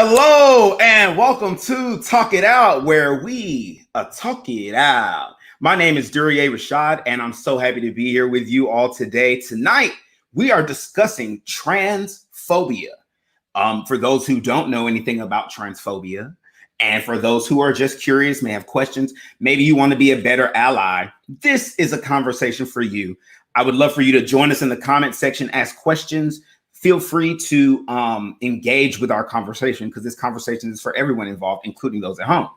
Hello and welcome to Talk It Out, where we talk it out. My name is Duryea Rashad, and I'm so happy to be here with you all today. Tonight, we are discussing transphobia. For those who don't know anything about transphobia, and for those who are just curious, may have questions, maybe you want to be a better ally, this is a conversation for you. I would love for you to join us in the comment section, ask questions. Feel free to engage with our conversation because this conversation is for everyone involved, including those at home.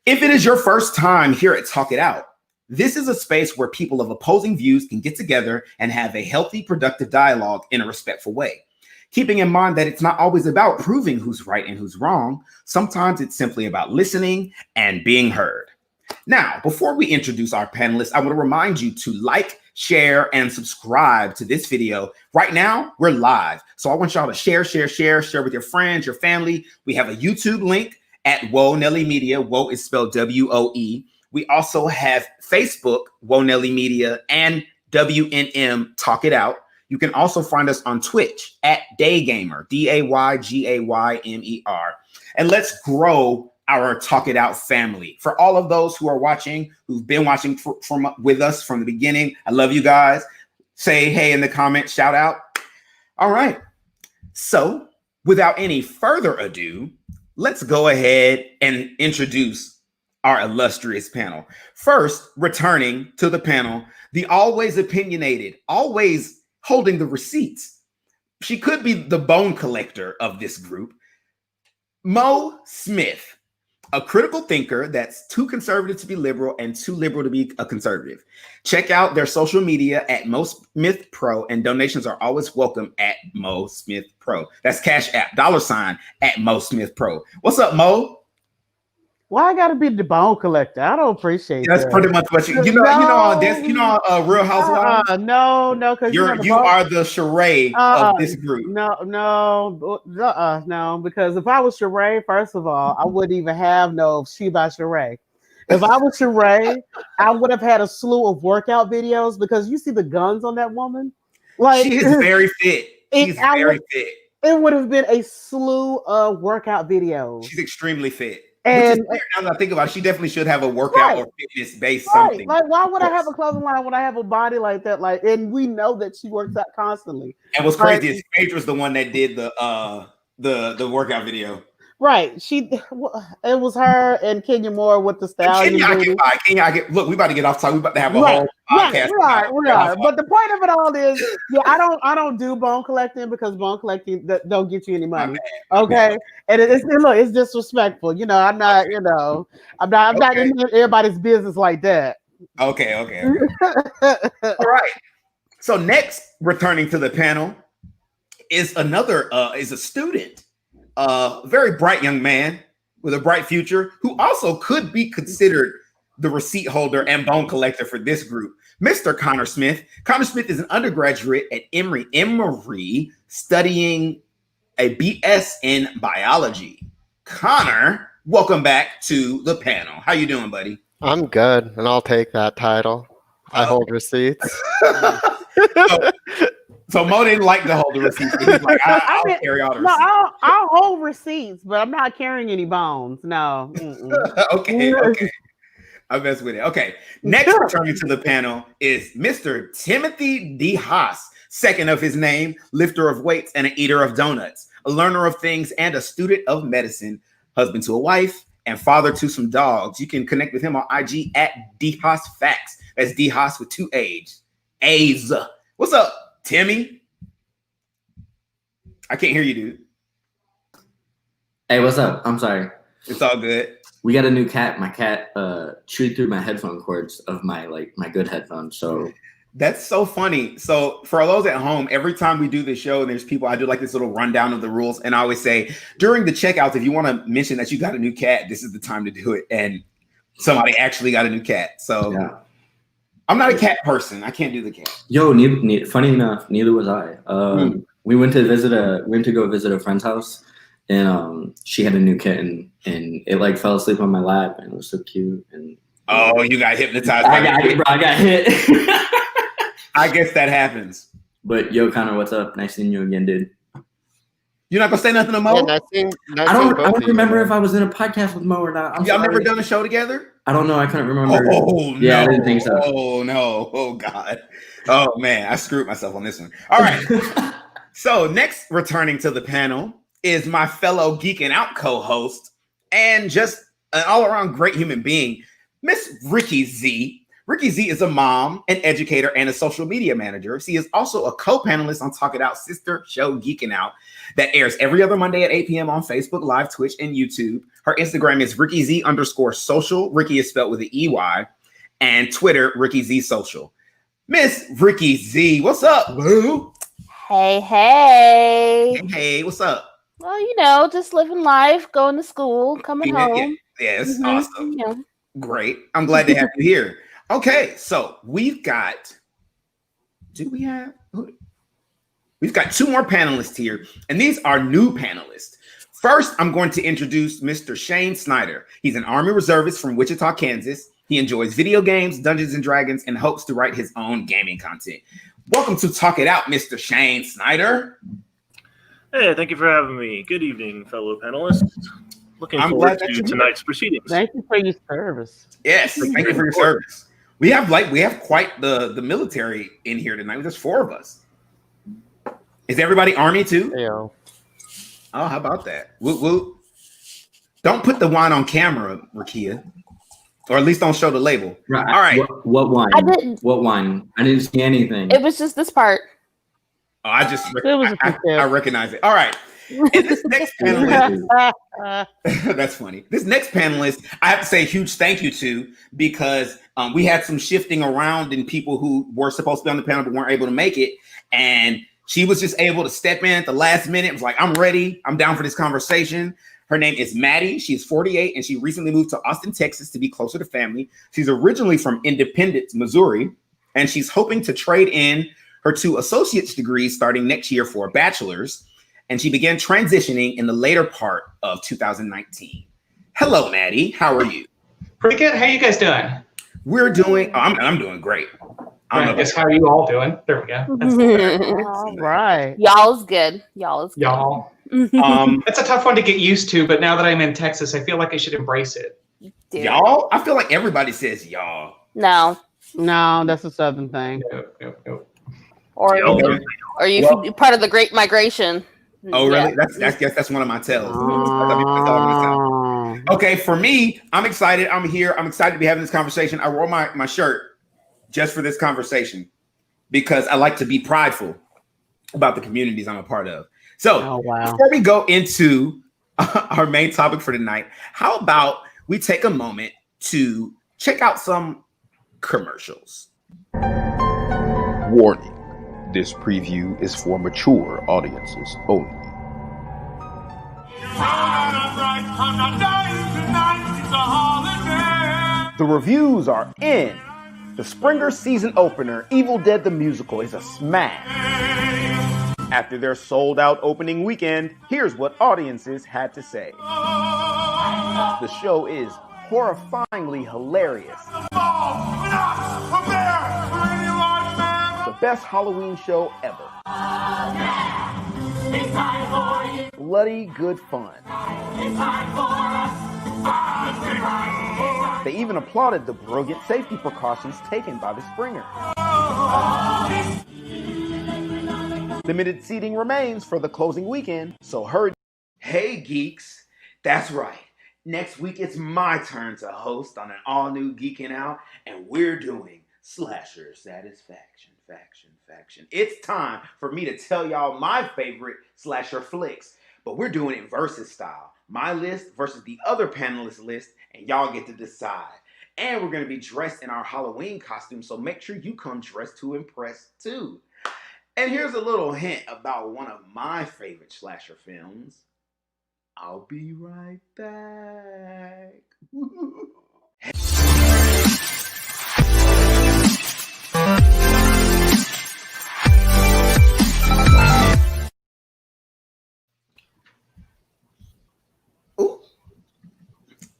If it is your first time here at Talk It Out, this is a space where people of opposing views can get together and have a healthy, productive dialogue in a respectful way. Keeping in mind that it's not always about proving who's right and who's wrong. Sometimes it's simply about listening and being heard. Now, before we introduce our panelists, I want to remind you to like, share, and subscribe to this video. Right now, we're live. So I want y'all to share with your friends, your family. We have a YouTube link at Woe Nelly Media. Woe is spelled W-O-E. We also have Facebook, Woe Nelly Media, and WNM Talk It Out. You can also find us on Twitch at Daygamer, D-A-Y-G-A-Y-M-E-R. And let's grow our Talk It Out family. For all of those who are watching, who've been watching with us from the beginning, I love you guys. Say hey in the comments, shout out. All right. So without any further ado, let's go ahead and introduce our illustrious panel. First, returning to the panel, the always opinionated, always holding the receipts. She could be the bone collector of this group. Mo Smith, a critical thinker that's too conservative to be liberal and too liberal to be a conservative. Check out their social media at Mo Smith Pro, and donations are always welcome at Mo Smith Pro. That's Cash App, $sign at Mo Smith Pro. What's up, Mo? Why I gotta be the bone collector? I don't appreciate that. That's pretty much what you know. Real Housewives. No, because you are the Sheree of this group. No, because if I was Sheree, first of all, I wouldn't even have no She by Sheree. If I was Sheree, I would have had a slew of workout videos because you see the guns on that woman. Like she is very fit. She's very fit. It would have been a slew of workout videos. She's extremely fit. And which is weird, now that I think about it, she definitely should have a workout or fitness-based something. Like, why would I have a clothing line when I have a body like that? Like, and we know that she works out constantly. And what's crazy is Phaedra was the one that did the workout video. Right. It was her and Kenya Moore with the style. Look, we about to get off time. We about to have a whole podcast. We are. But the point of it all is, I don't do bone collecting because bone collecting don't get you any money. Okay. And it's disrespectful. I'm not in everybody's business like that. Okay. All right. So next, returning to the panel is a student. Very bright young man with a bright future who also could be considered the receipt holder and bone collector for this group, Mr. Connor Smith. Connor Smith is an undergraduate at Emory studying a BS in biology. Connor, welcome back to the panel. How you doing, buddy? I'm good, and I'll take that title. I hold receipts. So Mo didn't like to hold the receipts. He's like, I'll carry all the receipts. No, I'll hold receipts, but I'm not carrying any bones. No. Okay. I mess with it. Okay. Next, returning to the panel is Mr. Timothy D. Haas, second of his name, lifter of weights and an eater of donuts, a learner of things and a student of medicine, husband to a wife, and father to some dogs. You can connect with him on IG at D Haas Facts. That's D Haas with 2 A's. What's up, Timmy? I can't hear you, dude. Hey, what's up? I'm sorry. It's all good. We got a new cat. My cat chewed through my headphone cords of my good headphones. So that's so funny. So for those at home, every time we do the show and there's people, I do like this little rundown of the rules. And I always say during the checkouts, if you want to mention that you got a new cat, this is the time to do it. And somebody actually got a new cat. So yeah. I'm not a cat person. I can't do the cat. Yo, funny enough, neither was I. We went to go visit a friend's house, and she had a new kitten, and it fell asleep on my lap, and it was so cute. And you got hypnotized. I got hit. I guess that happens. But yo, Connor, what's up? Nice seeing you again, dude. You're not gonna say nothing to Mo? Yeah, I don't remember if I was in a podcast with Mo or not. Y'all never done a show together? I don't know. I couldn't remember. Oh yeah, no! I didn't think so. Oh no! Oh God! Oh man, I screwed myself on this one. All right. So next, returning to the panel is my fellow Geeking Out co-host and just an all-around great human being, Miss Ricky Z. Ricky Z is a mom, an educator, and a social media manager. She is also a co-panelist on Talk It Out sister show Geeking Out that airs every other Monday at 8 p.m. on Facebook Live, Twitch, and YouTube. Her Instagram is RickyZ_social. Ricky is spelled with an EY. And Twitter, Ricky Z Social. Miss Ricky Z, what's up, boo? Hey. Hey, what's up? Well, just living life, going to school, coming home. Yes, Mhm, awesome. yeah. Great. I'm glad to have you here. Okay, so we've got two more panelists here, and these are new panelists. First, I'm going to introduce Mr. Shane Snyder. He's an Army reservist from Wichita, Kansas. He enjoys video games, Dungeons and Dragons, and hopes to write his own gaming content. Welcome to Talk It Out, Mr. Shane Snyder. Hey, thank you for having me. Good evening, fellow panelists. Looking forward to tonight's proceedings. Thank you for your service. Yes, thank you for your service. We have quite the military in here tonight. There's 4 of us. Is everybody Army too? Yeah. Oh, how about that? Woo. Don't put the wine on camera, Rakia. Or at least don't show the label. Right. All right. What wine? I didn't. What wine? I didn't see anything. It was just this part. Oh, I recognize it. All right. And this next panelist, that's funny. This next panelist, I have to say a huge thank you to, because we had some shifting around in people who were supposed to be on the panel but weren't able to make it. And she was just able to step in at the last minute. It was like, I'm ready. I'm down for this conversation. Her name is Maddie. She's 48 and she recently moved to Austin, Texas to be closer to family. She's originally from Independence, Missouri, and she's hoping to trade in her 2 associate's degrees starting next year for a bachelor's. And she began transitioning in the later part of 2019. Hello, Maddie. How are you? Pretty good. How you guys doing? We're doing, I'm doing great. I guess how are you all doing? There we go. That's All right. Y'all's good. y'all. That's It's a tough one to get used to, but now that I'm in Texas, I feel like I should embrace it. Dude. y'all. I feel like everybody says y'all. No. No, that's a Southern thing. No. Or you part of the Great Migration. Oh, really? Yeah. That's one of my tells. That's all I'm gonna tell. Okay, for me, I'm excited. I'm here. I'm excited to be having this conversation. I wore my shirt just for this conversation because I like to be prideful about the communities I'm a part of. So before we go into our main topic for tonight, how about we take a moment to check out some commercials. Warning. This preview is for mature audiences only. The reviews are in. The Springer season opener, Evil Dead the Musical, is a smash. After their sold-out opening weekend, here's what audiences had to say. The show is horrifyingly hilarious. The best Halloween show ever. Bloody good fun. They even applauded the brilliant safety precautions taken by the Springer. Limited seating remains for the closing weekend, so hurry. Hey, geeks. That's right. Next week, it's my turn to host on an all-new Geeking Out, and we're doing Slasher Satisfaction. It's time for me to tell y'all my favorite slasher flicks, but we're doing it versus style. My list versus the other panelists' list, and y'all get to decide. And we're going to be dressed in our Halloween costumes, so make sure you come dressed to impress too. And here's a little hint about one of my favorite slasher films. I'll be right back.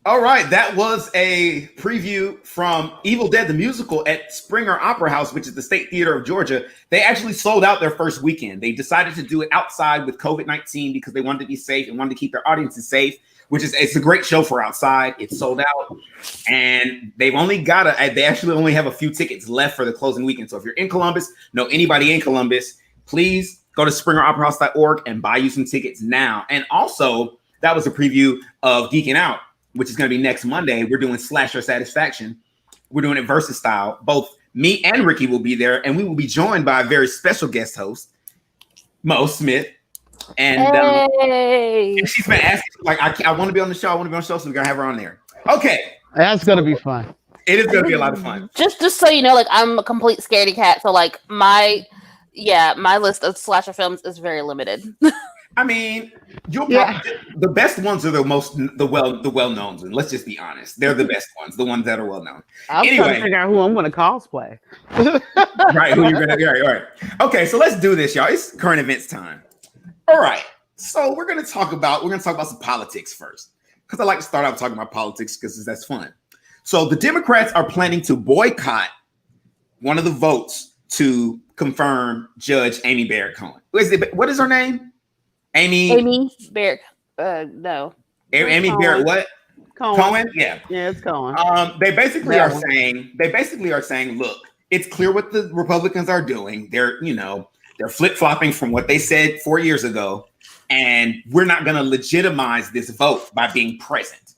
All right, that was a preview from Evil Dead the Musical at Springer Opera House, which is the State Theater of Georgia. They actually sold out their first weekend. They decided to do it outside with COVID-19 because they wanted to be safe and wanted to keep their audiences safe, it's a great show for outside. It's sold out, and they actually only have a few tickets left for the closing weekend. So if you're in Columbus, know anybody in Columbus, please go to springeroperahouse.org and buy you some tickets now. And also, that was a preview of Geeking Out, which is going to be next Monday. We're doing Slasher Satisfaction. We're doing it versus style. Both me and Ricky will be there, and we will be joined by a very special guest host, Mo Smith. And she's been asking, like, I want to be on the show. I want to be on the show, so we're going to have her on there. Okay. That's going to be fun. It is going to be a lot of fun. Just so you know, like, I'm a complete scaredy cat, so, like, my list of slasher films is very limited. I mean, the best ones are the well-known ones. Let's just be honest. They're the best ones, the ones that are well-known. I'm trying to figure out who I'm going to cosplay. Right, who you're going to, all right. Okay, so let's do this, y'all. It's current events time. All right, so we're going to talk about some politics first, because I like to start out talking about politics because that's fun. So the Democrats are planning to boycott one of the votes to confirm Judge Amy Barrett Cohen. What is her name? Amy Barrett. No. Amy Cohen. Barrett. What? Cohen. Yeah. Yeah, it's Cohen. They basically are saying, look, it's clear what the Republicans are doing. They're flip-flopping from what they said 4 years ago, and we're not going to legitimize this vote by being present.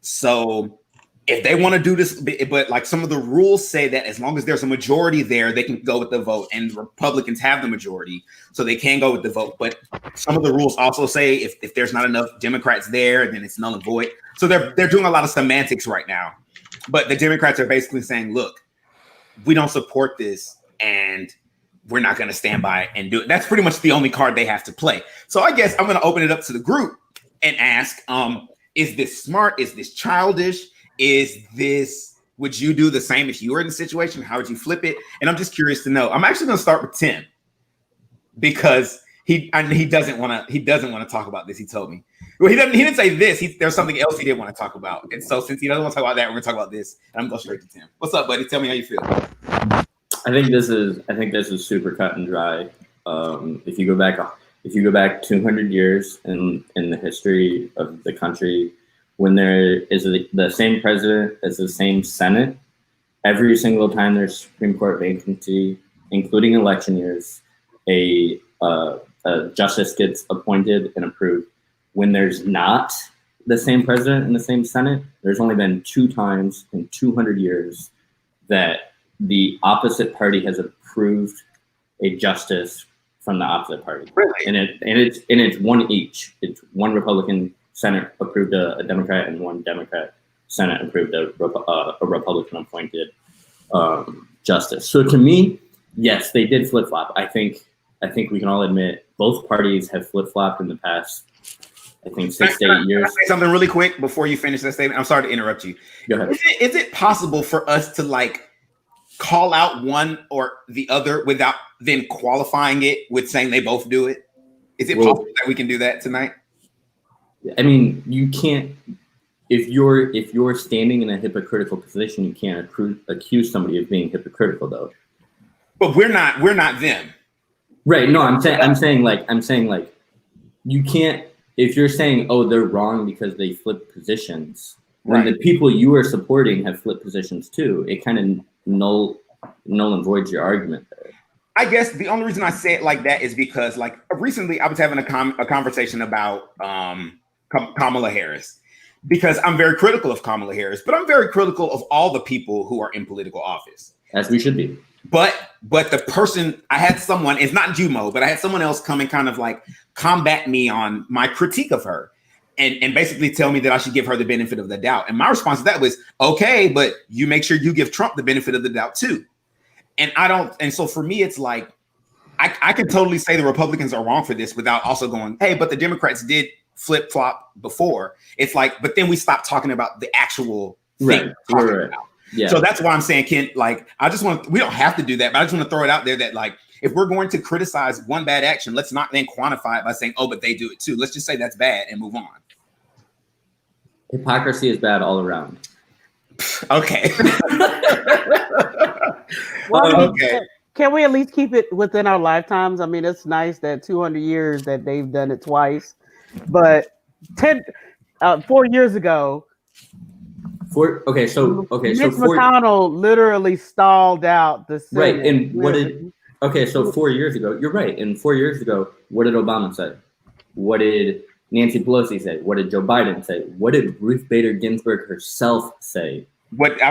So if they want to do this, but like some of the rules say that as long as there's a majority there, they can go with the vote, and the Republicans have the majority, so they can go with the vote. But some of the rules also say if there's not enough Democrats there, then it's null and void. So they're doing a lot of semantics right now. But the Democrats are basically saying, look, we don't support this, and we're not going to stand by and do it. That's pretty much the only card they have to play. So I guess I'm going to open it up to the group and ask, is this smart? Is this childish? Would you do the same if you were in the situation? How would you flip it? And I'm just curious to know. I'm actually going to start with Tim, because he doesn't want to talk about this. He told me. Well, he didn't say this. There's something else he didn't want to talk about. And so since he doesn't want to talk about that, we're going to talk about this. And I'm going to go straight to Tim. What's up, buddy? Tell me how you feel. I think this is super cut and dry. If you go back 200 years in the history of the country, when there is the same president as the same Senate, every single time there's Supreme Court vacancy, including election years, a justice gets appointed and approved. When there's not the same president and the same Senate, there's only been 2 times in 200 years that the opposite party has approved a justice from the opposite party. Really? And it's one each. It's one Republican Senate approved a Democrat, and one Democrat Senate approved a Republican appointed justice. So to me, yes, they did flip flop. I think we can all admit both parties have flip flopped in the past, I think 6 to 8 years. Can I say something really quick before you finish that statement? I'm sorry to interrupt you. Go ahead. Is it possible for us to like call out one or the other without then qualifying it with saying they both do it? Is it possible that we can do that tonight? I mean, you can't. If you're standing in a hypocritical position, you can't accuse somebody of being hypocritical, though. But we're not them. Right? No, I'm saying like you can't. If you're saying, oh, they're wrong because they flipped positions, when the people you are supporting have flipped positions too, it kind of null and voids your argument there. I guess the only reason I say it like that is because, like, recently I was having a conversation about Kamala Harris, because I'm very critical of Kamala Harris, but I'm very critical of all the people who are in political office. As we should be. But the person, I had someone, it's not Jumo, but I had someone else come and kind of like combat me on my critique of her and basically tell me that I should give her the benefit of the doubt. And my response to that was, okay, but you make sure you give Trump the benefit of the doubt too. And I don't, and so for me, it's like, I can totally say the Republicans are wrong for this without also going, hey, but the Democrats did flip flop before. It's like, but then we stop talking about the actual thing. Right. Yeah. So that's why I'm saying, Ken, like, we don't have to do that, but I just want to throw it out there that, like, if we're going to criticize one bad action, let's not then quantify it by saying, oh, but they do it too. Let's just say that's bad and move on. Hypocrisy is bad all around. Okay. Okay. Can we at least keep it within our lifetimes? I mean, it's nice that 200 years that they've done it twice, but 4 years ago. So Mitch 4 McConnell literally stalled out the Senate. Right, and so 4 years ago, you're right. And 4 years ago, what did Obama say? What did Nancy Pelosi say? What did Joe Biden say? What did Ruth Bader Ginsburg herself say? I would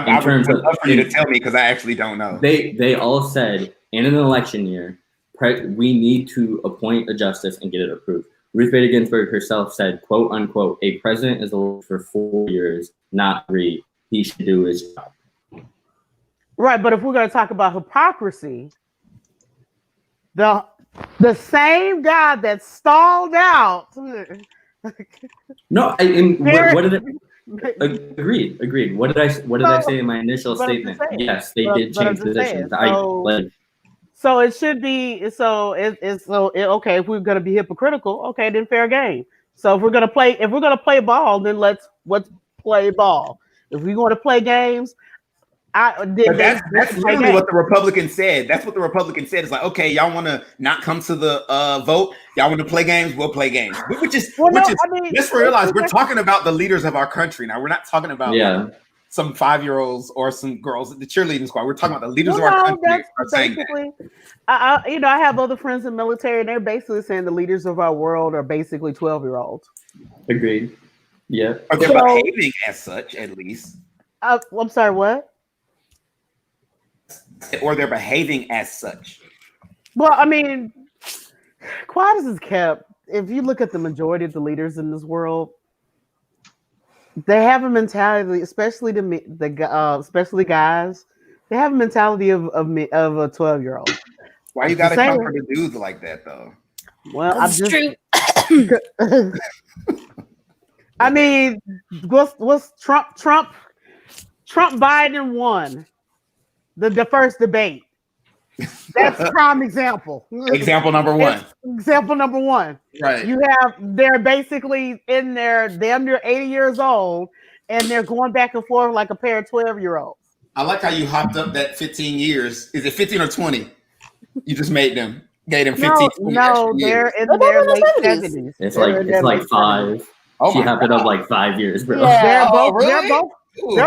love for you to tell me because I actually don't know. They all said in an election year, we need to appoint a justice and get it approved. Ruth Bader Ginsburg herself said, quote unquote, a president is elected for 4 years, not 3. He should do his job. Right, but if we're going to talk about hypocrisy, the same guy that stalled out. No, what did it? Agreed. What did I say in my initial statement? Yes, they did change positions. So it should be okay. If we're gonna be hypocritical, okay, then fair game. So if we're gonna play ball, then let's play ball. If we're going to play games, that's literally what the Republicans said. That's what the Republicans said. It's like, okay, y'all want to not come to the vote? Y'all want to play games? We'll play games. Let's realize we're talking about the leaders of our country now. We're not talking about some 5-year-olds or some girls at the cheerleading squad. We're talking about the leaders of our country. Are saying that. I have other friends in the military, and they're basically saying the leaders of our world are basically 12-year-olds. Agreed. Yeah. Are they behaving as such, at least? I'm sorry, what? Or they're behaving as such. Well, I mean, quiet as is kept. If you look at the majority of the leaders in this world, they have a mentality, especially especially guys. They have a mentality of a 12-year-old. Why you gotta come for the dudes like that, though? Well, that's true. I mean, what's Trump Biden won the first debate. That's prime example. Example number one. Example number one. Right. They're basically in there, they're under 80 years old, and they're going back and forth like a pair of 12-year-olds. I like how you hopped up that 15 years. Is it 15 or 20? You just gave them 15. No, they're in their late 70s. It's like 5. Oh, she hopped it up like 5 years, bro. Yeah. They're Really?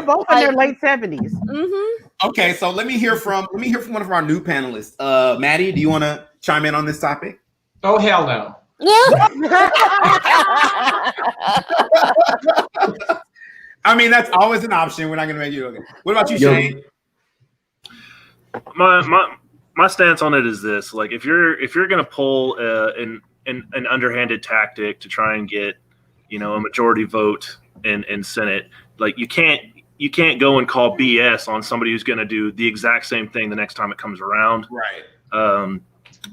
both in their late 70s. Mm-hmm. Okay, so let me hear from one of our new panelists. Maddie, do you want to chime in on this topic? Oh, hell no. Yeah. I mean, that's always an option. We're not going to make you okay. What about you, Shane? My stance on it is this: like, if you're going to pull an underhanded tactic to try and get a majority vote in Senate, like you can't go and call BS on somebody who's going to do the exact same thing the next time it comes around. Right.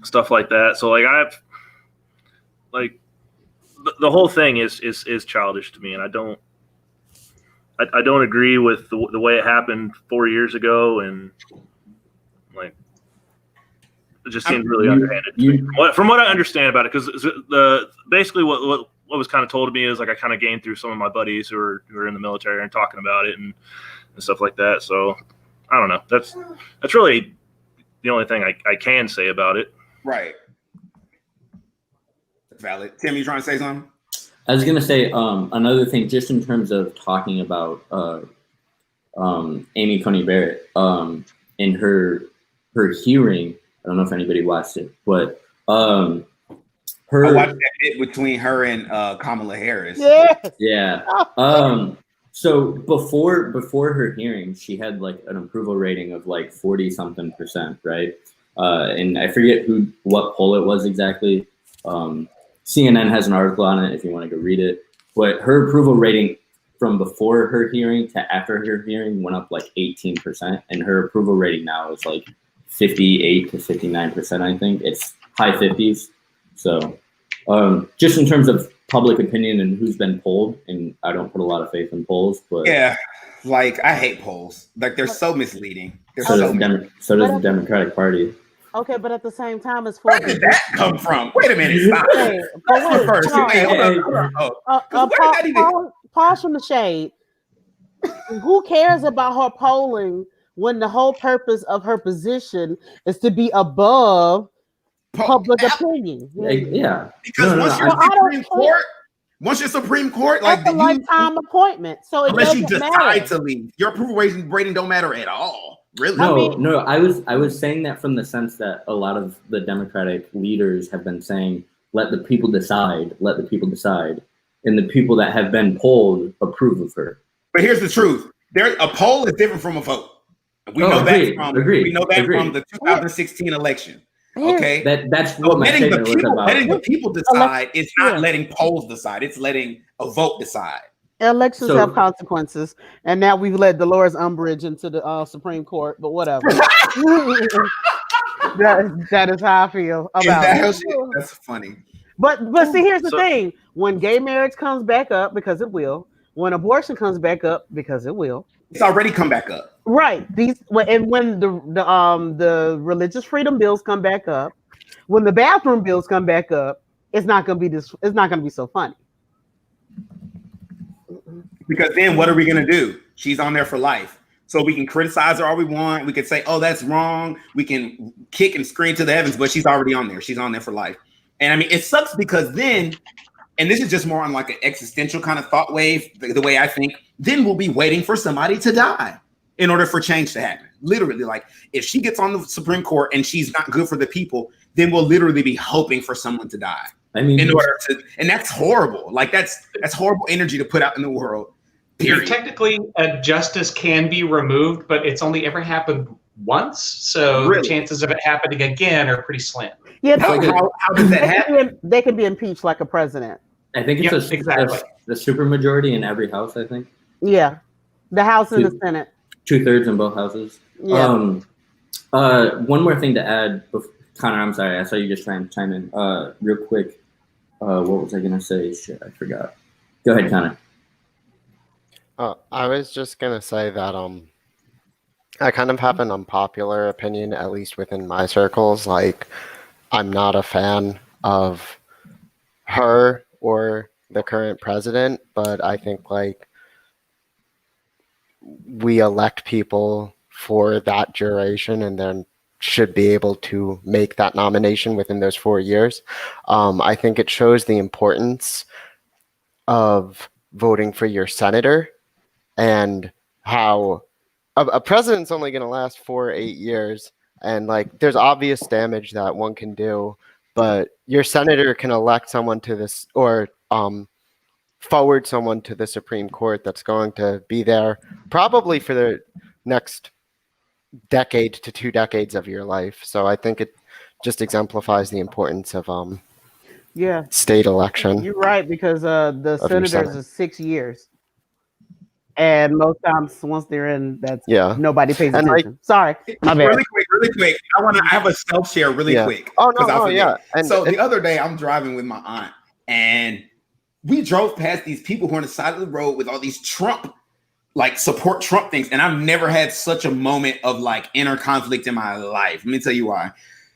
Stuff like that. So the whole thing is childish to me, and I don't agree with the way it happened 4 years ago, and like it just seems really underhanded to me. From what I understand about it, because basically what was kind of told to me is like I kind of gained through some of my buddies who are in the military and talking about it and stuff like that. So I don't know. That's really the only thing I can say about it. Right. Valid. Tim, you trying to say something? I was gonna say another thing, just in terms of talking about Amy Coney Barrett in her hearing. I don't know if anybody watched it, but I watched that bit between her and Kamala Harris. Yeah. So before her hearing, she had like an approval rating of like 40-something%, right? And I forget what poll it was exactly. CNN has an article on it if you want to go read it. But her approval rating from before her hearing to after her hearing went up like 18%, and her approval rating now is like 58 to 59%. I think it's high 50s. So just in terms of public opinion and who's been polled, and I don't put a lot of faith in polls, but yeah, like I hate polls. Like they're so misleading. So does the Democratic Party. Okay, but at the same time, it's where did that come from? Wait a minute, stop. pause from the shade. Who cares about her polling when the whole purpose of her position is to be above public opinion? Yeah. Because once you're Supreme Court, like that's a lifetime appointment. So unless you decide matter. To leave, your approval rating don't matter at all. Really? No. I was saying that from the sense that a lot of the Democratic leaders have been saying, "Let the people decide. Let the people decide," and the people that have been polled approve of her. But here's the truth: a poll is different from a vote. We know that from the 2016 election. Okay, that's what letting the people decide is not letting polls decide; it's letting a vote decide. Elections have consequences, and now we've led Dolores Umbridge into the Supreme Court. But whatever. that is how I feel about it. That's funny. But see, here's the thing: when gay marriage comes back up, because it will. When abortion comes back up, because it will. It's already come back up. Right. When the religious freedom bills come back up, when the bathroom bills come back up, it's not gonna be so funny. Because then what are we gonna do? She's on there for life. So we can criticize her all we want. We can say, oh, that's wrong. We can kick and scream to the heavens, but she's already on there. She's on there for life. And I mean, it sucks because then, and this is just more on like an existential kind of thought wave, the way I think, then we'll be waiting for somebody to die in order for change to happen. Literally, like if she gets on the Supreme Court and she's not good for the people, then we'll literally be hoping for someone to die. I mean, and that's horrible. Like that's horrible energy to put out in the world. Period. Technically, a justice can be removed, but it's only ever happened once. So the chances of it happening again are pretty slim. Yeah, how does that happen? They can be impeached like a president. I think it's the supermajority in every house, I think. Yeah. The House and the Senate. 2/3 in both houses. Yeah. One more thing to add, Connor, I'm sorry, I saw you just trying to chime in. Real quick. What was I gonna say? Shit, I forgot. Go ahead, Connor. I was just gonna say that I kind of have an unpopular opinion, at least within my circles. Like, I'm not a fan of her or the current president, but I think like we elect people for that duration and then should be able to make that nomination within those 4 years. I think it shows the importance of voting for your senator and how a president's only going to last 4 or 8 years. And like, there's obvious damage that one can do, but your senator can elect someone to this or forward someone to the Supreme Court that's going to be there probably for the next decade to 2 decades of your life. So I think it just exemplifies the importance of state election. You're right, because the senators is 6 years. And most times, once they're in, nobody pays attention. Sorry, my bad. Really quick. I have a self share really quick. Oh no, yeah. And so the other day, I'm driving with my aunt, and we drove past these people who are on the side of the road with all these Trump, like support Trump things, and I've never had such a moment of like inner conflict in my life. Let me tell you why.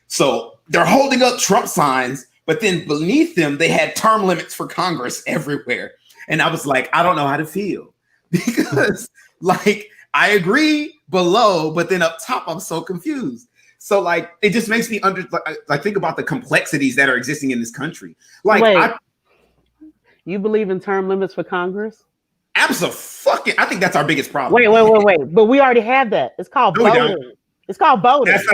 So they're holding up Trump signs, but then beneath them, they had term limits for Congress everywhere, and I was like, I don't know how to feel. Because like I agree below, but then up top I'm so confused. So like it just makes me think about the complexities that are existing in this country. Like, you believe in term limits for Congress? Absolutely. I think that's our biggest problem. Wait. But we already have that. It's called voting. It's called voting. That's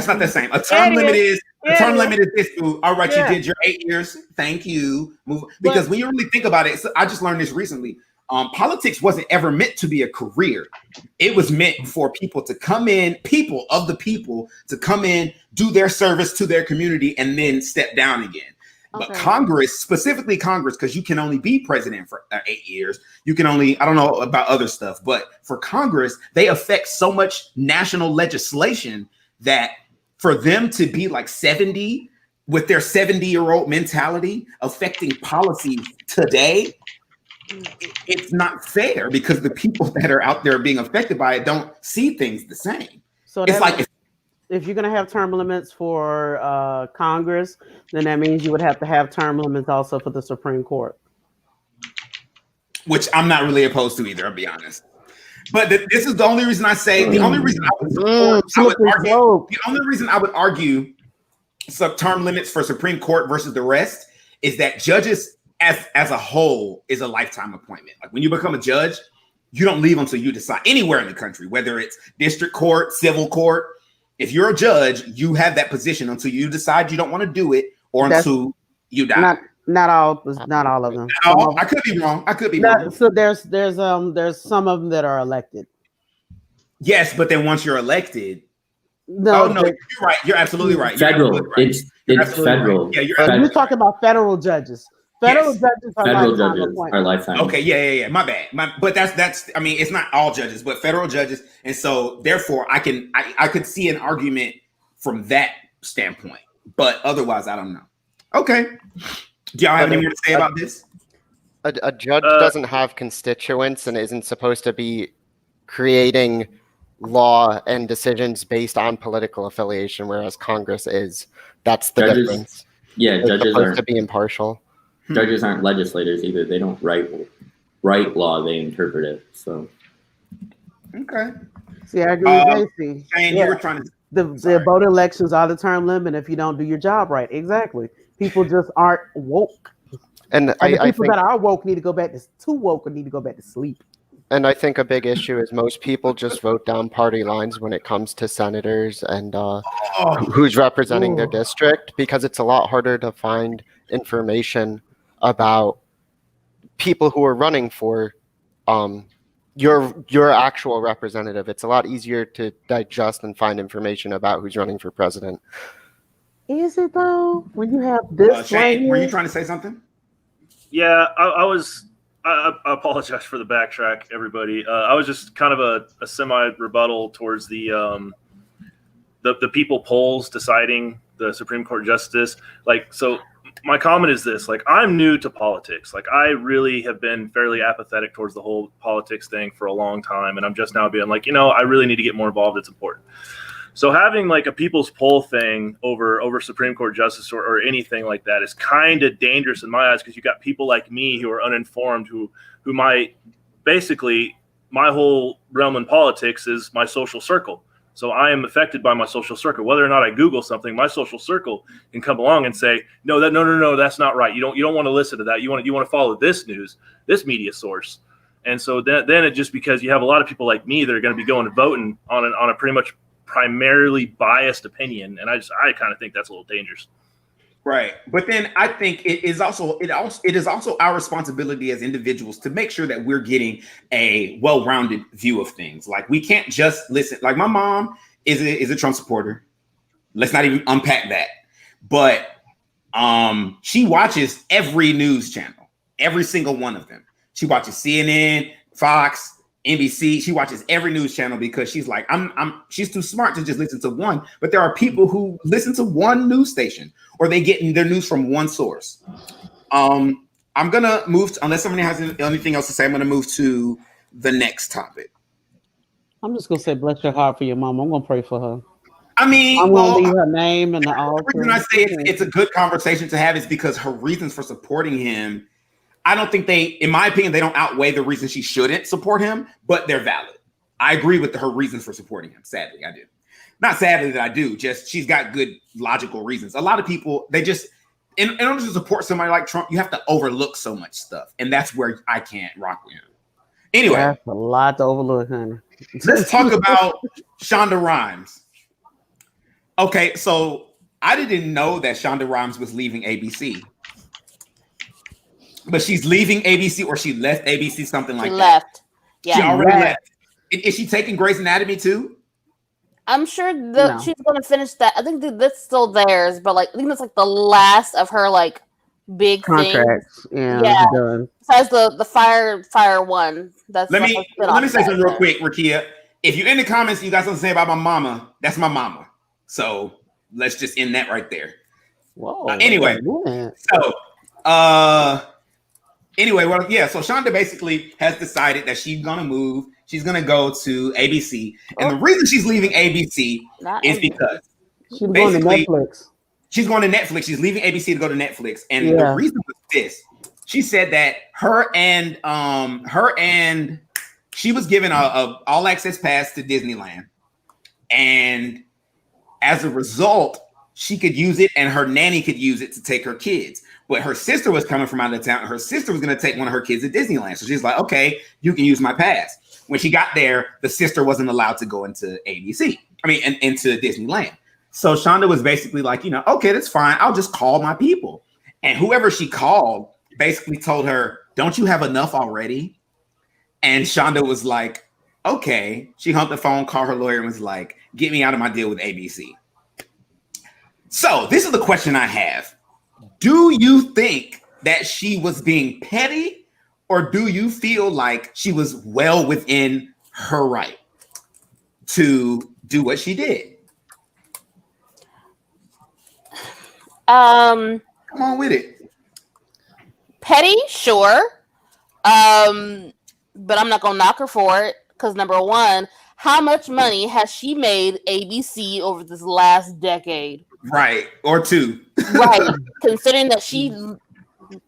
not the same. A term limit is this. All right, you did your 8 years. Thank you. Because when you really think about it, I just learned this recently. Politics wasn't ever meant to be a career. It was meant for people to come in, people of the people to come in, do their service to their community, and then step down again. Okay. But Congress, specifically Congress, because you can only be president for 8 years. You can only, I don't know about other stuff, but for Congress, they affect so much national legislation that for them to be like 70 with their 70-year-old mentality affecting policy today, it's not fair because the people that are out there being affected by it don't see things the same. So it's like if you're going to have term limits for Congress, then that means you would have to have term limits also for the Supreme Court. which I'm not really opposed to either. I'll be honest. But this is the only reason I say the only reason I would support. The only reason I would argue some term limits for Supreme Court versus the rest is that judges as a whole is a lifetime appointment. Like when you become a judge, you don't leave until you decide anywhere in the country, whether it's district court, civil court. If you're a judge, you have that position until you decide you don't want to do it or until you die. Not all of them. I could be wrong. Wrong. So there's some of them that are elected. Yes, but then once you're elected, no, you're right. You're absolutely right. Federal. Right. It's federal. Right. Yeah, you're talking about federal judges. Federal judges are lifetime. Okay, yeah. My bad. But that's. I mean, it's not all judges, but federal judges, and so therefore, I could see an argument from that standpoint. But otherwise, I don't know. Okay. Do y'all have any more to say about this? A judge doesn't have constituents and isn't supposed to be creating law and decisions based on political affiliation, whereas Congress is. That's the difference. Yeah, judges supposed to be impartial. Judges aren't legislators either. They don't write law; they interpret it. So, okay. See, I agree with Lacey. Shane, you were trying to. The vote elections are the term limit if you don't do your job right. Exactly. People just aren't woke. And the people that are woke need to go back to woke or need to go back to sleep. And I think a big issue is most people just vote down party lines when it comes to senators and who's representing their district, because it's a lot harder to find information about people who are running for your actual representative. It's a lot easier to digest and find information about who's running for president. Is it though? When you have this, Shane, were you trying to say something? Yeah, I was. I apologize for the backtrack, everybody. I was just kind of a semi-rebuttal towards the people polls deciding the Supreme Court justice. Like, so my comment is this: like, I'm new to politics. Like, I really have been fairly apathetic towards the whole politics thing for a long time, and I'm just now being like, I really need to get more involved. It's important. So having like a people's poll thing over Supreme Court justice or anything like that is kind of dangerous in my eyes, because you got people like me who are uninformed, who might basically, my whole realm in politics is my social circle. So I am affected by my social circle. Whether or not I Google something, my social circle can come along and say, no, that's not right. You don't want to listen to that. You want to follow this news, this media source. And so then it just, because you have a lot of people like me that are going to be going and voting on a pretty much primarily biased opinion, and I kind of think that's a little dangerous. Right, but then I think it is also our responsibility as individuals to make sure that we're getting a well-rounded view of things. Like, we can't just listen. Like, my mom is a Trump supporter. Let's not even unpack that. But she watches every news channel, every single one of them. She watches CNN, Fox, NBC. She watches every news channel because she's like, she's too smart to just listen to one. But there are people who listen to one news station, or they get their news from one source. I'm gonna move to, unless somebody has anything else to say, I'm gonna move to the next topic. I'm just gonna say, bless your heart for your mom. I'm gonna pray for her. I mean, I'm gonna leave her name and the altar. The reason I say it's a good conversation to have is because her reasons for supporting him, I don't think in my opinion, they don't outweigh the reason she shouldn't support him, but they're valid. I agree with her reasons for supporting him. Sadly, I do. Not sadly that I do, just she's got good logical reasons. A lot of people, they just, in order to support somebody like Trump, you have to overlook so much stuff. And that's where I can't rock with him. Anyway. That's a lot to overlook, honey. Let's talk about Shonda Rhimes. Okay, so I didn't know that Shonda Rhimes was leaving ABC. But she's leaving ABC, or she left ABC, something like that. She left. Yeah. She already left. Is she taking Grey's Anatomy too? I'm sure she's going to finish that. I think that's still theirs, but like I think that's like the last of her like big contracts. Yeah. Besides the fire one. That's let me say something real quick, Rakia. If you're in the comments, you got something to say about my mama. That's my mama. So let's just end that right there. Whoa. Anyway, so Shonda basically has decided that she's gonna move. She's gonna go to ABC, and the reason she's leaving ABC is because she's going to Netflix. She's going to Netflix. She's leaving ABC to go to Netflix, and the reason was this: she said that she was given a all access pass to Disneyland, and as a result, she could use it, and her nanny could use it to take her kids. But her sister was coming from out of town. Her sister was going to take one of her kids to Disneyland, so she's like, "Okay, you can use my pass." When she got there, the sister wasn't allowed to go into into Disneyland. So Shonda was basically like, okay, that's fine. I'll just call my people. And whoever she called basically told her, "Don't you have enough already?" And Shonda was like, okay. She humped the phone, called her lawyer, and was like, "Get me out of my deal with ABC." So this is the question I have. Do you think that she was being petty, or do you feel like she was well within her right to do what she did? Come on with it. Petty, sure. But I'm not gonna knock her for it, because number one, how much money has she made ABC over this last decade? Right, or two. Right, considering that she,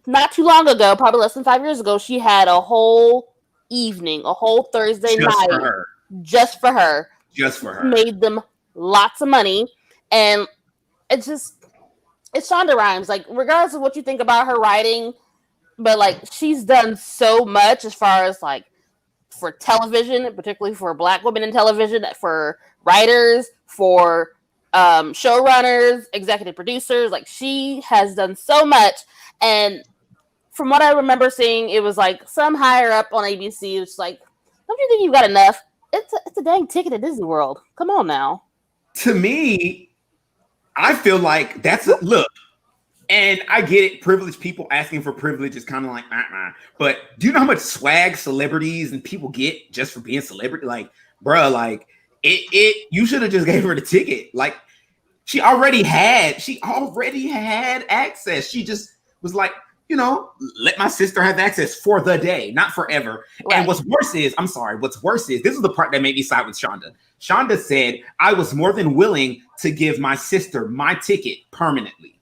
not too long ago, probably less than 5 years ago, she had a whole evening, a whole Thursday night just for her. Made them lots of money, and it's Shonda Rhimes. Like, regardless of what you think about her writing, but like, she's done so much as far as like for television, particularly for Black women in television, for writers, for showrunners, executive producers. Like, she has done so much. And from what I remember seeing, it was like some higher up on ABC was like, "Don't you think you've got enough? It's a dang ticket to Disney World. Come on now." To me, I feel like look, and I get it. Privileged people asking for privilege is kind of like, but do you know how much swag celebrities and people get just for being celebrity? Like, bruh, like you should have just gave her the ticket. Like, she already had access. She just was like, let my sister have access for the day, not forever. Right. And what's worse is, this is the part that made me side with Shonda. Shonda said, "I was more than willing to give my sister my ticket permanently,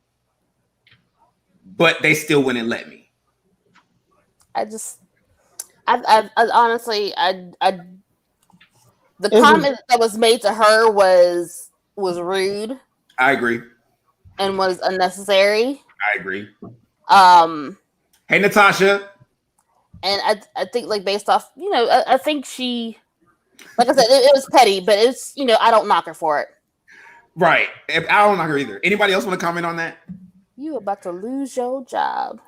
but they still wouldn't let me." I honestly, the comment that was made to her was rude. I agree. And was unnecessary. I agree. Hey, Natasha. And I think, like, based off, I think she, like I said, it was petty, but it's, I don't knock her for it. Right. I don't knock her either. Anybody else want to comment on that? You about to lose your job.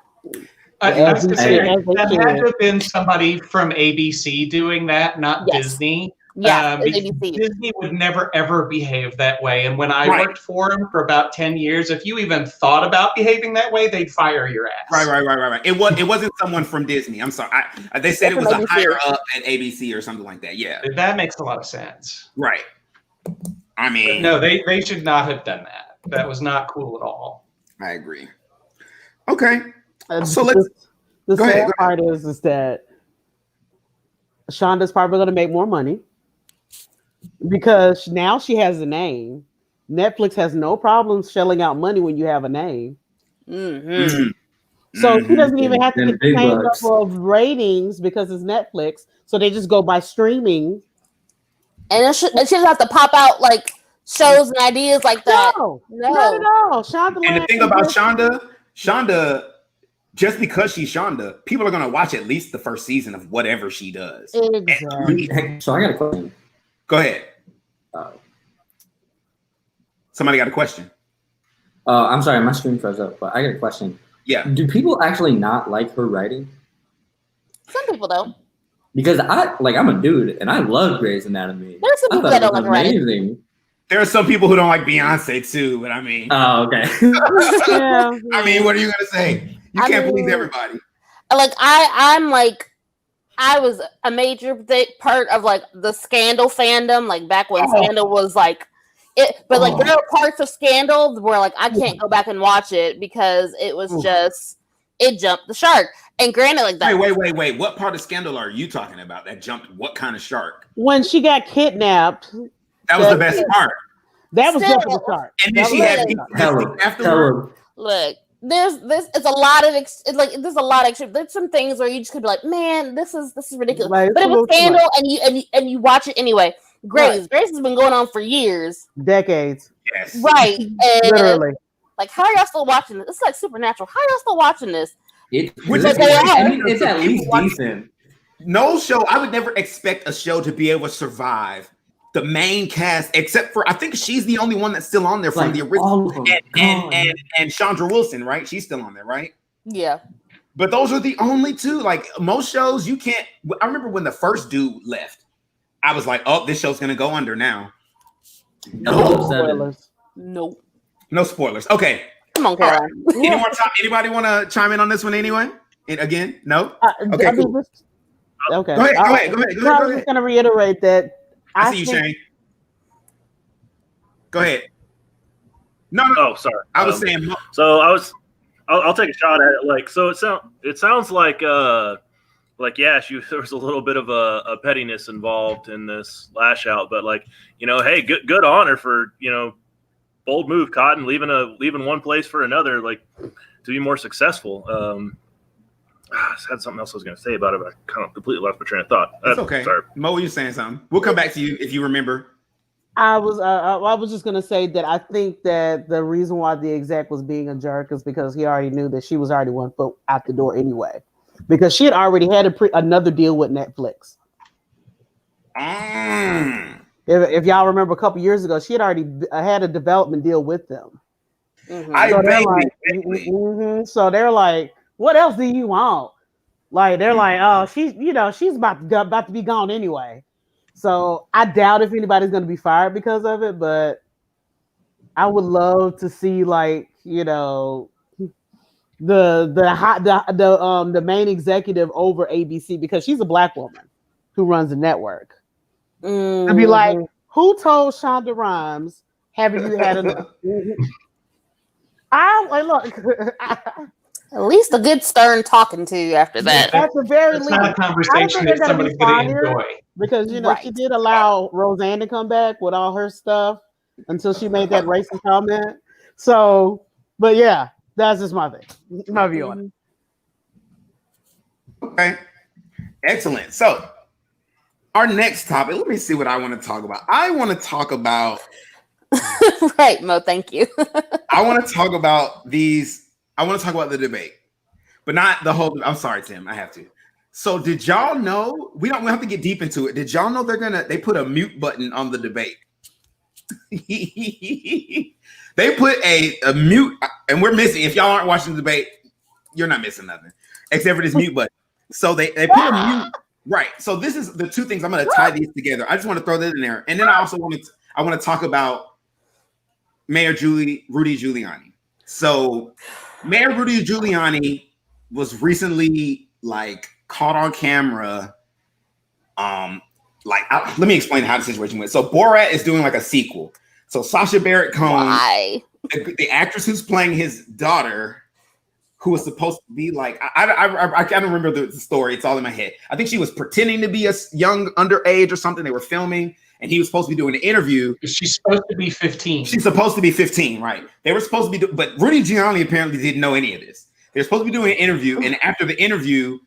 I have to say, that had to have been somebody from ABC doing that, not Disney. Yeah, Disney would never, ever behave that way. And when I worked for them for about 10 years, if you even thought about behaving that way, they'd fire your ass. Right. It wasn't someone from Disney. I'm sorry. They said it was a higher up at ABC or something like that. Yeah. That makes a lot of sense. Right. I mean. But no, they should not have done that. That was not cool at all. I agree. Okay. So the sad part is that Shonda's probably going to make more money, because now she has a name. Netflix has no problem shelling out money when you have a name. Mm-hmm. So she doesn't even have to get the same level of ratings because it's Netflix. So they just go by streaming. And she doesn't have to pop out like shows and ideas like that. No. Not at all. Shonda. And the thing about Shonda, just because she's Shonda, people are going to watch at least the first season of whatever she does. Exactly. So I got a question. Go ahead. Somebody got a question. I'm sorry, my screen froze up, but I got a question. Yeah. Do people actually not like her writing? Some people don't. Because I'm a dude and I love Grey's Anatomy. There's some people that don't like writing. There are some people who don't like Beyonce too, but I mean. Oh, okay. Yeah. I mean, what are you gonna say? You can't please everybody. Like I was a major part of like the Scandal fandom, like back when Scandal was like it. But like there are parts of Scandal where like I can't go back and watch it because it was it jumped the shark. And granted, like that. Wait. What part of Scandal are you talking about that jumped? What kind of shark? When she got kidnapped. That was the best part. That was jumping the shark. And then she had afterward. Look, It's a lot of there's a lot of extra. There's some things where you just could be like, man, this is ridiculous. Like, but if it's Scandal and you watch it anyway, Grace has been going on for years, decades. Yes, right? And literally. Like, how are y'all still watching this? It's like Supernatural. How are y'all still watching this? It's at least decent. No show. I would never expect a show to be able to survive the main cast, except for I think she's the only one that's still on there from the original. And Chandra Wilson, right? She's still on there, right? Yeah. But those are the only two. Like most shows, you can't. I remember when the first dude left, I was like, "Oh, this show's gonna go under now." No spoilers. Nope. No spoilers. Okay. Come on, Caroline. Right. Anybody want to chime in on this one anyway? Again, no. Okay. Cool. Okay. Go ahead. I was just gonna reiterate that. I see you, Shane. Go ahead. No. Oh, sorry. I was saying. So I'll take a shot at it. Like, so it sounds like there was a little bit of a pettiness involved in this lash out, but like, hey, good honor for bold move, Cotton, leaving one place for another, like to be more successul. I had something else I was going to say about it, but I kind of completely lost my train of thought. That's okay. Sorry. Mo, you saying something? We'll come back to you if you remember. I was just going to say that I think that the reason why the exec was being a jerk is because he already knew that she was already 1 foot out the door anyway, because she had already had another deal with Netflix. If y'all remember a couple years ago, she had already had a development deal with them. Mm-hmm. So they're like, what else do you want? Like they're like, oh, she's about to be gone anyway. So I doubt if anybody's going to be fired because of it, but I would love to see the main executive over ABC, because she's a Black woman who runs the network. Mm-hmm. And be like, who told Shonda Rhimes, haven't you had enough? At least a good stern talking to after that. At the very least, not a conversation that somebody's going to enjoy. Because she did allow Roseanne to come back with all her stuff until she made that racist comment. So, but yeah, that's just my thing, my view on it. Okay, excellent. So, our next topic. Let me see what I want to talk about. I want to talk about. Right, Mo. Thank you. I want to talk about these. I want to talk about the debate, but not the whole. I'm sorry, Tim. I have to. So, did y'all know? We have to get deep into it. Did y'all know they put a mute button on the debate? They put a mute, and we're missing. If y'all aren't watching the debate, you're not missing nothing except for this mute button. So they put a mute. Right. So this is the two things. I'm going to tie these together. I just want to throw that in there, and then I also want to talk about Mayor Rudy Giuliani. So Mayor Rudy Giuliani was recently caught on camera. Let me explain how the situation went. So Borat is doing a sequel. So Sacha Baron Cohen, the actress who's playing his daughter, who was supposed to be I can't remember the story. It's all in my head. I think she was pretending to be a young underage or something. They were filming, and he was supposed to be doing an interview. She's supposed to be 15. She's supposed to be 15, right? They were supposed to be, but Rudy Giuliani apparently didn't know any of this. They were supposed to be doing an interview, and after the interview,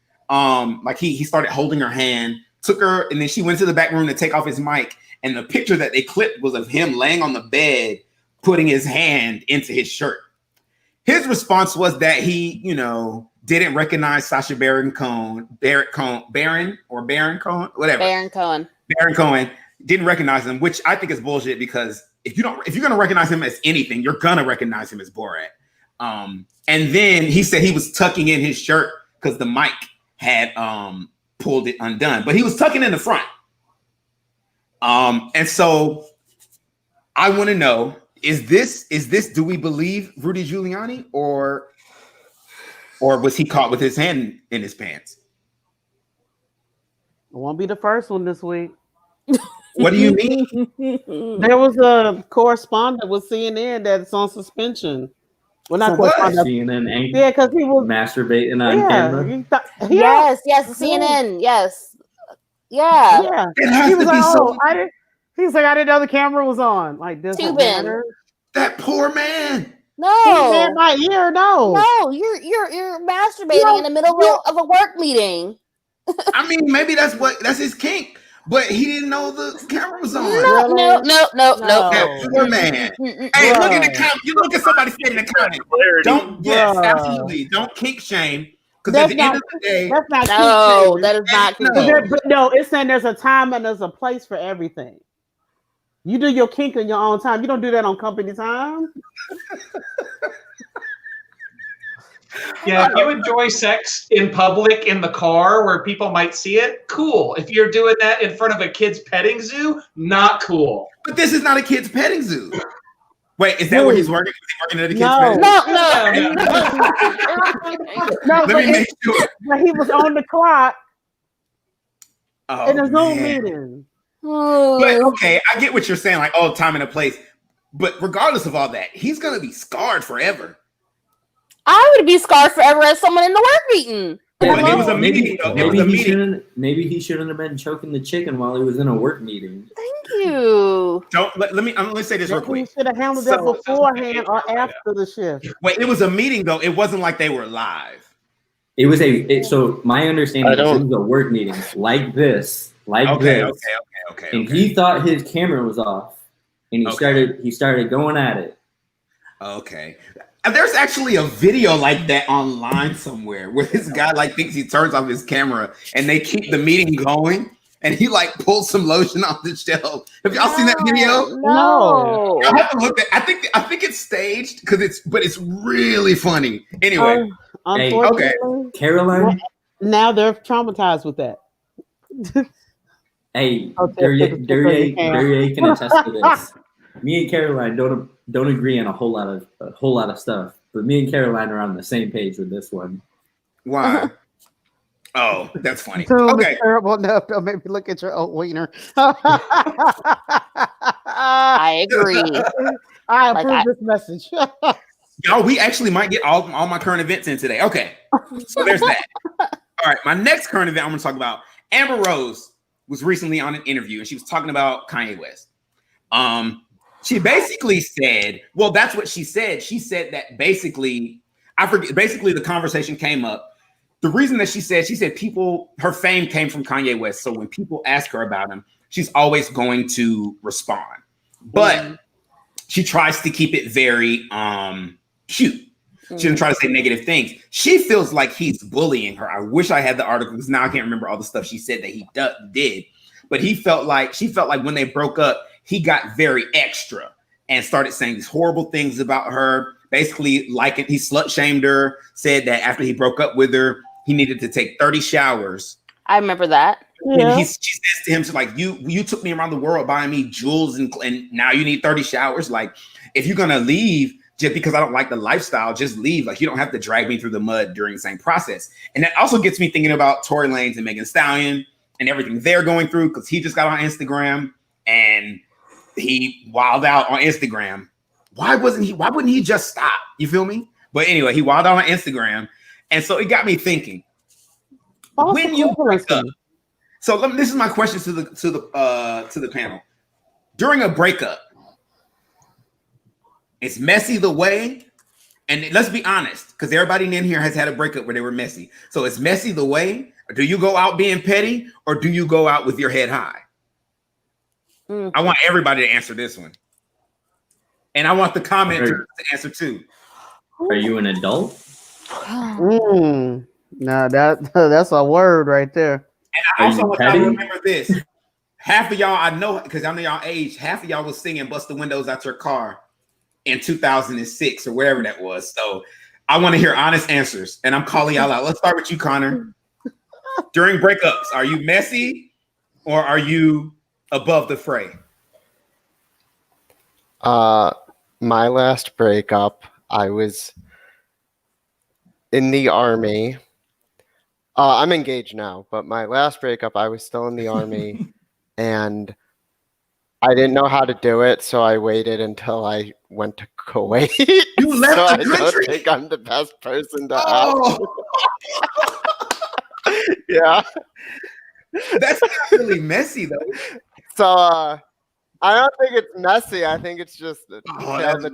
he started holding her hand, took her, and then she went to the back room to take off his mic. And the picture that they clipped was of him laying on the bed, putting his hand into his shirt. His response was that he, didn't recognize Sacha Baron Cohen, Baron Cohen didn't recognize him, which I think is bullshit, because if you're gonna recognize him as anything, you're gonna recognize him as Borat. And then he said he was tucking in his shirt because the mic had pulled it undone, but he was tucking in the front. And so I want to know, is this, do we believe Rudy Giuliani, or was he caught with his hand in his pants? It won't be the first one this week. What do you mean? There was a correspondent with CNN that's on suspension. Well, not correspondent. CNN anchor. Yeah, because he was masturbating on camera. Yes, CNN. Yes. Yeah. He was like, I didn't know the camera was on. Like this. That poor man. No, in my ear. No, you're masturbating in the middle of a work meeting. I mean, maybe that's his kink, but he didn't know the camera was on. No. Man. Hey, look at the comment. You look at somebody saying in the comment. Yes, absolutely. Don't kink shame. Because at the end of the day, that's not no, that is not kink shame. But no, it's saying there's a time and there's a place for everything. You do your kink in your own time. You don't do that on company time. Yeah, if you enjoy sex in public in the car where people might see it, cool. If you're doing that in front of a kid's petting zoo, not cool. But this is not a kid's petting zoo. Wait, is that where he's working? Is he working at a kid's petting zoo? No. Let me make sure. But he was on the clock in a Zoom meeting. But okay, I get what you're saying, like, oh, time and a place. But regardless of all that, he's gonna be scarred forever. I would be scarred forever as someone in the work meeting. But it was a meeting. Maybe he shouldn't have been choking the chicken while he was in a work meeting. Thank you. Let me say this real quick. He should have handled that beforehand or after the shift. Wait, it was a meeting though. It wasn't like they were live. It was so my understanding is it was a work meeting like this, Okay. And he thought his camera was off, and he started going at it. Okay. There's actually a video like that online somewhere where this guy like thinks he turns off his camera and they keep the meeting going and he like pulls some lotion off the shelf. Have y'all seen that video? No. I have to look at. I think it's staged but it's really funny. Anyway. Unfortunately, Caroline. Now they're traumatized with that. Hey, Duryea can attest to this. Me and Caroline don't agree on a whole lot of stuff, but me and Caroline are on the same page with this one. Why? Oh, that's funny. Okay. Terrible enough. Don't make me look at your old wiener. I agree. I approve this message. Y'all, we actually might get all my current events in today. Okay, so there's that. All right, my next current event I'm going to talk about. Amber Rose was recently on an interview, and she was talking about Kanye West. She basically said, well, that's what she said. She said that basically, basically the conversation came up. The reason that she said her fame came from Kanye West. So when people ask her about him, she's always going to respond. But she tries to keep it very cute. She doesn't try to say negative things. She feels like he's bullying her. I wish I had the article because now I can't remember all the stuff she said that he did. But she felt like when they broke up, he got very extra and started saying these horrible things about her. Basically, he slut shamed her, said that after he broke up with her, he needed to take 30 showers. I remember that. Yeah. And she says to him, she's like, you took me around the world buying me jewels and now you need 30 showers. Like, if you're going to leave just because I don't like the lifestyle, just leave. Like, you don't have to drag me through the mud during the same process. And that also gets me thinking about Tory Lanez and Megan Thee Stallion and everything they're going through because he just got on Instagram and he wilded out on Instagram. Why wouldn't he just stop? You feel me? But anyway, he wilded out on Instagram. And so it got me thinking. When you break up, so this is my question to the panel. During a breakup, is messy the way? And let's be honest, because everybody in here has had a breakup where they were messy. So is messy the way? Or do you go out being petty, or do you go out with your head high? I want everybody to answer this one. And I want the commenters to answer too. Are you an adult? No, that's a word right there. And I also want y'all to remember this. Half of y'all, I know, because I know y'all age, half of y'all was singing Bust the Windows Out Your Car in 2006 or wherever that was. So I want to hear honest answers. And I'm calling y'all out. Let's start with you, Connor. During breakups, are you messy or are you above the fray? My last breakup, I was in the army. I'm engaged now, but my last breakup, I was still in the army and I didn't know how to do it, so I waited until I went to Kuwait. You left so the country? I don't think I'm the best person to ask. Yeah. That's not really messy though. So I don't think it's messy. I think it's just the two steps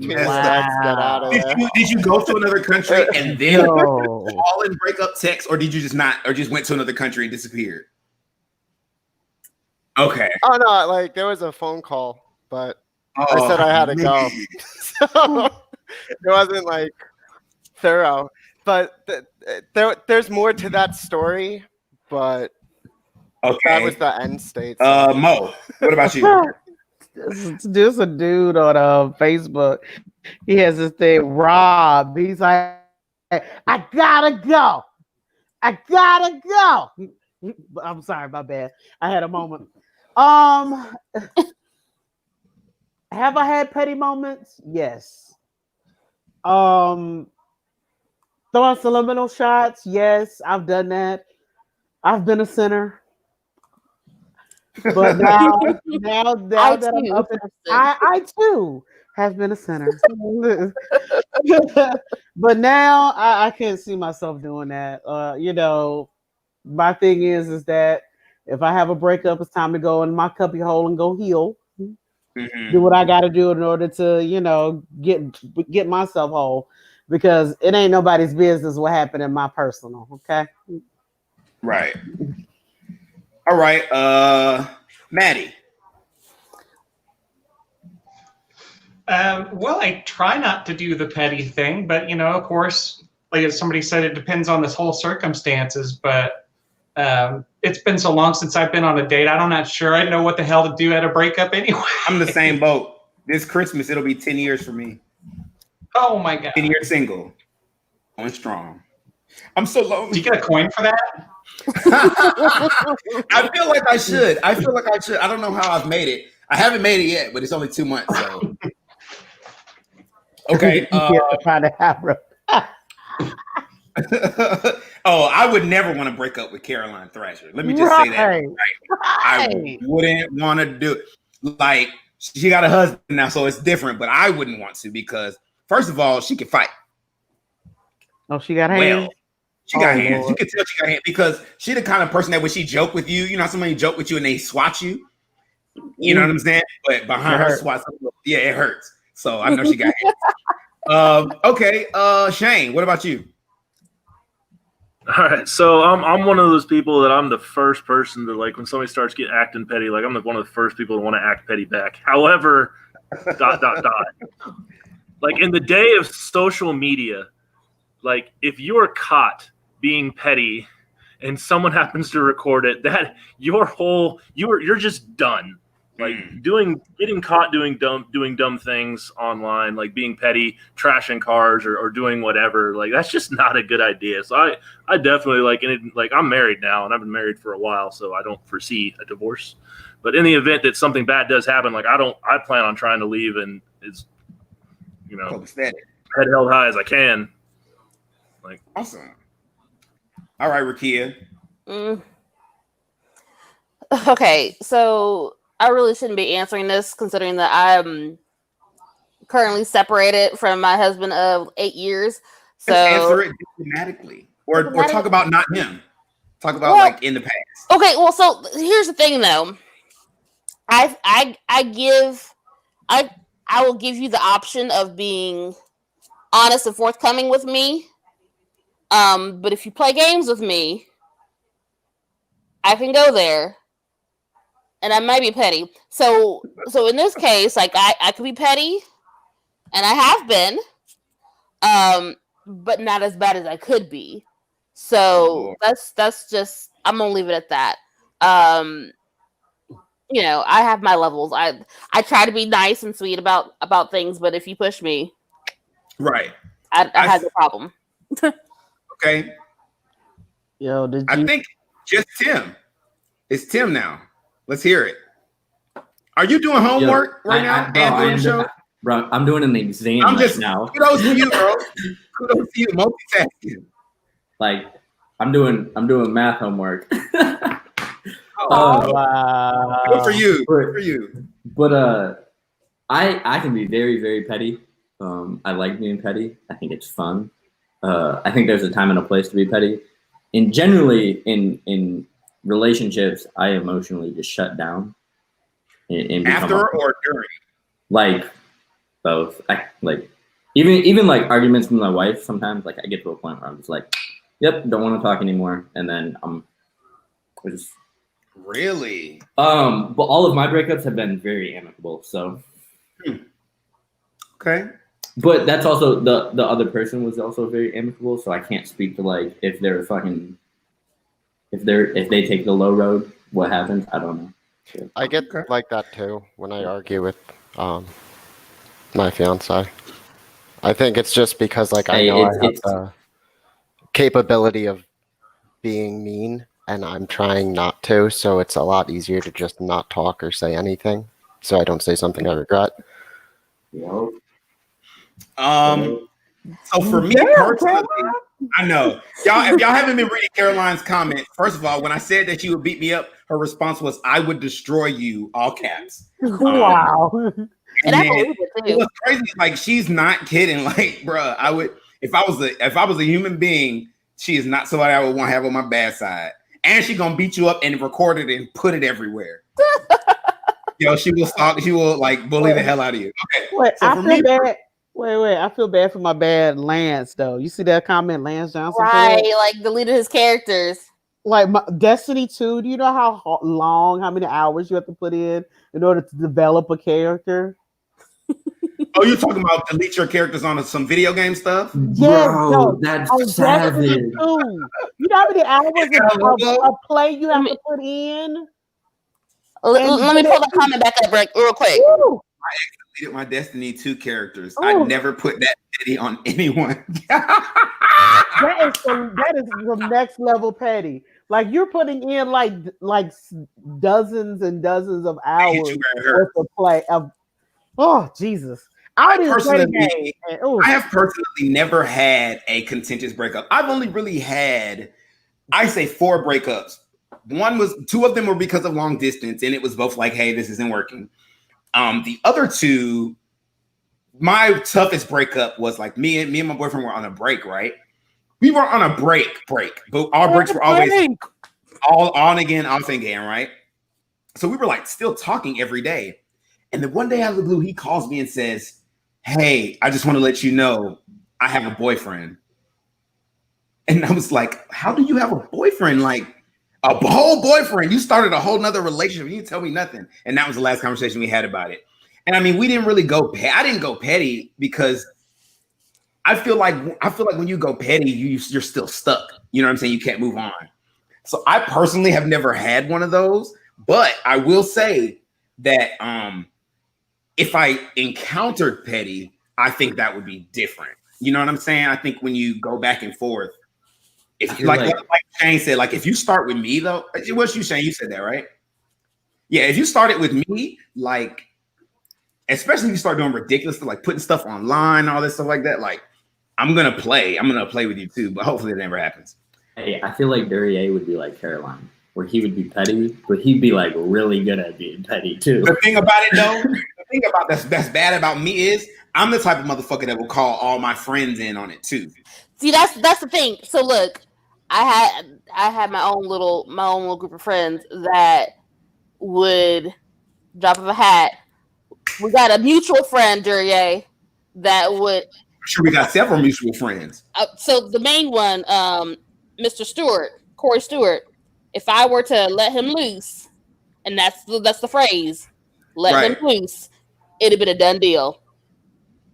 get out of there. Did you go to another country and then call and break up text, or did you just not, or just went to another country and disappeared? Okay. Oh no, like there was a phone call, but I said I had to go. So it wasn't like thorough. But there's more to that story, but that was the end state. So. Mo, what about you? There's a dude on Facebook. He has this thing, Rob. He's like, I gotta go. I'm sorry, my bad. I had a moment. Have I had petty moments? Yes. Throwing subliminal shots? Yes, I've done that. I've been a sinner. But now that I'm up in, I too have been a sinner. But now I can't see myself doing that. My thing is that if I have a breakup, it's time to go in my cubby hole and go heal. Mm-hmm. Do what I got to do in order to, get myself whole, because it ain't nobody's business what happened in my personal. Okay. Right. All right. Maddie. Well, I try not to do the petty thing, but of course, like as somebody said, it depends on this whole circumstances. But it's been so long since I've been on a date. I'm not sure I know what the hell to do at a breakup anyway. I'm the same boat. This Christmas, it'll be 10 years for me. Oh my God. 10 years single. Going strong. I'm so lonely. Did you get a coin for that? I feel like I should. I don't know how I've made it. I haven't made it yet, but it's only 2 months. So. Okay. I would never want to break up with Caroline Thrasher. Let me just say that. Right? I wouldn't want to do it. Like, she got a husband now, so it's different, but I wouldn't want to, because first of all, she can fight. Oh, she got hands? Well, she got hands. Lord. You can tell she got hands because she the kind of person that when she joke with you, somebody joke with you and they swat you. You know what I'm saying? But behind her swats, yeah, it hurts. So I know she got hands. Okay, Shane, what about you? All right, so I'm one of those people that I'm the first person to, like, when somebody starts acting petty, like I'm one of the first people to want to act petty back. However, ... Like in the day of social media, like if you are caught being petty and someone happens to record it, that you're just done. Like getting caught doing dumb things online, like being petty, trashing cars or doing whatever, like that's just not a good idea. So I definitely like I'm married now and I've been married for a while, so I don't foresee a divorce. But in the event that something bad does happen, like I plan on trying to leave and it's head held high as I can. Like awesome. All right, Rakia. Okay, so I really shouldn't be answering this, considering that I'm currently separated from my husband of 8 years. So let's answer it diplomatically, or talk about not him. Talk about like in the past. Okay, well, so here's the thing, though. I will give you the option of being honest and forthcoming with me. But if you play games with me, I can go there. And I might be petty. So in this case, like I could be petty, and I have been, but not as bad as I could be. So that's just, I'm gonna leave it at that. I have my levels. I try to be nice and sweet about things, but if you push me, right, I have a problem. Okay. I think just Tim. It's Tim now. Let's hear it. Are you doing homework right now? Bro, I'm doing an exam now. Kudos to you, bro. Kudos to you. Multitasking. Like, I'm doing math homework. Wow. Good for you. Good for you. But I can be very, very petty. I like being petty. I think it's fun. I think there's a time and a place to be petty. And generally in relationships, I emotionally just shut down. and after or during? Like both. Even like arguments with my wife. Sometimes like I get to a point where I'm just like, "Yep, don't want to talk anymore," and then we're just really. But all of my breakups have been very amicable. So. Okay. But that's also the other person was also very amicable, so I can't speak to like if they take the low road, what happens? I don't know. I get like that too when I argue with my fiance. I think it's just because like I know I have the capability of being mean and I'm trying not to, so it's a lot easier to just not talk or say anything so I don't say something I regret. Yep. So for me personally, I know y'all. If y'all haven't been reading Caroline's comments, first of all, when I said that she would beat me up, her response was, "I would destroy you," all caps. Wow. And it was crazy. Like she's not kidding. Like, bruh, I would if I was a human being, she is not somebody I would want to have on my bad side. And she gonna beat you up and record it and put it everywhere. Yo, she will like bully the hell out of you. Okay. Wait, so I feel bad. Wait, I feel bad for my bad Lance though. You see that comment, Lance Johnson? Right, like deleted his characters. Like Destiny 2, do you know how many hours you have to put in order to develop a character? Oh, you're talking about delete your characters on some video game stuff? Yes, bro, that's savage. You know how many hours of play you have to put in? Let me pull that comment back up real quick. Ooh. I deleted my Destiny 2 characters. Ooh. I never put that petty on anyone. that is the next level petty. Like you're putting in like dozens and dozens of hours worth of play. Oh Jesus! I have personally never had a contentious breakup. I've only really had, I say, 4 breakups. Two of them were because of long distance, and it was both like, "Hey, this isn't working." The other 2, my toughest breakup was like me and my boyfriend were on a break, right? We were on a break, but our breaks were always all on again, off again, right? So we were like still talking every day. And then one day out of the blue, he calls me and says, "Hey, I just want to let you know I have a boyfriend." And I was like, "How do you have a boyfriend? Like a whole boyfriend? You started a whole nother relationship. You didn't tell me nothing." And that was the last conversation we had about it. And I mean, we didn't really go. I didn't go petty because I feel like when you go petty, you're still stuck. You know what I'm saying? You can't move on. So I personally have never had one of those, but I will say that if I encountered petty, I think that would be different. You know what I'm saying? I think when you go back and forth, if like Shane said, like if you start with me though, what's you Shane? You said that, right? Yeah, if you started with me, like especially if you start doing ridiculous stuff, like putting stuff online, all this stuff like that, like I'm gonna play with you too, but hopefully it never happens. Hey, I feel like Duryea would be like Caroline, where he would be petty, but he'd be like really good at being petty too. The thing about it though, that's bad about me is I'm the type of motherfucker that will call all my friends in on it too. See, that's the thing. So look, I had my own little group of friends that would drop of a hat. We got a mutual friend, Duryea, that would. I'm sure we got several mutual friends. So the main one, Mr. Stewart, Corey Stewart. If I were to let him loose, and that's the phrase, let him loose, it'd have been a done deal.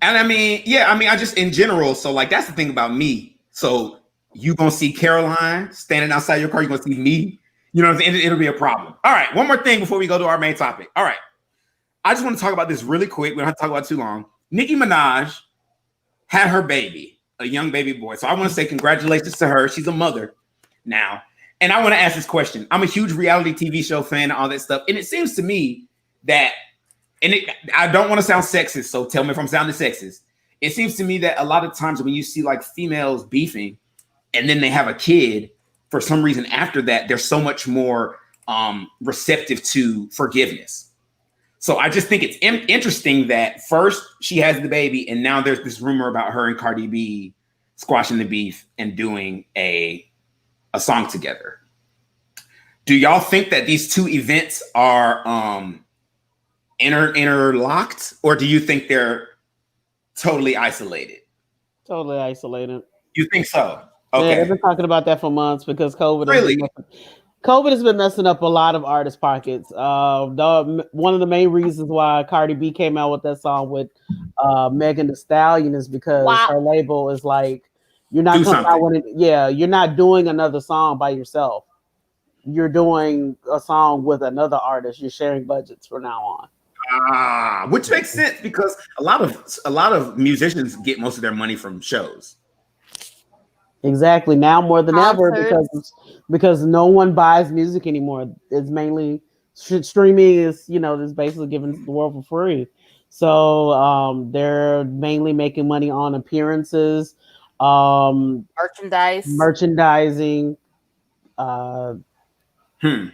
And I just in general. So like that's the thing about me. So you gonna see Caroline standing outside your car. You're gonna see me. You know what I'm saying? It'll be a problem. All right, one more thing before we go to our main topic. All right, I just want to talk about this really quick. We don't have to talk about it too long. Nicki Minaj had her baby, a young baby boy. So I want to say congratulations to her. She's a mother now. And I want to ask this question. I'm a huge reality TV show fan, all that stuff. And it seems to me that, I don't want to sound sexist, so tell me if I'm sounding sexist. It seems to me that a lot of times when you see like females beefing and then they have a kid, for some reason after that, they're so much more receptive to forgiveness. So I just think it's interesting that first she has the baby and now there's this rumor about her and Cardi B squashing the beef and doing a song together. Do y'all think that these two events are interlocked, or do you think they're totally isolated? Totally isolated. You think so? Okay. Yeah, they've been talking about that for months because COVID. Really? COVID has been messing up a lot of artists' pockets. One of the main reasons why Cardi B came out with that song with Megan Thee Stallion is because her label is like, you're not coming out with it. Yeah, you're not doing another song by yourself. You're doing a song with another artist. You're sharing budgets from now on. Which makes sense because a lot of musicians get most of their money from shows. Exactly. Now more than ever, because no one buys music anymore. It's mainly streaming is, is basically giving the world for free. So they're mainly making money on appearances, merchandising,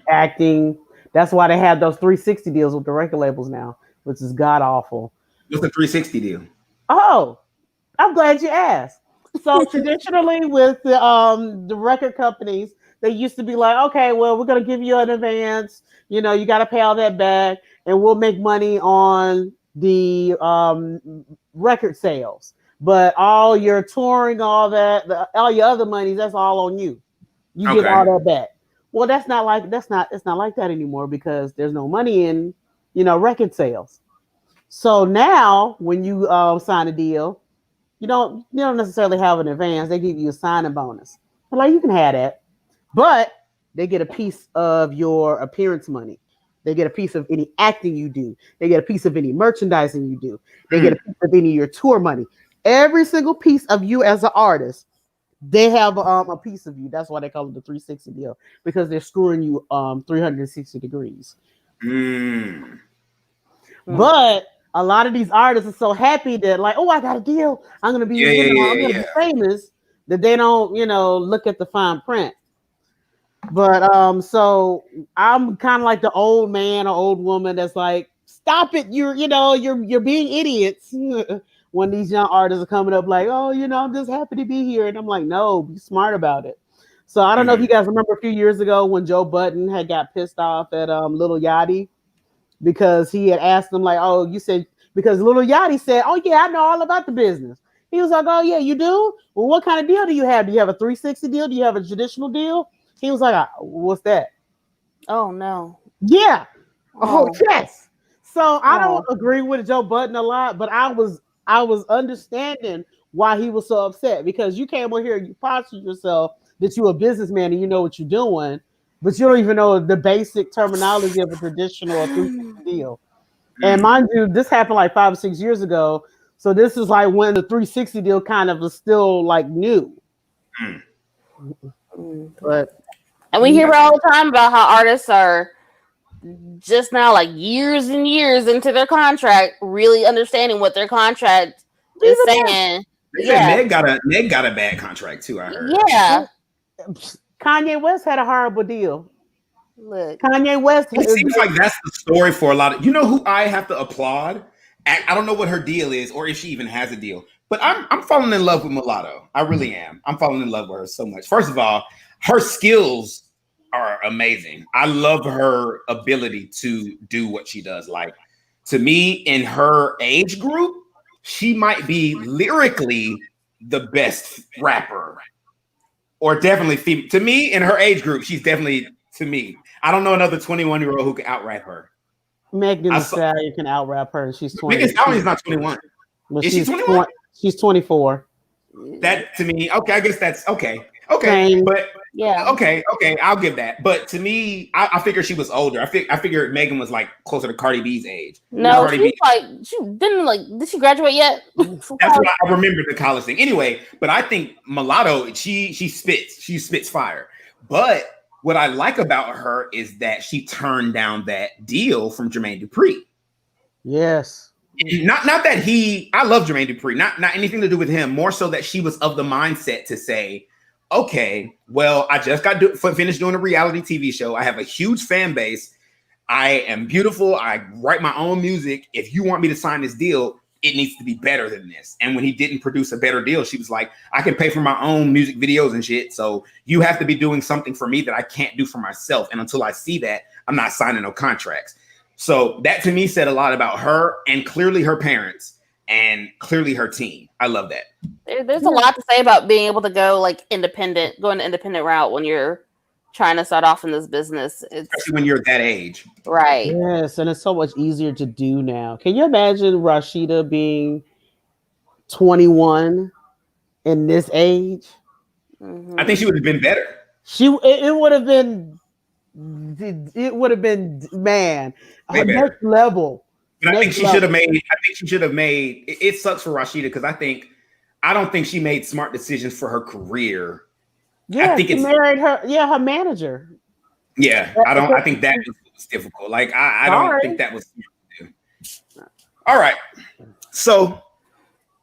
acting. That's why they have those 360 deals with the record labels now, which is god awful. What's the 360 deal? Oh, I'm glad you asked. So traditionally with the record companies, they used to be like, okay, well, we're going to give you an advance. You got to pay all that back, and we'll make money on the record sales. But all your touring, all that, all your other monies, that's all on you. You get all that back. Well, it's not like that anymore because there's no money in, record sales. So now when you sign a deal, you don't necessarily have an advance. They give you a signing bonus. But like, you can have that, but they get a piece of your appearance money. They get a piece of any acting you do. They get a piece of any merchandising you do. They get a piece of any of your tour money. Every single piece of you as an artist, they have a piece of you. That's why they call it the 360 deal, because they're screwing you 360 degrees. But a lot of these artists are so happy that like, oh, I got a deal. I'm gonna be, I'm gonna be famous, that they don't, look at the fine print. But so I'm kind of like the old man or old woman that's like, stop it, you're being idiots. When these young artists are coming up like, oh, I'm just happy to be here. And I'm like, no, be smart about it. So I don't know if you guys remember a few years ago when Joe Budden had got pissed off at Lil Yachty, because he had asked him like, oh, you said, because Lil Yachty said, oh yeah, I know all about the business. He was like, oh yeah, you do? Well, what kind of deal do you have? Do you have a 360 deal? Do you have a traditional deal? He was like, what's that? Oh no. Yeah. Oh yes. So I don't agree with Joe Budden a lot, but I was understanding why he was so upset, because you came over here, you posture yourself that you're a businessman and you know what you're doing, but you don't even know the basic terminology of a traditional or 360 deal. And mind you, this happened like 5 or 6 years ago. So this is like when the 360 deal kind of was still like new. And we hear all the time about how artists are just now, like years and years into their contract, really understanding what their contract is saying. Meg got a bad contract too, I heard. Yeah. Kanye West had a horrible deal. Look, Kanye West. It seems like that's the story for a lot of. You know who I have to applaud? I don't know what her deal is, or if she even has a deal. But I'm falling in love with Mulatto. I really am. I'm falling in love with her so much. First of all, her skills are amazing. I love her ability to do what she does. Like, to me, in her age group, she might be lyrically the best rapper, or definitely to me in her age group. She's definitely, to me. I don't know another 21-year-old who can out-rap her. Megan Thee Stallion can out-rap her, and she's 20. Megan Thee Stallion's not 21. Is she 21? She's 24. That, to me, okay, I guess that's okay. Okay, but yeah, okay, I'll give that. But to me, I figured she was older. I figured Megan was like closer to Cardi B's age. No, did she graduate yet? That's what I remember, the college thing. Anyway, but I think Mulatto, she spits fire. But what I like about her is that she turned down that deal from Jermaine Dupri. Yes. Not that I love Jermaine Dupri, not anything to do with him, more so that she was of the mindset to say, okay, well, I just got finished doing a reality TV show. I have a huge fan base. I am beautiful. I write my own music. If you want me to sign this deal, it needs to be better than this. And when he didn't produce a better deal, she was like, I can pay for my own music videos and shit. So you have to be doing something for me that I can't do for myself. And until I see that, I'm not signing no contracts. So that to me said a lot about her and clearly her parents and clearly her team. I love that. There's a lot to say about being able to go like independent, going the independent route when you're trying to start off in this business. Especially when you're that age. Right. Yes, and it's so much easier to do now. Can you imagine Rashida being 21 in this age? Mm-hmm. I think she would have been better. It would have been man, next level. But I think she should have made. It sucks for Rashida because I don't think she made smart decisions for her career. Yeah, I think it's married her. Yeah, her manager. Yeah, I think that was difficult. Like I don't think that was smart to do. All right, so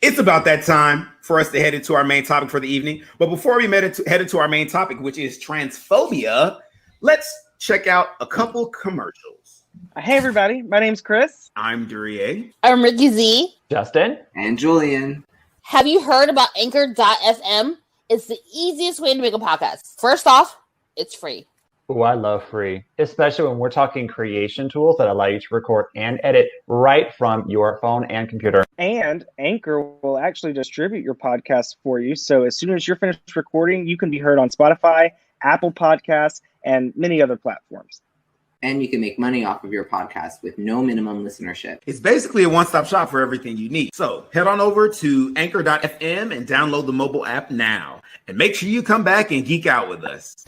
it's about that time for us to head into our main topic for the evening. But before we head into our main topic, which is transphobia, let's check out a couple commercials. Hey everybody, my name's Chris. I'm Duryea. I'm Ricky Z. Justin. And Julian. Have you heard about Anchor.fm? It's the easiest way to make a podcast. First off, it's free. Oh, I love free, especially when we're talking creation tools that allow you to record and edit right from your phone and computer. And Anchor will actually distribute your podcast for you. So as soon as you're finished recording, you can be heard on Spotify, Apple Podcasts, and many other platforms. And you can make money off of your podcast with no minimum listenership. It's basically a one-stop shop for everything you need. So head on over to Anchor.fm and download the mobile app now. And make sure you come back and geek out with us.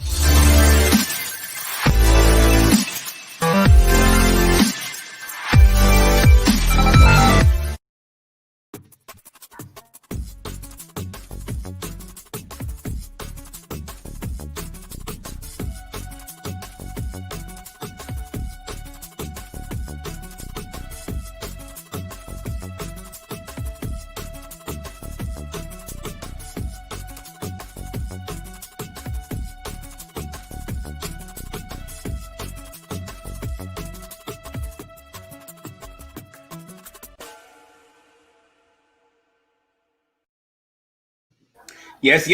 Yes.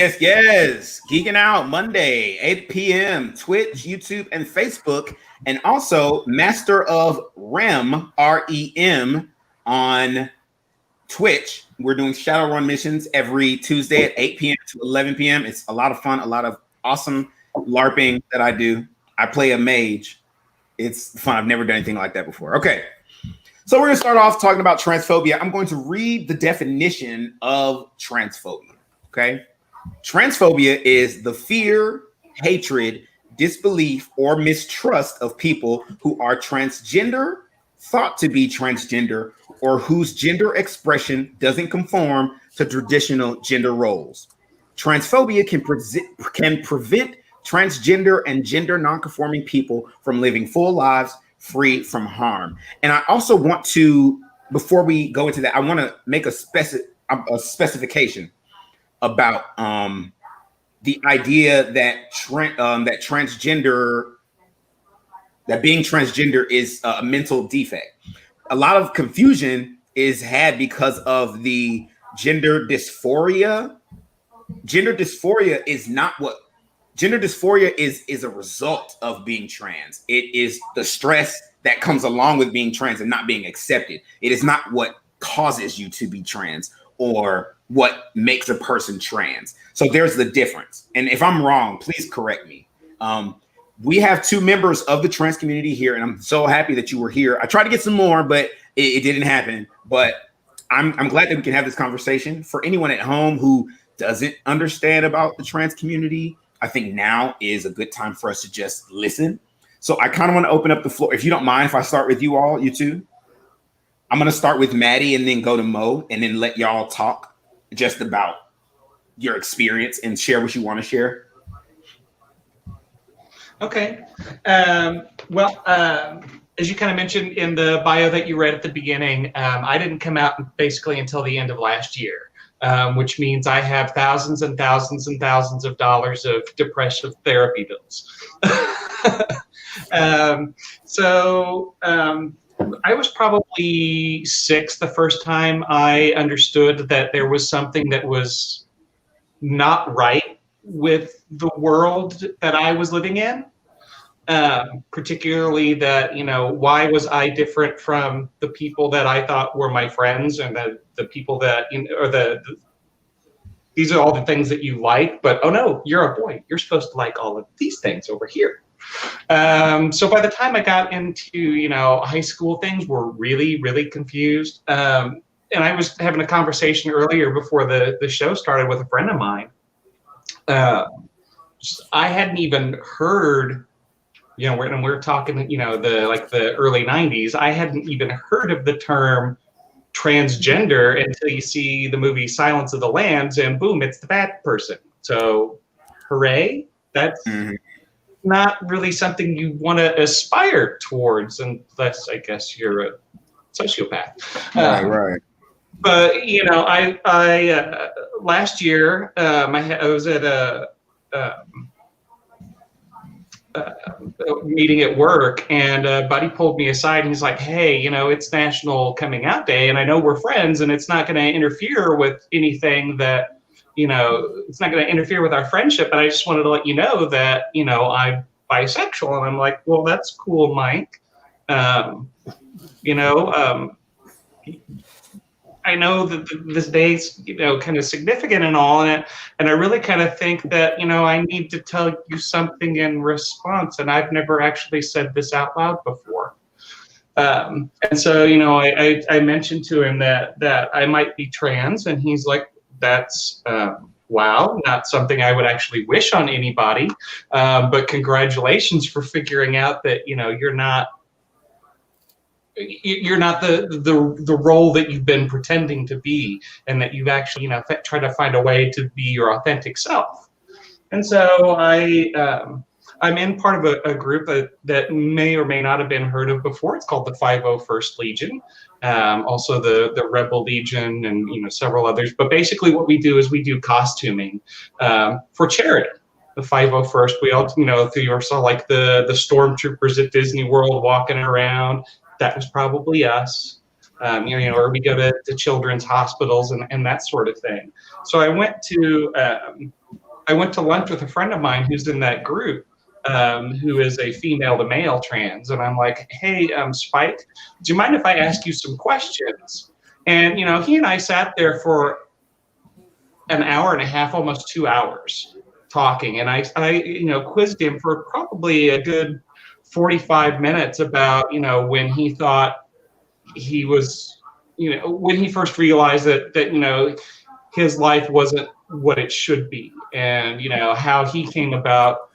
Geeking Out Monday, 8 p.m. Twitch, YouTube, and Facebook. And also Master of Rem, R-E-M, on Twitch. We're doing Shadowrun missions every Tuesday at 8 p.m. to 11 p.m. It's a lot of fun, a lot of awesome LARPing that I do. I play a mage. It's fun. I've never done anything like that before. Okay. So we're going to start off talking about transphobia. I'm going to read the definition of transphobia. Okay. Transphobia is the fear, hatred, disbelief, or mistrust of people who are transgender, thought to be transgender, or whose gender expression doesn't conform to traditional gender roles. Transphobia can prevent transgender and gender nonconforming people from living full lives free from harm. And I also want to, before we go into that, I want to make a specification about the idea that that being transgender is a mental defect. A lot of confusion is had because of the gender dysphoria. Gender dysphoria is not what gender dysphoria is a result of being trans. It is the stress that comes along with being trans and not being accepted. It is not what causes you to be trans or what makes a person trans. So there's the difference. And if I'm wrong, please correct me. We have two members of the trans community here, and I'm so happy that you were here. I tried to get some more, but it didn't happen. But I'm glad that we can have this conversation. For anyone at home who doesn't understand about the trans community, I think now is a good time for us to just listen. So I kind of want to open up the floor. If you don't mind, if I start with you all, you two. I'm going to start with Maddie and then go to Mo and then let y'all talk just about your experience and share what you want to share. Okay. Well, as you kind of mentioned in the bio that you read at the beginning, I didn't come out basically until the end of last year, which means I have thousands and thousands and thousands of dollars of depressive therapy bills. I was probably 6 the first time I understood that there was something that was not right with the world that I was living in. particularly that, why was I different from the people that I thought were my friends, and the people that, or these are all the things that you like, but oh no, you're a boy. You're supposed to like all of these things over here. So by the time I got into, high school, things were really, really confused. And I was having a conversation earlier before the show started with a friend of mine. I hadn't even heard, when we're talking, the early 90s, I hadn't even heard of the term transgender until you see the movie Silence of the Lambs, and boom, it's the bad person. So, hooray! That's not really something you want to aspire towards, unless I guess you're a sociopath. Right. But I last year I was at a meeting at work, and a buddy pulled me aside and he's like, hey, it's National Coming Out Day, and I know we're friends, and it's not going to interfere with anything that, it's not going to interfere with our friendship, but I just wanted to let you know that, I'm bisexual. And I'm like, well, that's cool, Mike. I know that this day's, kind of significant and all, and I really kind of think that, I need to tell you something in response, and I've never actually said this out loud before. And so, I mentioned to him that I might be trans, and he's like, that's, wow, not something I would actually wish on anybody, but congratulations for figuring out that, you're not the role that you've been pretending to be, and that you've actually, tried to find a way to be your authentic self. And so I'm in part of a group that may or may not have been heard of before. It's called the 501st Legion, also the Rebel Legion, and several others. But basically what we do is we do costuming for charity. The 501st, we all, you saw like the stormtroopers at Disney World walking around. That was probably us, or we go to children's hospitals and that sort of thing. So I went to lunch with a friend of mine who's in that group, who is a female to male trans, and I'm like, hey, Spike, do you mind if I ask you some questions? And he and I sat there for an hour and a half, almost 2 hours, talking, and I quizzed him for probably a good 45 minutes about, when he thought he was, when he first realized that his life wasn't what it should be, and, how he came about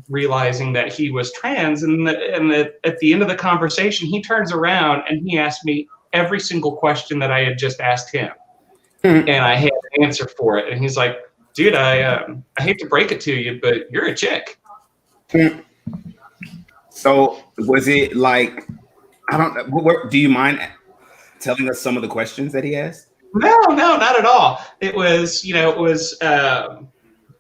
realizing that he was trans. And at the end of the conversation, he turns around and he asked me every single question that I had just asked him. And I had an answer for it. And he's like, dude, I hate to break it to you, but you're a chick. So was it like, I don't know, do you mind telling us some of the questions that he asked? No, not at all. It was,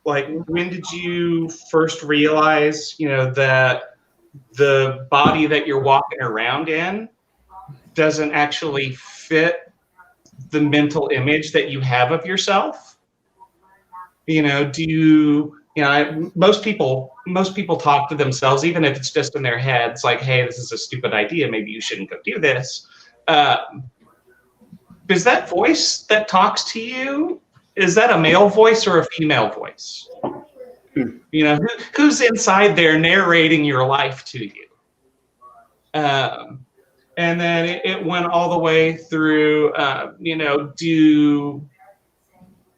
like, when did you first realize, that the body that you're walking around in doesn't actually fit the mental image that you have of yourself? Most people talk to themselves, even if it's just in their heads, like, hey, this is a stupid idea, maybe you shouldn't go do this. Is that voice that talks to you, is that a male voice or a female voice? Who's inside there narrating your life to you? And then it went all the way through,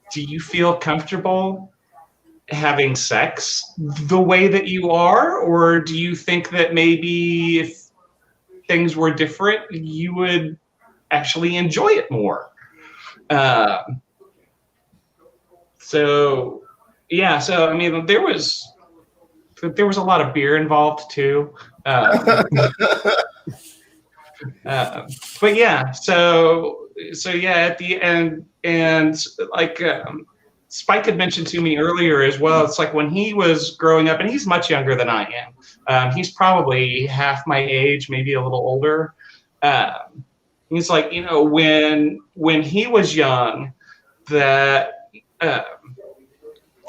do you feel comfortable having sex the way that you are? Or do you think that maybe if things were different, you would actually enjoy it more? So I mean, there was a lot of beer involved too. But yeah, so yeah, at the end, and like Spike had mentioned to me earlier as well, it's like when he was growing up, and he's much younger than I am. He's probably half my age, maybe a little older. He's like, when he was young, that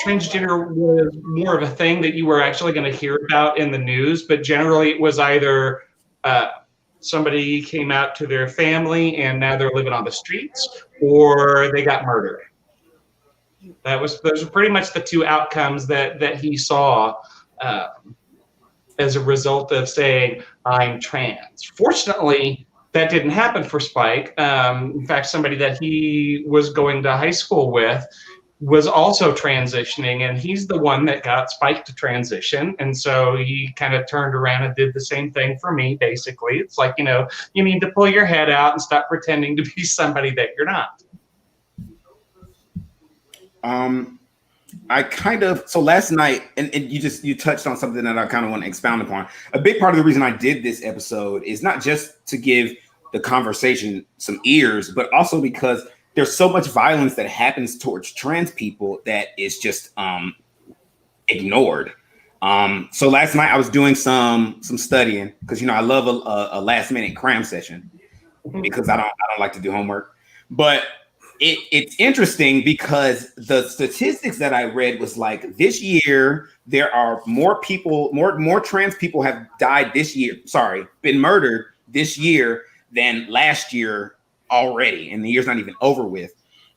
transgender was more of a thing that you were actually going to hear about in the news, but generally it was either somebody came out to their family and now they're living on the streets, or they got murdered. Those were pretty much the two outcomes that he saw as a result of saying, I'm trans. Fortunately, that didn't happen for Spike. In fact, somebody that he was going to high school with was also transitioning, and he's the one that got Spike to transition. And so he kind of turned around and did the same thing for me, basically. It's like, you need to pull your head out and stop pretending to be somebody that you're not. So last night, and you touched on something that I kind of want to expound upon. A big part of the reason I did this episode is not just to give the conversation some ears, but also because there's so much violence that happens towards trans people that is just ignored. So last night I was doing some studying because I love a last minute cram session because I don't like to do homework. But it's interesting because the statistics that I read was like this year there are more trans people have died this year. Been murdered this year than last year already, and the year's not even over with.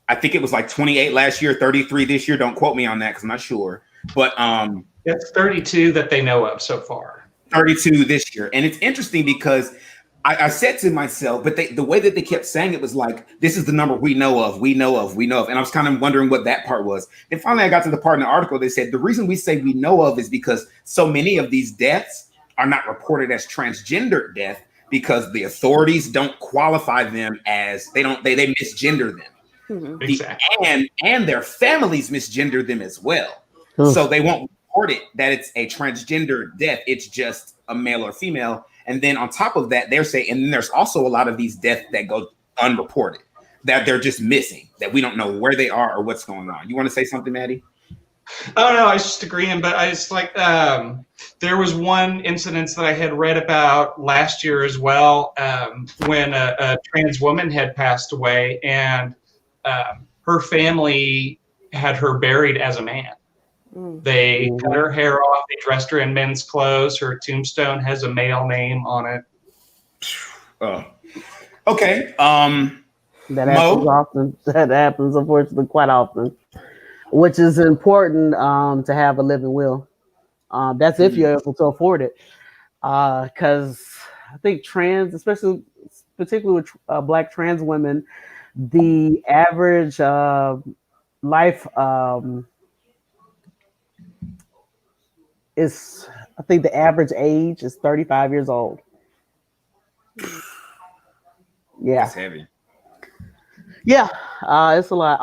I think it was like 28 last year, 33 this year. Don't quote me on that because I'm not sure. But it's 32 that they know of so far. 32 this year, and it's interesting because I said to myself, but the way that they kept saying it was like, this is the number we know of. And I was kind of wondering what that part was. And finally, I got to the part in the article. They said the reason we say we know of is because so many of these deaths are not reported as transgender death because the authorities don't qualify them as they misgender them. Mm-hmm. Exactly. And their families misgender them as well. So they won't report it that it's a transgender death. It's just a male or female. And then on top of that, they're saying, and then there's also a lot of these deaths that go unreported, that they're just missing, that we don't know where they are or what's going on. You want to say something, Maddie? Oh, no, I was just agreeing, but I just like, there was one incident that I had read about last year as well, when a trans woman had passed away, and her family had her buried as a man. They cut her hair off, they dressed her in men's clothes. Her tombstone has a male name on it. Oh, okay. That happens often. That happens, unfortunately, quite often, which is important to have a living will. That's if you're able to afford it. Because I think particularly with Black trans women, the average life is, I think the average age is 35 years old. Yeah. That's heavy. Yeah, it's a lot.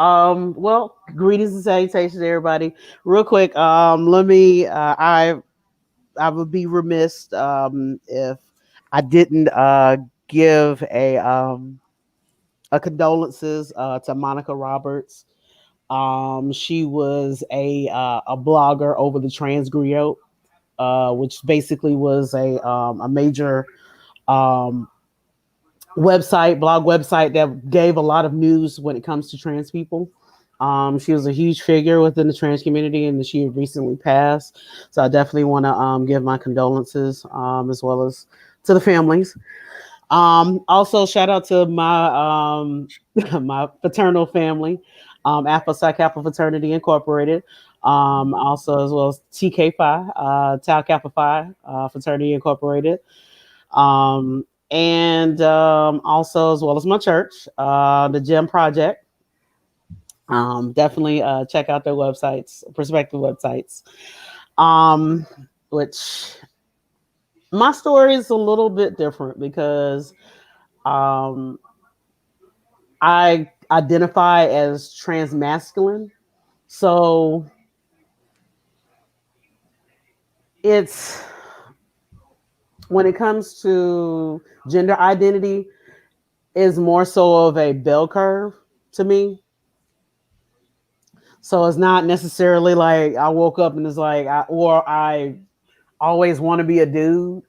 Well, greetings and salutations, everybody. Real quick, let me. I would be remiss if I didn't give a condolences to Monica Roberts. She was a blogger over the Trans Griot, which basically was a major blog website that gave a lot of news when it comes to trans people. She was a huge figure within the trans community, and she had recently passed. So I definitely want to give my condolences, as well as to the families. Also, shout out to my my fraternal family, Alpha Psi Kappa Fraternity Incorporated. Also, as well as TK Phi, Tau Kappa Phi Fraternity Incorporated. And also, as well as my church, the Gem Project. Definitely check out their websites, prospective websites. Which my story is a little bit different because I identify as transmasculine. So it's, when it comes to gender identity, is more so of a bell curve to me. So it's not necessarily like I woke up and it's like, I always want to be a dude.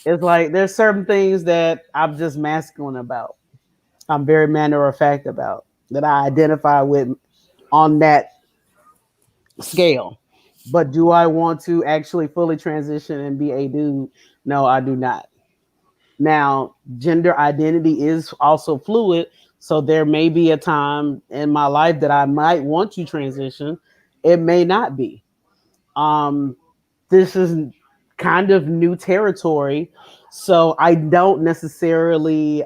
It's like there's certain things that I'm just masculine about. I'm very matter of fact about, that I identify with on that scale. But do I want to actually fully transition and be a dude? No, I do not. Now, gender identity is also fluid. So there may be a time in my life that I might want to transition. It may not be. This is kind of new territory. So I don't necessarily,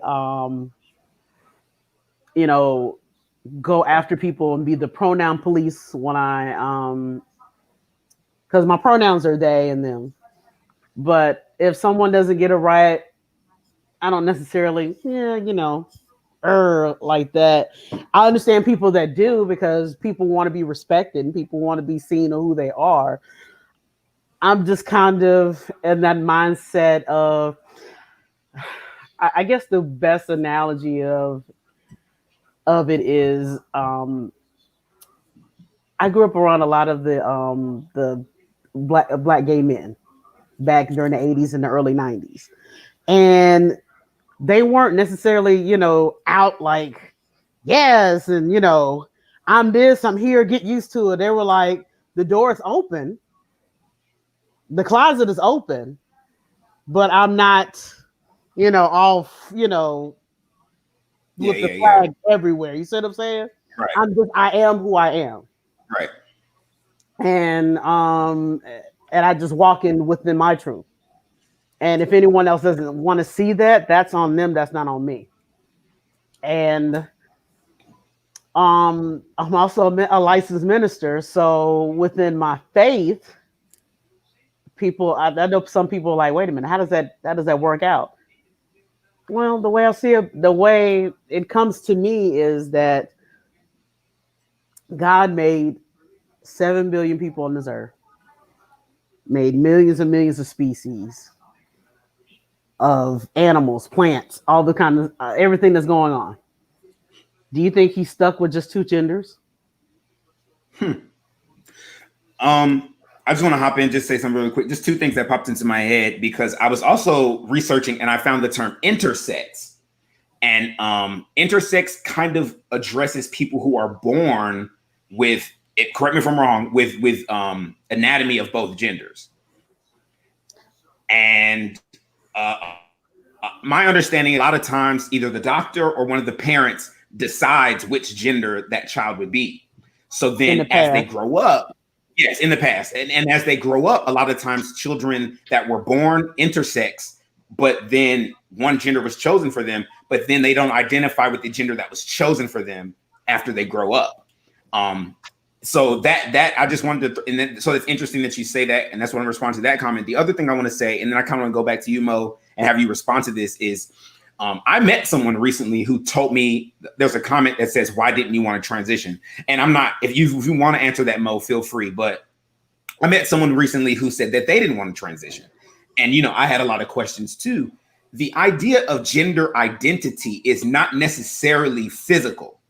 go after people and be the pronoun police when because my pronouns are they and them. But if someone doesn't get it right, I don't necessarily, like that. I understand people that do because people want to be respected and people want to be seen of who they are. I'm just kind of in that mindset of, I guess the best analogy of it is, I grew up around a lot of the black gay men back during the 80s and the early 90s. And they weren't necessarily, out like, yes, and I'm this, I'm here, get used to it. They were like, the door is open, the closet is open, but I'm not, all, with the flag everywhere. You see what I'm saying? Right. I am who I am. Right. And I just walk in within my truth. And if anyone else doesn't want to see that, that's on them. That's not on me. And I'm also a licensed minister. So within my faith, people, I know some people are like, wait a minute, how does that work out? Well, the way I see it, the way it comes to me is that God made 7 billion people on this earth, made millions and millions of species of animals, plants, all the kind of everything that's going on. Do you think he's stuck with just two genders? I just want to hop in, just say something really quick. Just two things that popped into my head because I was also researching and I found the term intersex. And intersex kind of addresses people who are born with it. Correct me if I'm wrong. With anatomy of both genders. And my understanding, a lot of times, either the doctor or one of the parents decides which gender that child would be. So then, as they grow up. Yes, in the past. And as they grow up, a lot of times children that were born intersex, but then one gender was chosen for them, but then they don't identify with the gender that was chosen for them after they grow up. So that I just wanted to, and then, so it's interesting that you say that, and that's when I respond to that comment. The other thing I want to say, and then I kind of want to go back to you, Mo, and have you respond to this is, I met someone recently who told me there's a comment that says, why didn't you want to transition? And I'm not, if you want to answer that, Mo, feel free. But I met someone recently who said that they didn't want to transition. And, I had a lot of questions too. The idea of gender identity is not necessarily physical.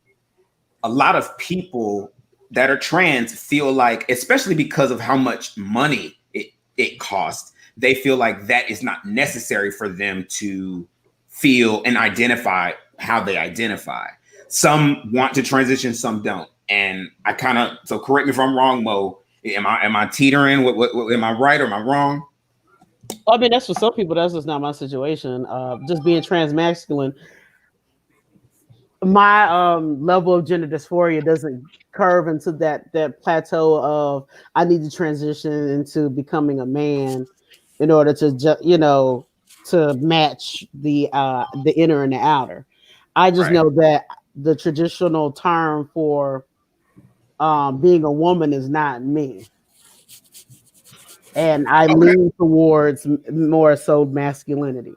A lot of people that are trans feel like, especially because of how much money it costs, they feel like that is not necessary for them to feel and identify how they identify. Some want to transition, some don't. And so correct me if I'm wrong, Mo. Am I teetering? What am I right or am I wrong? I mean, that's for some people. That's just not my situation. Just being transmasculine, my level of gender dysphoria doesn't curve into that plateau of I need to transition into becoming a man in order to to match the inner and the outer. I just know that the traditional term for being a woman is not me. And I lean towards more so masculinity.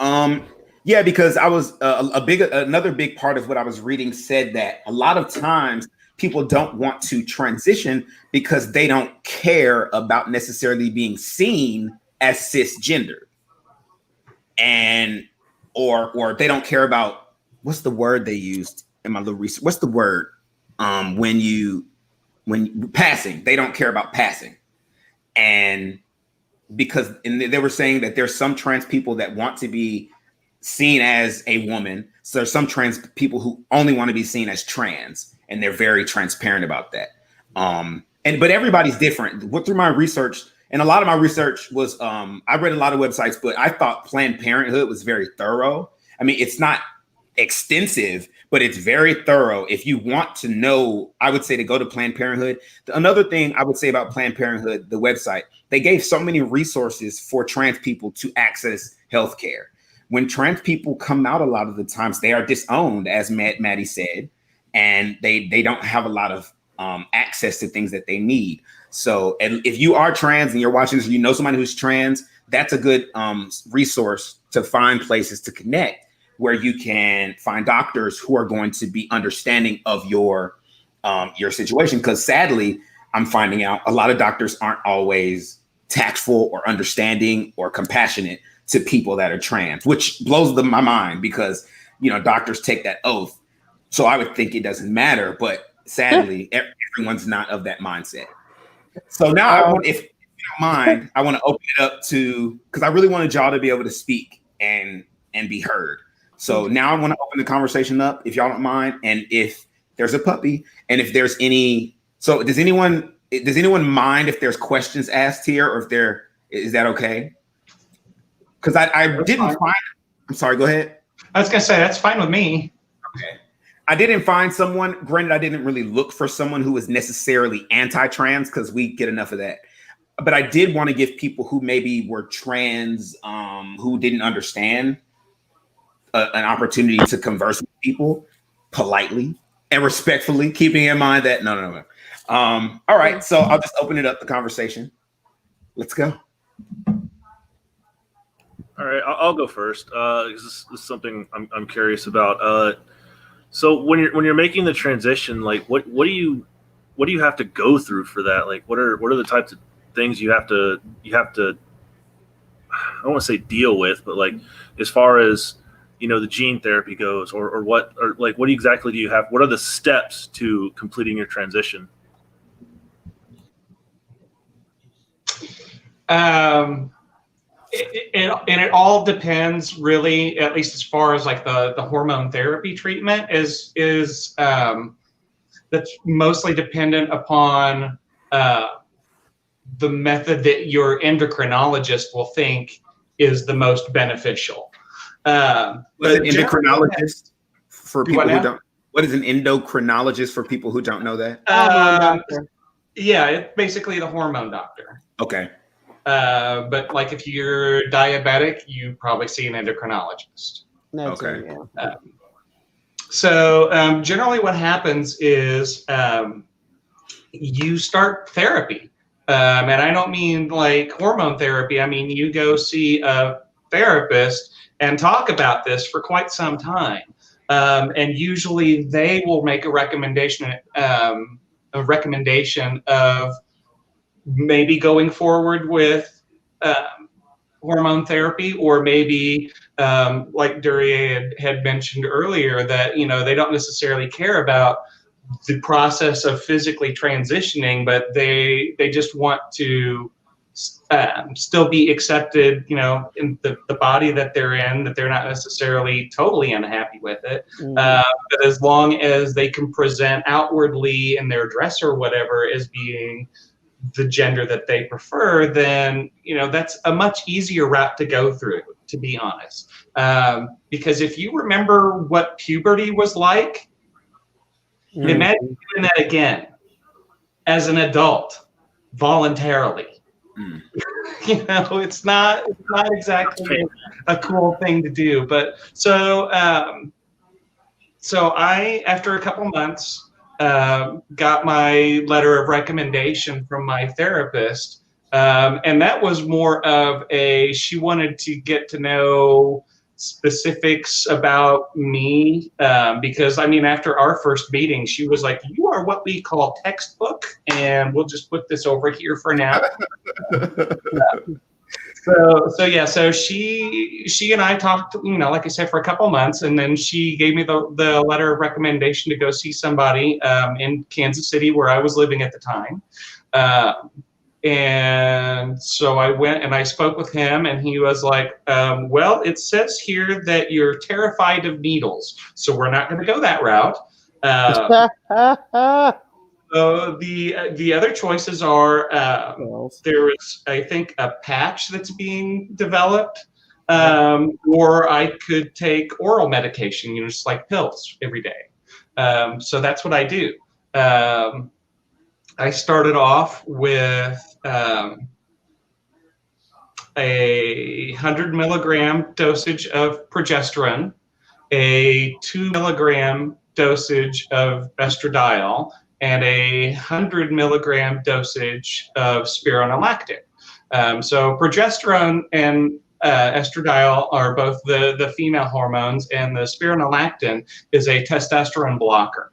Yeah, because I was another big part of what I was reading said that a lot of times people don't want to transition because they don't care about necessarily being seen as cisgender. And or they don't care about, what's the word they used in my little research? What's the word when passing? They don't care about passing. And they were saying that there's some trans people that want to be seen as a woman. So there's some trans people who only want to be seen as trans, and they're very transparent about that. But everybody's different. Through my research, and a lot of my research was I read a lot of websites, but I thought Planned Parenthood was very thorough. I mean, it's not extensive, but it's very thorough. If you want to know, I would say to go to Planned Parenthood. Another thing I would say about Planned Parenthood, the website, they gave so many resources for trans people to access healthcare. When trans people come out, a lot of the times they are disowned, as Maddie said, and they don't have a lot of access to things that they need. So, and if you are trans and you're watching this, you know somebody who's trans, that's a good resource to find places to connect, where you can find doctors who are going to be understanding of your situation. Because sadly, I'm finding out a lot of doctors aren't always tactful or understanding or compassionate to people that are trans, which blows my mind because, you know, doctors take that oath. So I would think it doesn't matter, but sadly, everyone's not of that mindset. So now if you don't mind, I want to open it up to, because I really wanted y'all to be able to speak and be heard. So now I want to open the conversation up, if y'all don't mind, and if there's a puppy, and if there's any. So does anyone mind if there's questions asked here, or if is that okay? Because I didn't find. I'm sorry. Go ahead. I was gonna say that's fine with me. Okay. I didn't find someone. Granted, I didn't really look for someone who was necessarily anti-trans, because we get enough of that. But I did want to give people who maybe were trans, who didn't understand, an opportunity to converse with people politely and respectfully, keeping in mind that no. All right, so I'll just open it up, the conversation. Let's go. All right, I'll go first. This is something I'm curious about. So when you're making the transition, like what do you have to go through for that? Like what are the types of things you have to I don't want to say deal with, but like as far as, you know, the gene therapy goes, or what exactly do you have? What are the steps to completing your transition? It all depends, really, at least as far as like the hormone therapy treatment is that's mostly dependent upon the method that your endocrinologist will think is the most beneficial. What is an endocrinologist for people who don't? What is an endocrinologist for people who don't know that? Yeah, it's basically the hormone doctor. Okay. But like if you're diabetic, you probably see an endocrinologist. Okay. So generally what happens is you start therapy. And I don't mean like hormone therapy. I mean, you go see a therapist and talk about this for quite some time. And usually they will make a recommendation of maybe going forward with hormone therapy, or maybe like Duryea had mentioned earlier, that, you know, they don't necessarily care about the process of physically transitioning, but they just want to still be accepted, you know, in the body that they're in, that they're not necessarily totally unhappy with it. But as long as they can present outwardly in their dress or whatever as being the gender that they prefer, then, you know, that's a much easier route to go through, to be honest. Because if you remember what puberty was like, imagine doing that again as an adult voluntarily. You know, it's not exactly a cool thing to do. But so I, after a couple months, got my letter of recommendation from my therapist, and that was more of she wanted to get to know specifics about me, because I mean, after our first meeting, she was like, "You are what we call textbook, and we'll just put this over here for now." So she and I talked, you know, like I said, for a couple months, and then she gave me the letter of recommendation to go see somebody in Kansas City, where I was living at the time. And so I went and I spoke with him, and he was like, well, it says here that you're terrified of needles, so we're not going to go that route. So the other choices are there is, I think, a patch that's being developed, or I could take oral medication, just like pills every day. So that's what I do. I started off with a 100 milligram dosage of progesterone, a 2 milligram dosage of estradiol, and a 100 milligram dosage of spironolactone. So progesterone and estradiol are both the female hormones, and the spironolactone is a testosterone blocker.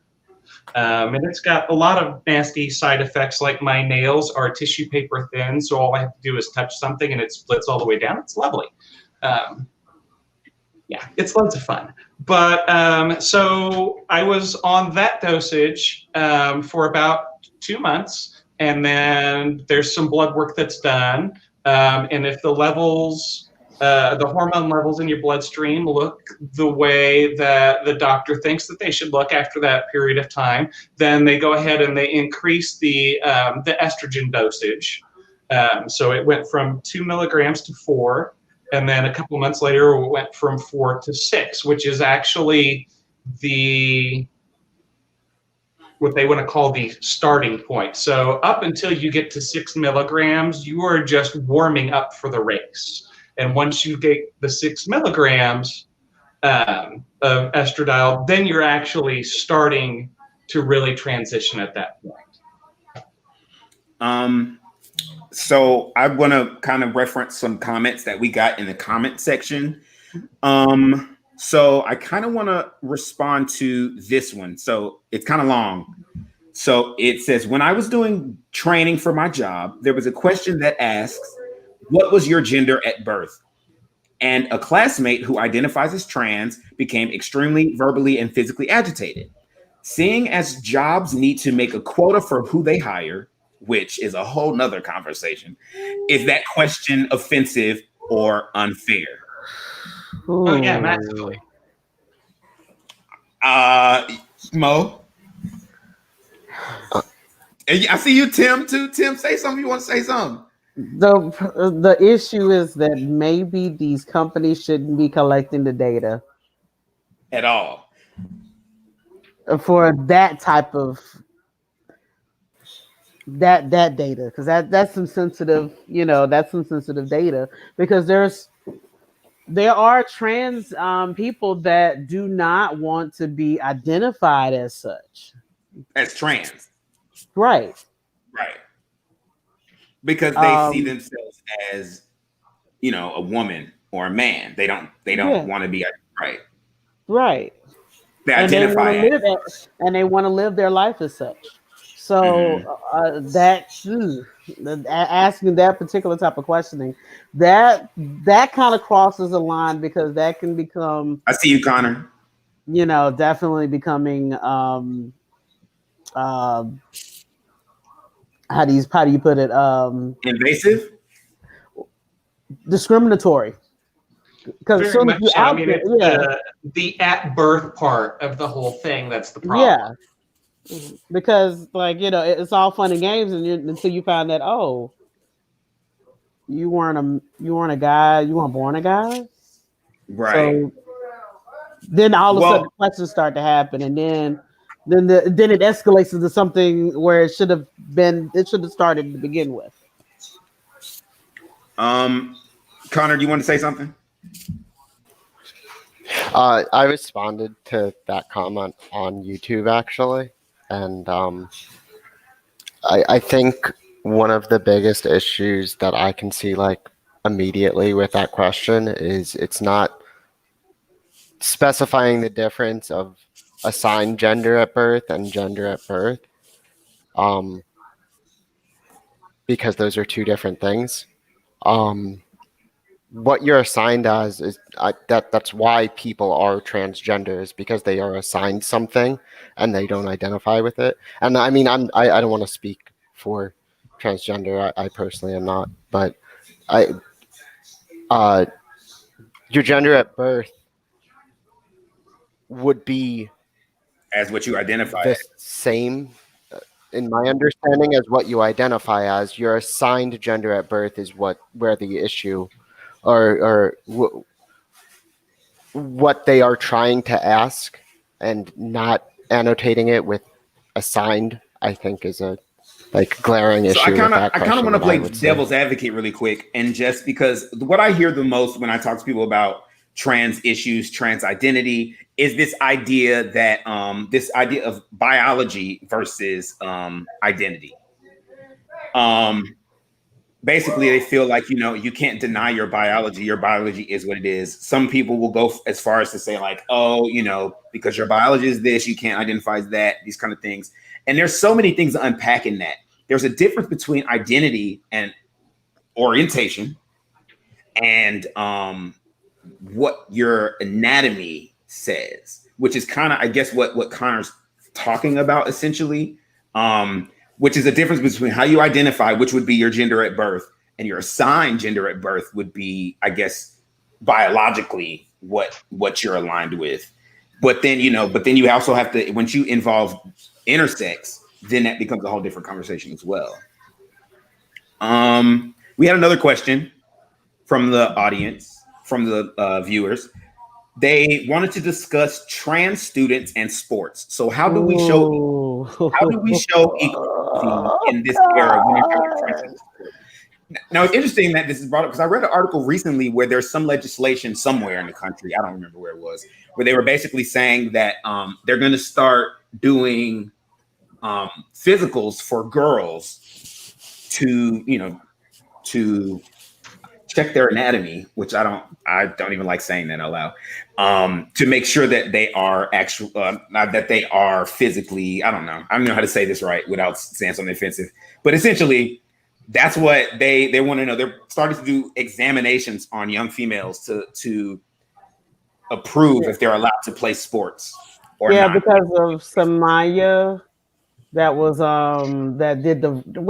And it's got a lot of nasty side effects, like my nails are tissue paper thin, so all I have to do is touch something and it splits all the way down. It's lovely. Yeah, it's loads of fun. But so I was on that dosage for about 2 months, and then there's some blood work that's done. And if the levels, the hormone levels in your bloodstream look the way that the doctor thinks that they should look after that period of time, then they go ahead and they increase the estrogen dosage. So it went from 2 milligrams to 4. And then a couple months later, it went from 4 to 6, which is actually what they want to call the starting point. So up until you get to 6 milligrams, you are just warming up for the race. And once you get the 6 milligrams of estradiol, then you're actually starting to really transition at that point. So I want to kind of reference some comments that we got in the comment section. So I kind of want to respond to this one. So it's kind of long. So it says, when I was doing training for my job, there was a question that asks, what was your gender at birth? And a classmate who identifies as trans became extremely verbally and physically agitated. Seeing as jobs need to make a quota for who they hire, which is a whole nother conversation, is that question offensive or unfair? Oh yeah, massively. Mo? I see you, Tim, too. Tim, say something. You want to say something? The issue is that maybe these companies shouldn't be collecting the data at all for that type of that data, because that's some sensitive, that's some sensitive data, because there are trans people that do not want to be identified as such, as trans, right, because they see themselves as a woman or a man. They don't want to be right. They identify and they want to live their life as such. So asking that particular type of questioning, that kind of crosses a line, because that can become, I see you, Connor, definitely becoming how do you put it, invasive, discriminatory. Because as soon as you the at birth part of the whole thing, that's the problem. Yeah, because it's all fun and games, until you find that you weren't a guy, you weren't born a guy, right? So then all of a sudden questions start to happen, and then it escalates into something where it should have started to begin with. Connor, do you want to say something? I responded to that comment on YouTube, actually. And I think one of the biggest issues that I can see immediately with that question is it's not specifying the difference of assigned gender at birth and gender at birth, because those are two different things. What you're assigned as is that's why people are transgenders, because they are assigned something and they don't identify with it. And I mean, I don't want to speak for transgender. I personally am not, but your gender at birth would be as what you identify the as. same in my understanding, as what you identify as. Your assigned gender at birth is where the issue, or what they are trying to ask, and not annotating it with assigned, I think, is a glaring issue. So I kind of want to play devil's devil's advocate really quick, and just because what I hear the most when I talk to people about trans issues, trans identity, is this idea that this idea of biology versus identity. Basically, they feel like, you can't deny your biology. Your biology is what it is. Some people will go as far as to say like, oh, because your biology is this, you can't identify as that, these kind of things. And there's so many things to unpack in that. There's a difference between identity and orientation and what your anatomy says, which is kind of, I guess, what Connor's talking about essentially, which is a difference between how you identify, which would be your gender at birth, and your assigned gender at birth would be, I guess, biologically what you're aligned with. But then, you also have to, once you involve intersex, then that becomes a whole different conversation as well. We had another question from the audience, from the viewers. They wanted to discuss trans students and sports. So how do we show equality in this era when it comes to trans? Now, it's interesting that this is brought up because I read an article recently where there's some legislation somewhere in the country, I don't remember where it was, where they were basically saying that they're going to start doing physicals for girls to check their anatomy, which I don't even like saying that out loud, to make sure that they are that they are physically, I don't know how to say this right without saying something offensive, but essentially that's what they want to know. They're starting to do examinations on young females to approve if they're allowed to play sports or not. Because of Samaya, that was that did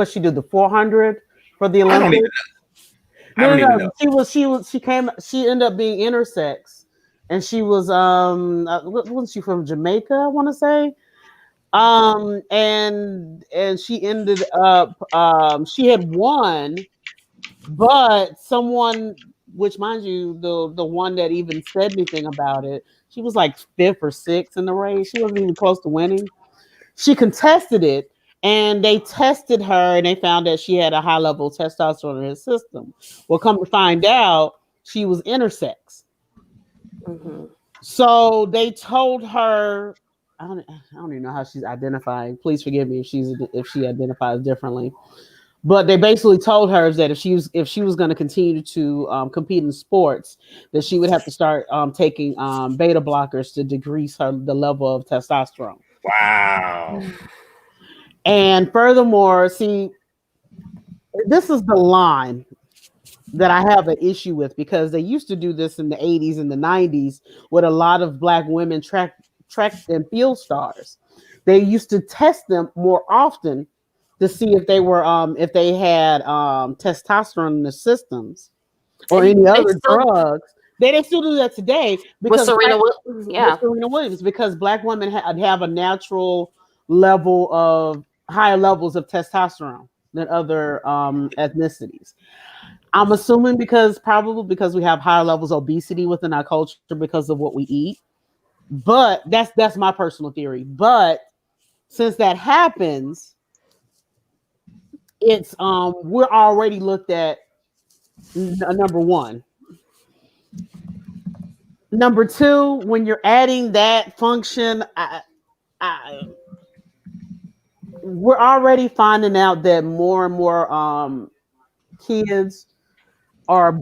she did the 400 for the Olympics. I don't even know. She ended up being intersex, and she was wasn't she from Jamaica, I want to say, and she ended up she had won, but someone, which mind you, the one that even said anything about it, she was like 5th or 6th in the race. She wasn't even close to winning. She contested it, and they tested her, and they found that she had a high level of testosterone in her system. Well, come to find out, she was intersex. Mm-hmm. So they told her, I don't even know how she's identifying. Please forgive me if she identifies differently. But they basically told her that if she was going to continue to compete in sports, that she would have to start taking beta blockers to decrease the level of testosterone. Wow. And furthermore, see, this is the line that I have an issue with, because they used to do this in the 80s and the 90s with a lot of Black women track and field stars. They used to test them more often to see if they were if they had testosterone in the systems or any other drugs. They still do that today because with Serena Williams, because Black women have a natural level of higher levels of testosterone than other ethnicities. I'm assuming probably because we have higher levels of obesity within our culture because of what we eat. But that's my personal theory. But since that happens, it's we're already looked at number one. Number two, when you're adding that function, we're already finding out that more and more kids are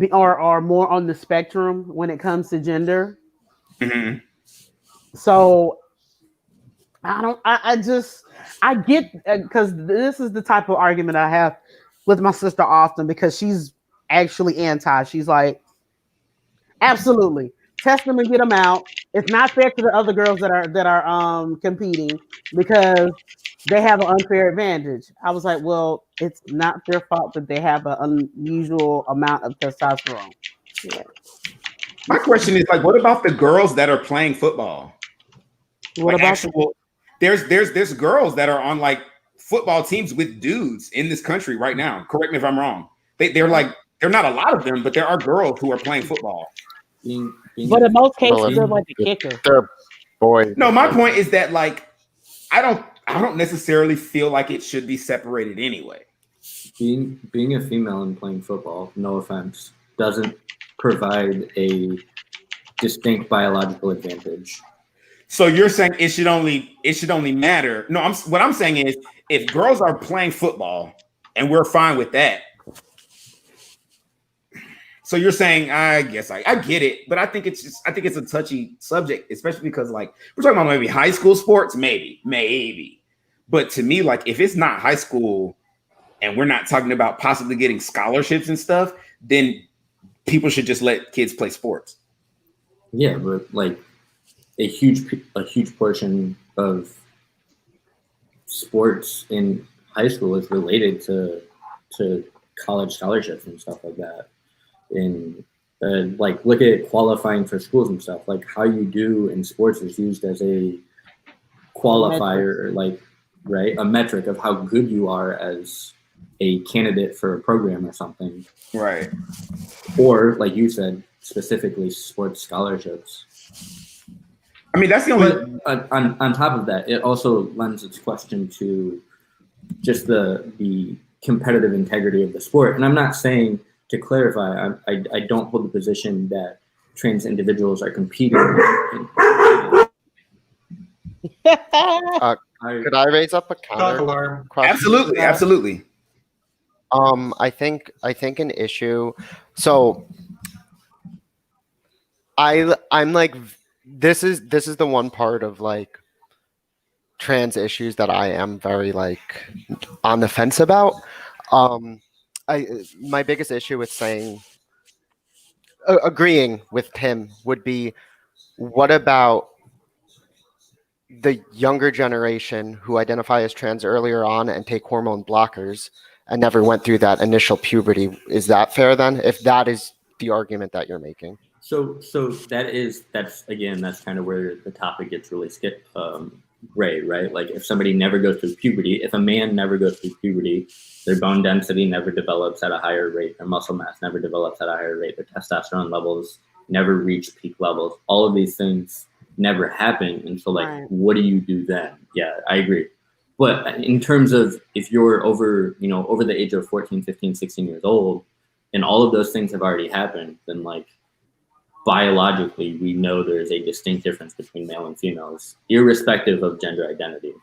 more on the spectrum when it comes to gender. Mm-hmm. So I get, because this is the type of argument I have with my sister often, because she's actually anti. She's like, absolutely, test them and get them out. It's not fair to the other girls that are competing because they have an unfair advantage. I was like, well, it's not their fault that they have an unusual amount of testosterone. Yeah. My question is, like, what about the girls that are playing football? What about there's girls that are on like football teams with dudes in this country right now. Correct me if I'm wrong. They're not a lot of them, but there are girls who are playing football. But in most cases, they're like a kicker. They're boys. No, my point is that like I don't necessarily feel like it should be separated anyway. Being a female and playing football, no offense, doesn't provide a distinct biological advantage. So you're saying it should only matter? No, what I'm saying is if girls are playing football and we're fine with that. So you're saying, I guess I get it, but I think it's a touchy subject, especially because like we're talking about maybe high school sports, maybe. But to me, like if it's not high school and we're not talking about possibly getting scholarships and stuff, then people should just let kids play sports. Yeah, but like a huge portion of sports in high school is related to college scholarships and stuff like that. And like look at qualifying for schools and stuff. Like how you do in sports is used as a qualifier, like right, a metric of how good you are as a candidate for a program or something. Right. Or like you said, specifically sports scholarships. I mean, that's the only. But on top of that, it also lends its question to just the competitive integrity of the sport. And I'm not saying, to clarify, I don't hold the position that trans individuals are competing. Could I raise up a counter question? Absolutely. I think an issue. So I'm like, this is the one part of like trans issues that I am very like on the fence about. My biggest issue with saying agreeing with Tim would be, what about the younger generation who identify as trans earlier on and take hormone blockers and never went through that initial puberty? Is that fair then, if that is the argument that you're making? So that's kind of where the topic gets really gray, right? Like if somebody never goes through puberty, if a man never goes through puberty, their bone density never develops at a higher rate, their muscle mass never develops at a higher rate, their testosterone levels never reach peak levels. All of these things never happen. And so like, what do you do then? Yeah, I agree. But in terms of if you're over the age of 14, 15, 16 years old, and all of those things have already happened, then like biologically, we know there's a distinct difference between male and females, irrespective of gender identity.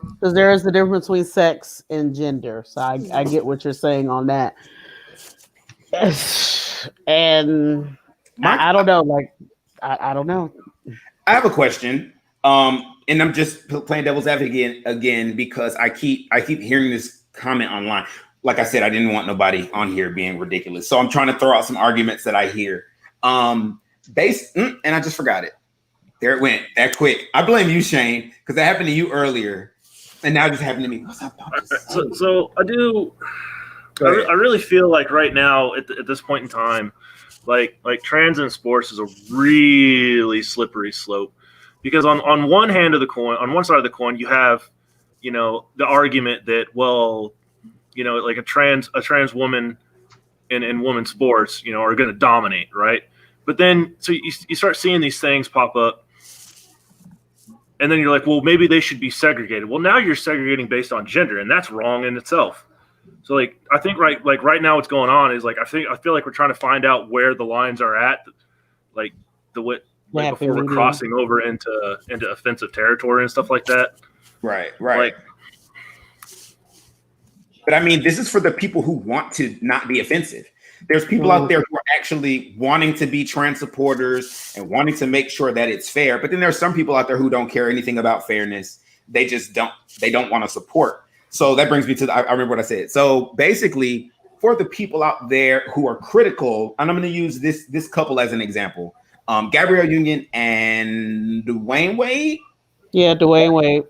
Because there is the difference between sex and gender. So I get what you're saying on that. And I don't know. Like, I don't know. I have a question. And I'm just playing devil's advocate again because I keep hearing this comment online. Like I said, I didn't want nobody on here being ridiculous. So I'm trying to throw out some arguments that I hear. And I just forgot it. There it went that quick. I blame you, Shane, because that happened to you earlier. And now it just happened to me. What's up? So I do. I really feel like right now at this point in time, like trans in sports is a really slippery slope, because on one hand of the coin, on one side of the coin, you have, the argument that, well, like a trans woman in women's sports, are going to dominate, right? But then, so you start seeing these things pop up, and then you're like, well, maybe they should be segregated. Well, now you're segregating based on gender, and that's wrong in itself. So, like, I think right now what's going on is like I feel like we're trying to find out where the lines are at, like before we're crossing over into offensive territory and stuff like that. Right. Like, but I mean, this is for the people who want to not be offensive. There's people out there who are actually wanting to be trans supporters and wanting to make sure that it's fair. But then there's some people out there who don't care anything about fairness. They just don't want to support. So that brings me to I remember what I said. So basically, for the people out there who are critical, and I'm going to use this couple as an example, Gabrielle Union and Dwayne Wade. Yeah, Dwayne Wade.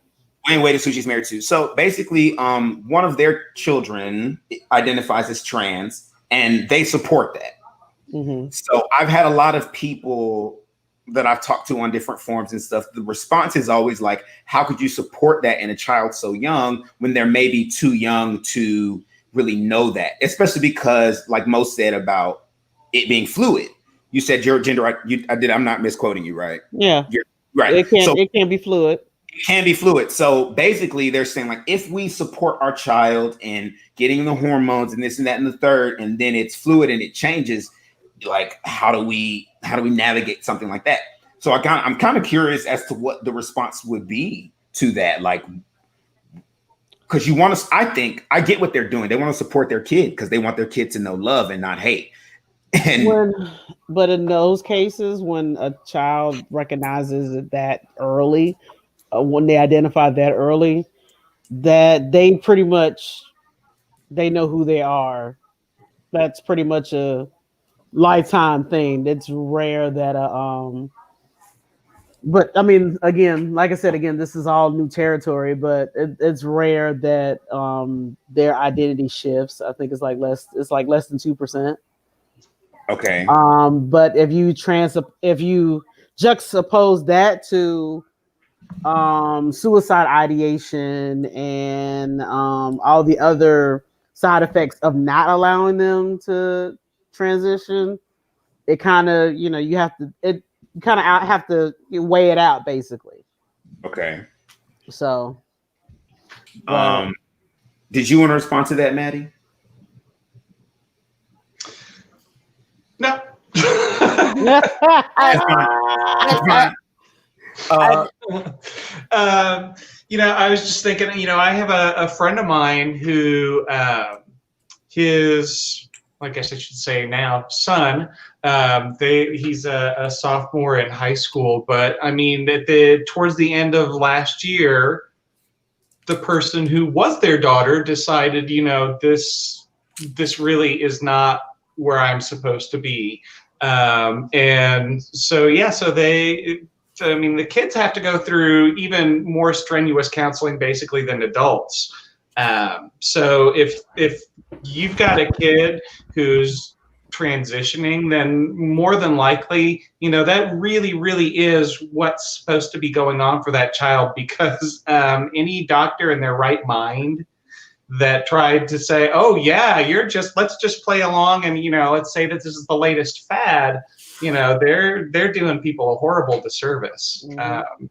Dwayne Wade is who she's married to. So basically, one of their children identifies as trans, and they support that. Mm-hmm. So I've had a lot of people that I've talked to on different forums and stuff, the response is always like, how could you support that in a child so young when they're maybe too young to really know that? Especially because, like Mo said about it being fluid. You said your gender, I'm not misquoting you, right? Yeah. You're, right. It can be fluid. It can be fluid. So basically they're saying like, if we support our child in getting the hormones and this and that and the third, and then it's fluid and it changes, like, how do we navigate something like that? So I'm kind of curious as to what the response would be to that. Like, because you want to, I think I get what they're doing. They want to support their kid because they want their kid to know love and not hate. But in those cases, when a child recognizes it that early, when they identify that early, that they pretty much, they know who they are. That's pretty much a lifetime thing. It's rare that but I mean, again, like I said, this is all new territory, but it's rare that their identity shifts. I think it's like less than 2%. Okay. But if you juxtapose that to suicide ideation and all the other side effects of not allowing them to transition, it kind of, you have to weigh it out, basically. Okay. So did you want to respond to that, Maddie? No. I was just thinking, I have a friend of mine who his, I guess I should say now, son, he's a sophomore in high school, but I mean, towards the end of last year, the person who was their daughter decided, this really is not where I'm supposed to be. And so, the kids have to go through even more strenuous counseling basically than adults. So if you've got a kid who's transitioning, then more than likely, that really, really is what's supposed to be going on for that child, because any doctor in their right mind that tried to say, oh yeah, let's just play along and, let's say that this is the latest fad, they're doing people a horrible disservice.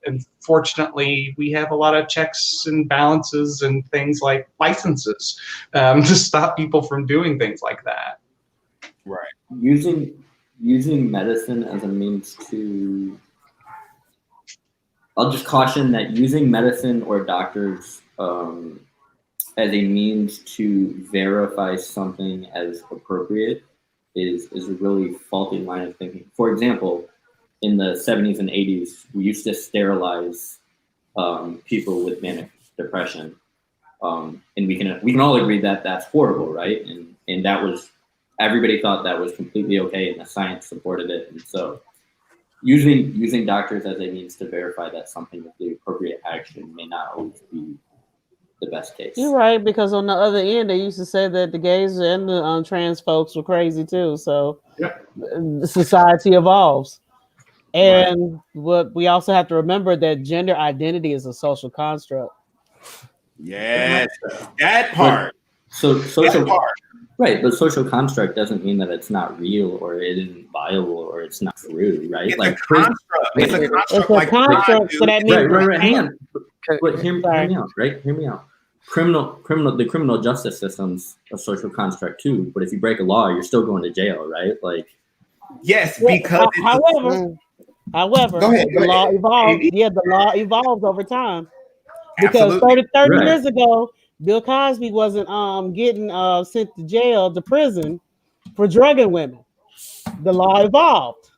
And fortunately, we have a lot of checks and balances and things like licenses to stop people from doing things like that. Right. Using medicine as a means to, I'll just caution that using medicine or doctors as a means to verify something as appropriate is a really faulty line of thinking. For example, in the 70s and 80s, we used to sterilize people with manic depression, and we can all agree that that's horrible, right? And that was, everybody thought that was completely okay, and the science supported it. And so, using doctors as a means to verify that something with the appropriate action may not always be the best case. You're right, because on the other end, they used to say that the gays and the trans folks were crazy too. So society evolves. And what we also have to remember that gender identity is a social construct. Yes, that part. Right, but social construct doesn't mean that it's not real or it isn't viable or it's not true, right? It's a construct. It's a construct. So that means right. Hang on. But hear me out, right? Hear me out. The criminal justice system's a social construct too. But if you break a law, you're still going to jail, right? Like, yes, because however, go ahead. The law evolves. Yeah, the law evolves over time. Because 30 years ago, Bill Cosby wasn't getting sent to jail, to prison for drugging women. The law evolved.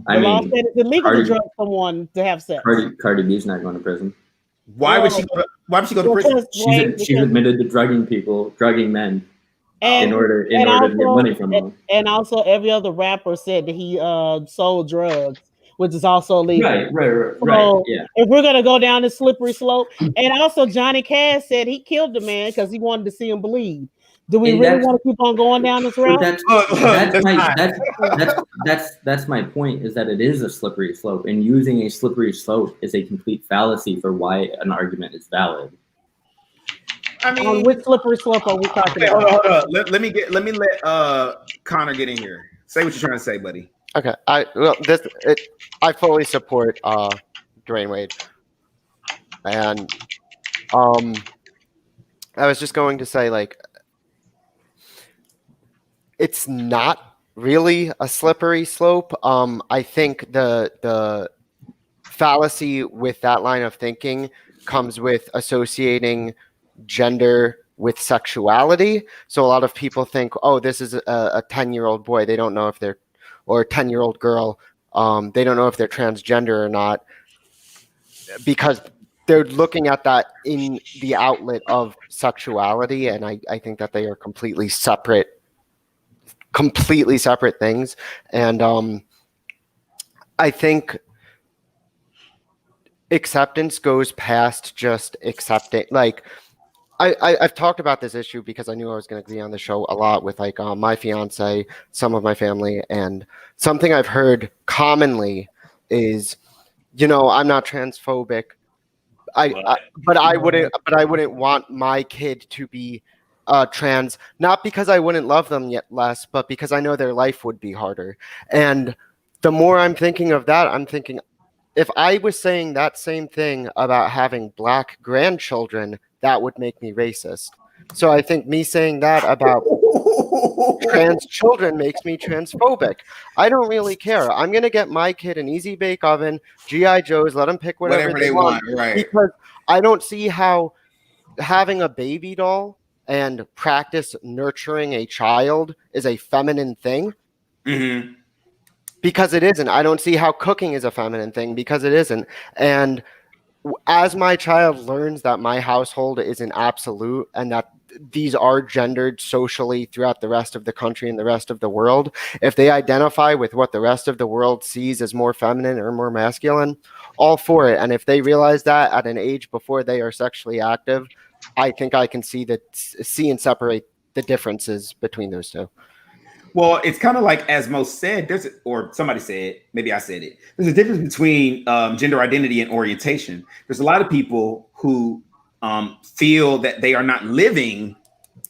The law said it's illegal to drug someone to have sex. Cardi B's not going to prison. Why would she go to prison? She's admitted to drugging men in order to get money from them. And also, every other rapper said that he sold drugs, which is also illegal. Right. Yeah. If we're gonna go down this slippery slope, and also Johnny Cash said he killed the man because he wanted to see him bleed. Do we really want to keep on going down this route? That's my point, is that it is a slippery slope, and using a slippery slope is a complete fallacy for why an argument is valid. I mean, which slippery slope are we talking about? Hold on. Let me let Connor get in here. Say what you're trying to say, buddy. Okay. I fully support Dwayne Wade. And I was just going to say, like, it's not really a slippery slope. I think the fallacy with that line of thinking comes with associating gender with sexuality. So a lot of people think, oh, this is a 10-year-old boy. They don't know if they're, or a 10-year-old girl. They don't know if they're transgender or not, because they're looking at that in the outlet of sexuality. And I think that they are completely separate things. And I think acceptance goes past just accepting. Like, I've talked about this issue because I knew I was going to be on the show a lot with, like, my fiance, some of my family, and something I've heard commonly is, you know, I'm not transphobic. But I wouldn't want my kid to be trans, not because I wouldn't love them yet less, but because I know their life would be harder. And the more I'm thinking of that, I'm thinking, if I was saying that same thing about having Black grandchildren, that would make me racist. So I think me saying that about trans children makes me transphobic. I don't really care. I'm going to get my kid an easy bake oven, G.I. Joes, let them pick whatever they want. Right. Because I don't see how having a baby doll and practice nurturing a child is a feminine thing. Mm-hmm. Because it isn't. I don't see how cooking is a feminine thing, because it isn't. And as my child learns that my household is an absolute and that these are gendered socially throughout the rest of the country and the rest of the world, if they identify with what the rest of the world sees as more feminine or more masculine, all for it. And if they realize that at an age before they are sexually active, I think I can see and separate the differences between those two. Well, it's kind of like, as most said, or somebody said, maybe I said it, there's a difference between gender identity and orientation. There's a lot of people who feel that they are not living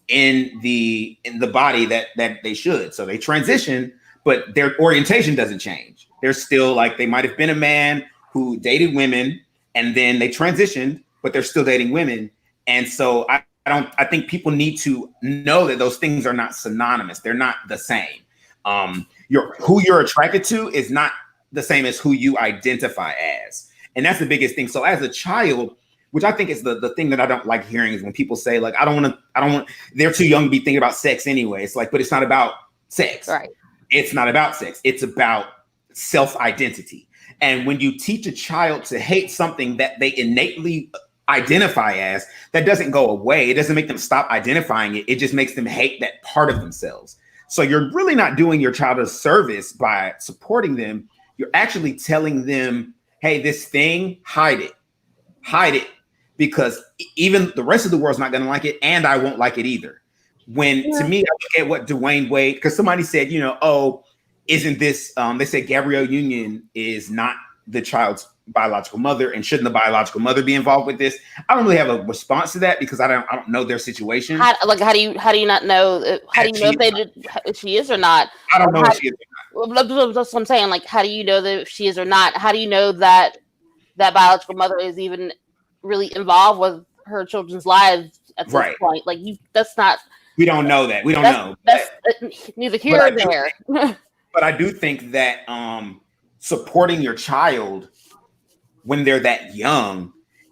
in the body that they should. So they transition, but their orientation doesn't change. They're still, like, they might have been a man who dated women and then they transitioned, but they're still dating women. And so I think people need to know that those things are not synonymous. They're not the same. Who you're attracted to is not the same as who you identify as. And that's the biggest thing. So as a child, which I think is the thing that I don't like hearing, is when people say, like, I don't want, they're too young to be thinking about sex anyway. It's like, but it's not about sex. Right. It's not about sex. It's about self-identity. And when you teach a child to hate something that they innately identify as, that doesn't go away. It doesn't make them stop identifying it. It just makes them hate that part of themselves. So you're really not doing your child a service by supporting them. You're actually telling them, hey, this thing, hide it, because even the rest of the world's not going to like it, and I won't like it either. When to me, I look at what Dwayne Wade, because somebody said, you know, oh, isn't this, they said Gabrielle Union is not the child's biological mother, and shouldn't the biological mother be involved with this? I don't really have a response to that, because I don't know their situation. How do you not know? How do you know if she is or not? I don't know if she is or not. That's what I'm saying. Like, how do you know that if she is or not? How do you know that that biological mother is even really involved with her children's lives at this point? Like, that's not. We don't know that. We don't know. That's neither here nor there. But I do think that supporting your child when they're that young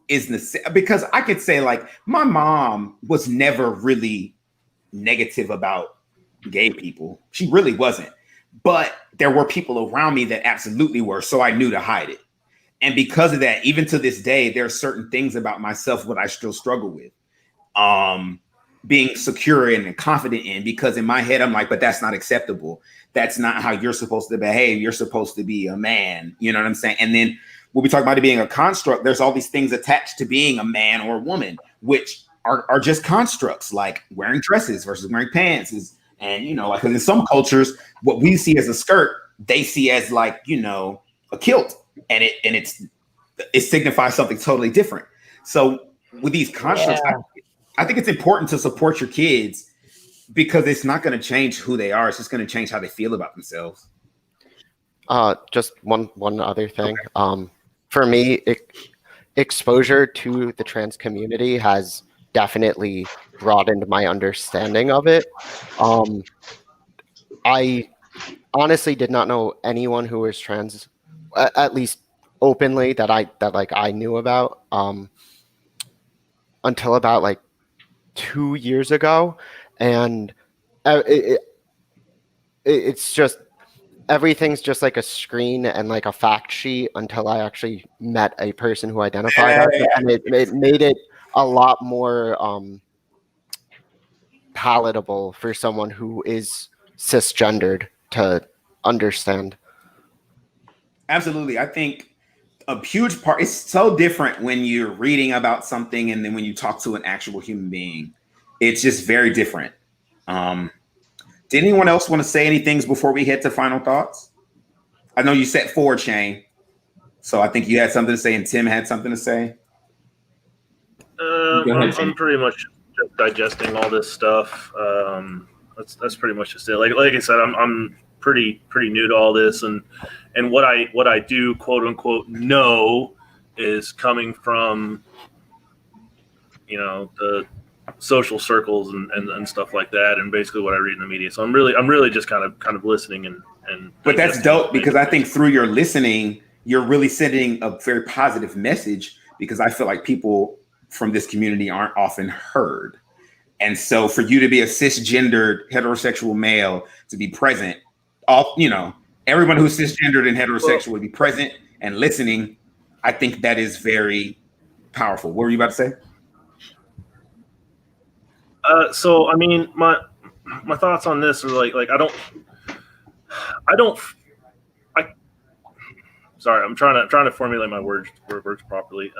is because I could say, like, my mom was never really negative about gay people. She really wasn't. But there were people around me that absolutely were. So I knew to hide it. And because of that, even to this day, there are certain things about myself that I still struggle with. Being secure and confident in, because in my head, I'm like, but that's not acceptable. That's not how you're supposed to behave. You're supposed to be a man. You know what I'm saying? And then when we talk about it being a construct, there's all these things attached to being a man or a woman, which are just constructs, like wearing dresses versus wearing pants and like in some cultures, what we see as a skirt, they see as like, a kilt, and it signifies something totally different. So with these constructs, I think it's important to support your kids, because it's not going to change who they are. It's just going to change how they feel about themselves. Just one other thing. Okay. For me, exposure to the trans community has definitely broadened my understanding of it. I honestly did not know anyone who was trans, at least openly, that I knew about, until about like 2 years ago, and it's just, everything's just like a screen and like a fact sheet until I actually met a person who identified as it, and it made it a lot more palatable for someone who is cisgendered to understand. Absolutely. I think a huge part, it's so different when you're reading about something and then when you talk to an actual human being. It's just very different. Did anyone else want to say anything before we head to final thoughts? I know you set forward, Shane, so I think you had something to say, and Tim had something to say. I'm pretty much digesting all this stuff. That's pretty much just it. Like I said, I'm pretty new to all this, and what I do, quote unquote, know is coming from the social circles and stuff like that, and basically what I read in the media. So I'm really just kind of listening and. But that's dope, because I think through your listening, you're really sending a very positive message, because I feel like people from this community aren't often heard. And so for you to be a cisgendered heterosexual male, to be present, everyone who's cisgendered and heterosexual would be present and listening, I think that is very powerful. What were you about to say? So I mean, my thoughts on this are like sorry, I'm trying to formulate my words properly.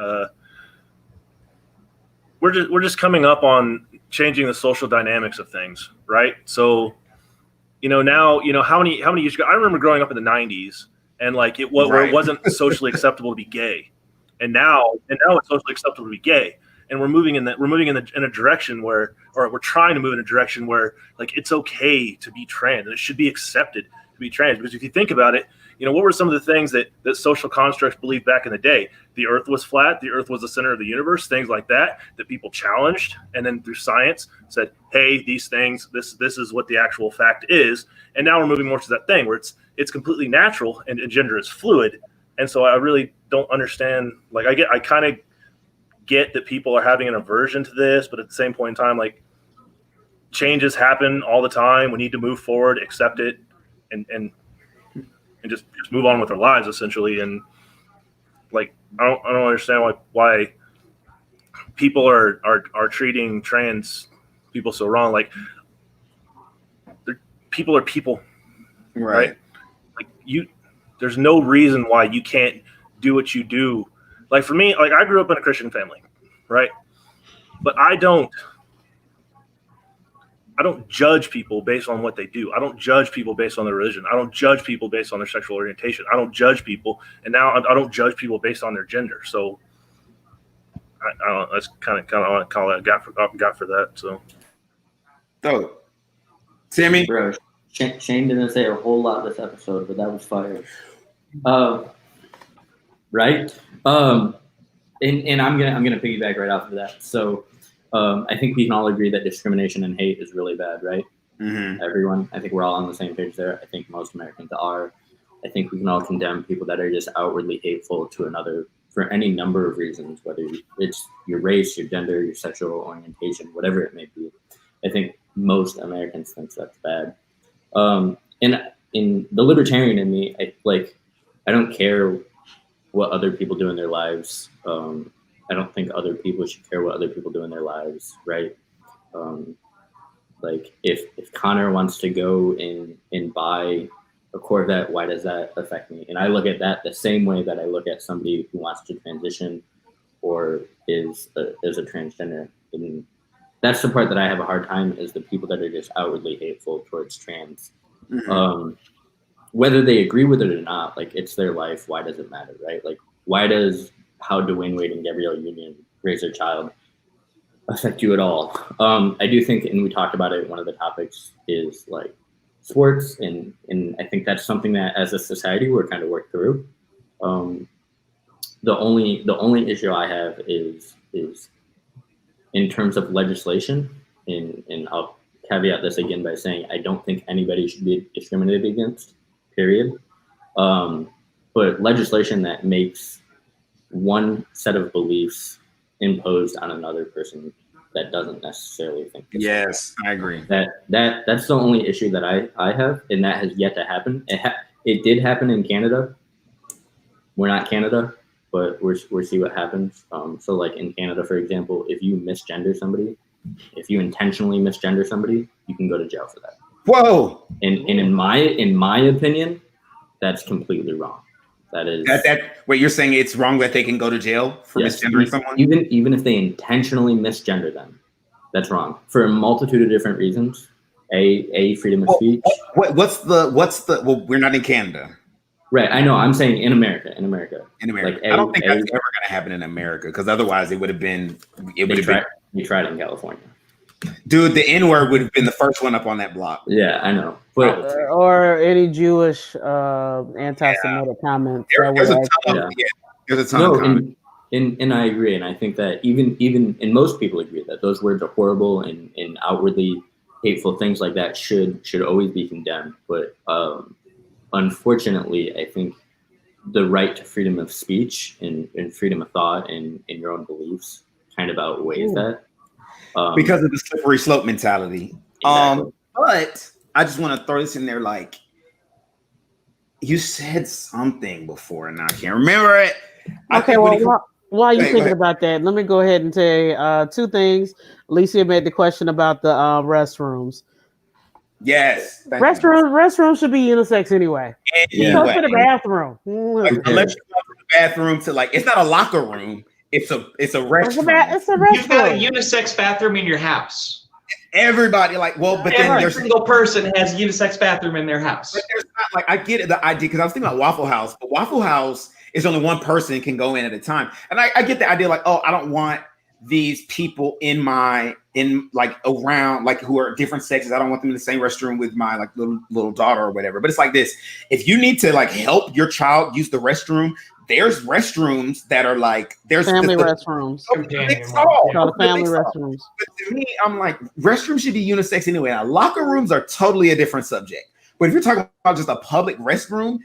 We're just coming up on changing the social dynamics of things, right? So, now, how many years ago? I remember growing up in the '90s, and like it wasn't socially acceptable to be gay, and now it's socially acceptable to be gay, and we're moving in a direction where, or we're trying to move in a direction where, like, it's okay to be trans, and it should be accepted to be trans. Because if you think about it, what were some of the things that social constructs believed back in the day? The earth was flat, the earth was the center of the universe, things like that people challenged, and then through science said, hey, these things, this is what the actual fact is. And now we're moving more to that thing where it's completely natural and gender is fluid. And so I really don't understand, like, I kind of get that people are having an aversion to this, but at the same point in time, like, changes happen all the time. We need to move forward, accept it, and just move on with our lives, essentially. And like, I don't understand why people are treating trans people so wrong. Like, people are people, right? Like, there's no reason why you can't do what you do. Like, for me, like, I grew up in a Christian family, right? But I don't judge people based on what they do. I don't judge people based on their religion. I don't judge people based on their sexual orientation. I don't judge people, and now I don't judge people based on their gender. So I don't. That's kind of want to call that got for that. So, Timmy, bro, Shane didn't say a whole lot this episode, but that was fire. Right. And I'm gonna piggyback right off of that. So. I think we can all agree that discrimination and hate is really bad, right? Mm-hmm. Everyone, I think we're all on the same page there. I think most Americans are. I think we can all condemn people that are just outwardly hateful to another for any number of reasons, whether it's your race, your gender, your sexual orientation, whatever it may be. I think most Americans think that's bad. And in the libertarian in me, I don't care what other people do in their lives. I don't think other people should care what other people do in their lives, right? Like, if Connor wants to go and buy a Corvette, why does that affect me? And I look at that the same way that I look at somebody who wants to transition or is a transgender. And that's the part that I have a hard time, is the people that are just outwardly hateful towards trans. Whether they agree with it or not, like, it's their life. Why does it matter, right? Like, why does how Dwayne Wade and Gabrielle Union raise their child affect you at all? I do think, and we talked about it, one of the topics is like sports, and I think that's something that as a society we're kind of work through. The only issue I have is in terms of legislation, and I'll caveat this again by saying I don't think anybody should be discriminated against, period. But legislation that makes one set of beliefs imposed on another person that doesn't necessarily think. Yes, I agree. That's the only issue that I have, and that has yet to happen. It did happen in Canada. We're not Canada, but we'll see what happens. So like in Canada, for example, if you misgender somebody, if you intentionally misgender somebody, you can go to jail for that. Whoa! And in my opinion, that's completely wrong. That is wait, you're saying it's wrong that they can go to jail for misgendering someone? Even if they intentionally misgender them, that's wrong for a multitude of different reasons. Freedom of speech. What's the well, we're not in Canada. Right, I know. I'm saying in America. In America. Like I don't think that's ever going to happen in America, because otherwise it would have been. You tried it in California. Dude, the N-word would have been the first one up on that block. Yeah, I know. But or any Jewish anti-Semitic comments. There's a ton of comments. And I agree, and I think that even and most people agree that those words are horrible and outwardly hateful things like that should always be condemned. But unfortunately, I think the right to freedom of speech and freedom of thought and your own beliefs kind of outweighs that. Because of the slippery slope mentality. Exactly. But I just want to throw this in there, like, you said something before and I can't remember it. Okay, while you're thinking about that, let me go ahead and say two things. Alicia made the question about the restrooms. Yes. Restrooms should be unisex anyway. Go to the bathroom. Like, unless you go to the bathroom to, like, it's not a locker room. It's a restroom. It's a restroom. You've got a unisex bathroom in your house. Everybody, like, well, but then every single person has a unisex bathroom in their house. But there's not, like, I get it, the idea, because I was thinking about Waffle House, but Waffle House is only one person can go in at a time, and I get the idea, like, oh, I don't want these people around, like, who are different sexes. I don't want them in the same restroom with my, like, little daughter or whatever. But it's like this: if you need to, like, help your child use the restroom, there's restrooms that are like, there's family restrooms. Family restrooms. But to me, I'm like, restrooms should be unisex anyway. Now, locker rooms are totally a different subject. But if you're talking about just a public restroom,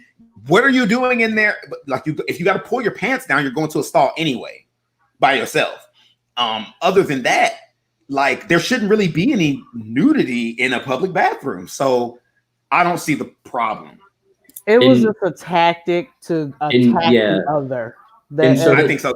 what are you doing in there? Like, if you got to pull your pants down, you're going to a stall anyway by yourself. Other than that, like, there shouldn't really be any nudity in a public bathroom. So I don't see the problem. It was just a tactic to attack the other. I think so.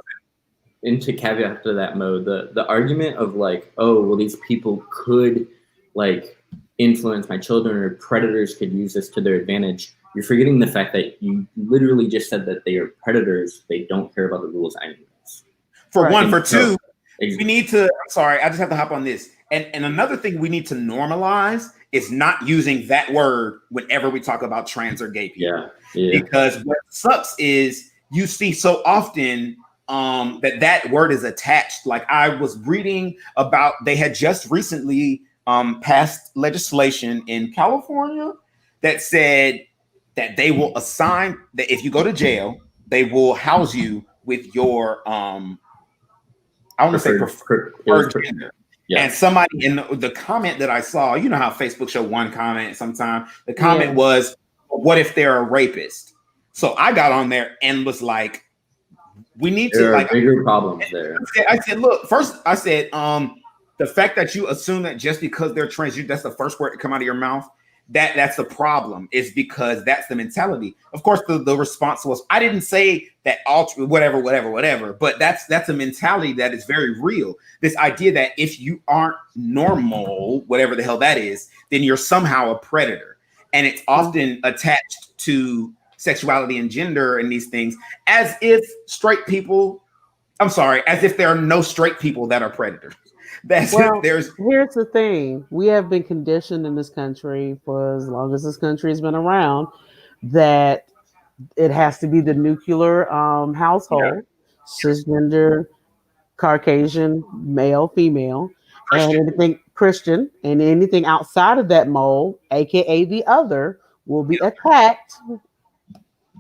And to caveat to that, Mo, the argument of, like, oh, well, these people could, like, influence my children, or predators could use this to their advantage. You're forgetting the fact that you literally just said that they are predators. They don't care about the rules anyways. For one. For two, we need to, I'm sorry, I just have to hop on this. And another thing we need to normalize is not using that word whenever we talk about trans or gay people. Yeah. Because what sucks is you see so often that word is attached. Like, I was reading about, they had just recently passed legislation in California that said that they will assign, that if you go to jail, they will house you with your I want to say preferred gender. Yeah. And somebody in the comment that I saw, you know how Facebook show one comment sometimes, the comment was, what if they're a rapist? So I got on there and was like, we need to, like, bigger problems there. I said, look, first I said, the fact that you assume that just because they're trans, that's the first word to come out of your mouth, that's the problem, is because that's the mentality. Of course, the response was, I didn't say that whatever, but that's a mentality that is very real. This idea that if you aren't normal, whatever the hell that is, then you're somehow a predator. And it's often attached to sexuality and gender and these things, as if there are no straight people that are predators. Here's the thing. We have been conditioned in this country for as long as this country has been around that it has to be the nuclear household, cisgender, Caucasian, male, female, Christian. And anything Christian, and anything outside of that mold, aka the other, will be attacked.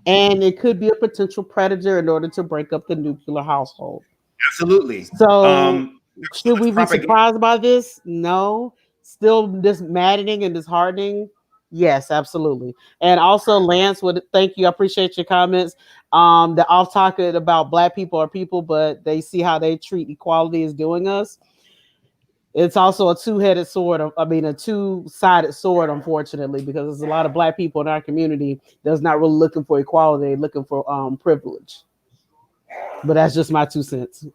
And it could be a potential predator in order to break up the nuclear household. Absolutely. So should we be surprised by this? No. Still this maddening and disheartening? Yes, absolutely. And also, Lance, thank you. I appreciate your comments. The off topic about Black people are people, but they see how they treat equality as doing us. It's also a two-sided sword, unfortunately, because there's a lot of Black people in our community that's not really looking for equality, looking for privilege. But that's just my 2 cents.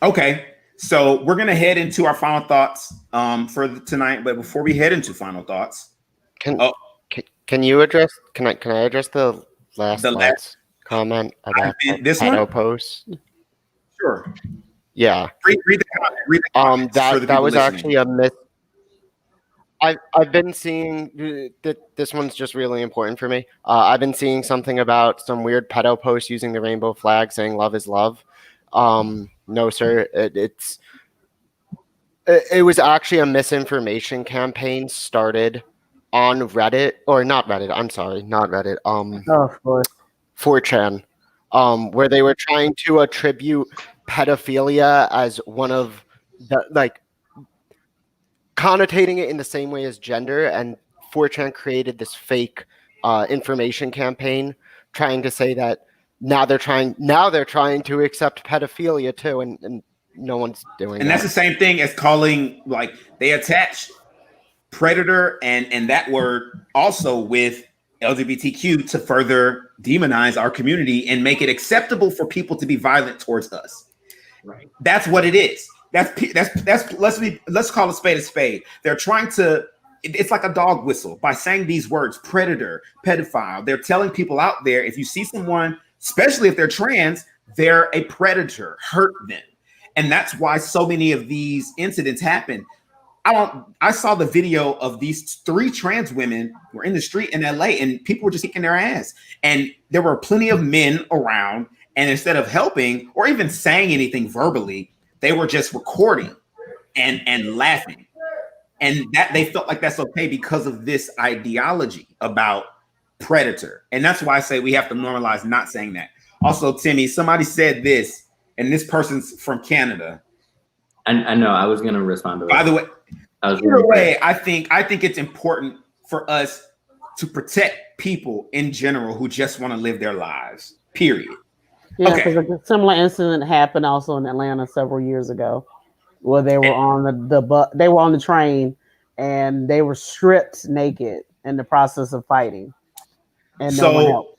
Okay, so we're gonna head into our final thoughts for tonight. But before we head into final thoughts, can you address? Can I address the last comment about this pedo post? Sure. Yeah. Read the comment. That was actually a myth. I've been seeing that this one's just really important for me. I've been seeing something about some weird pedo post using the rainbow flag saying love is love. No, sir. It was actually a misinformation campaign started on Reddit, or not Reddit. I'm sorry, not Reddit. Of course. 4chan, where they were trying to attribute pedophilia as one of the connotating it in the same way as gender, and 4chan created this fake information campaign trying to say that now they're trying to accept pedophilia too, and no one's doing and that. That's the same thing as calling, like, they attach predator and that word also with LGBTQ to further demonize our community and make it acceptable for people to be violent towards us. Right. That's what it is. That's let's call a spade a spade. They're trying to, it's like a dog whistle by saying these words: predator, pedophile. They're telling people out there, if you see someone, especially if they're trans, they're a predator, hurt them. And that's why so many of these incidents happen. I saw the video of these 3 trans women were in the street in LA and people were just kicking their ass. And there were plenty of men around. And instead of helping or even saying anything verbally, they were just recording and laughing. And that they felt like that's okay because of this ideology about predator. And that's why I say we have to normalize not saying that. Also, Timmy, somebody said this, and this person's from Canada. I know. I was going to respond to that. By the way, either way, I think it's important for us to protect people in general who just want to live their lives. Period. Yeah, because a similar incident happened also in Atlanta several years ago, where they were on they were on the train and they were stripped naked in the process of fighting, and no one helped.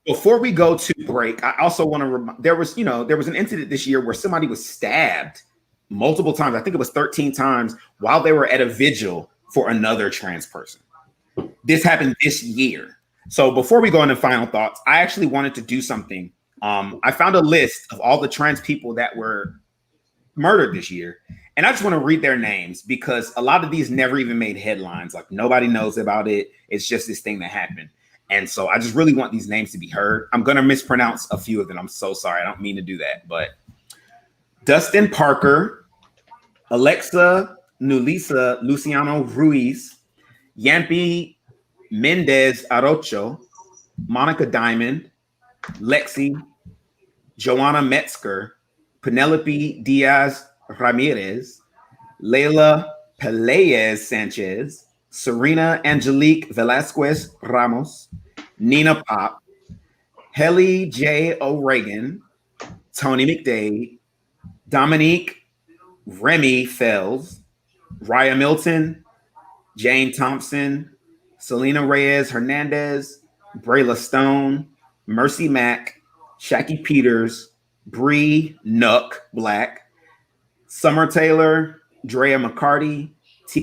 Before we go to break, I also want to there was an incident this year where somebody was stabbed multiple times. I think it was 13 times while they were at a vigil for another trans person. This happened this year. So before we go into final thoughts, I actually wanted to do something. I found a list of all the trans people that were murdered this year. And I just want to read their names because a lot of these never even made headlines. Like, nobody knows about it. It's just this thing that happened. And so I just really want these names to be heard. I'm going to mispronounce a few of them. I'm so sorry. I don't mean to do that. But Dustin Parker, Alexa Nulisa Luciano Ruiz, Yampi Mendez Arocho, Monica Diamond, Lexi, Joanna Metzger, Penelope Diaz Ramirez, Leila Pelaez Sanchez, Serena Angelique Velasquez Ramos, Nina Pop, Helly J. O'Regan, Tony McDade, Dominique Remy Fells, Raya Milton, Jane Thompson, Selena Reyes Hernandez, Brayla Stone, Mercy Mack, Shaki Peters, Bree Nook Black, Summer Taylor, Drea McCarty,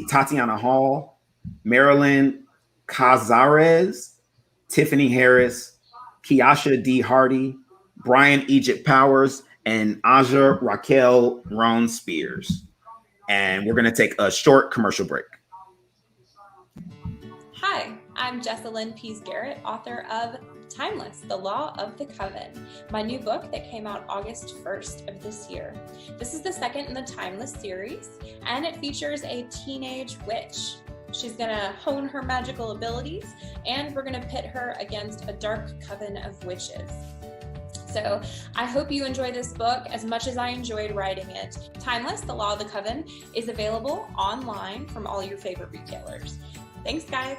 Tatiana Hall, Marilyn Cazares, Tiffany Harris, Kiasha D. Hardy, Brian Egypt Powers, and Aja Raquel Roan Spears. And we're going to take a short commercial break. Hi, I'm Jessalyn Pease Garrett, author of Timeless, The Law of the Coven, my new book that came out August 1st of this year. This is the second in the Timeless series, and it features a teenage witch. She's gonna hone her magical abilities, and we're gonna pit her against a dark coven of witches. So I hope you enjoy this book as much as I enjoyed writing it. Timeless, The Law of the Coven is available online from all your favorite retailers. Thanks, guys.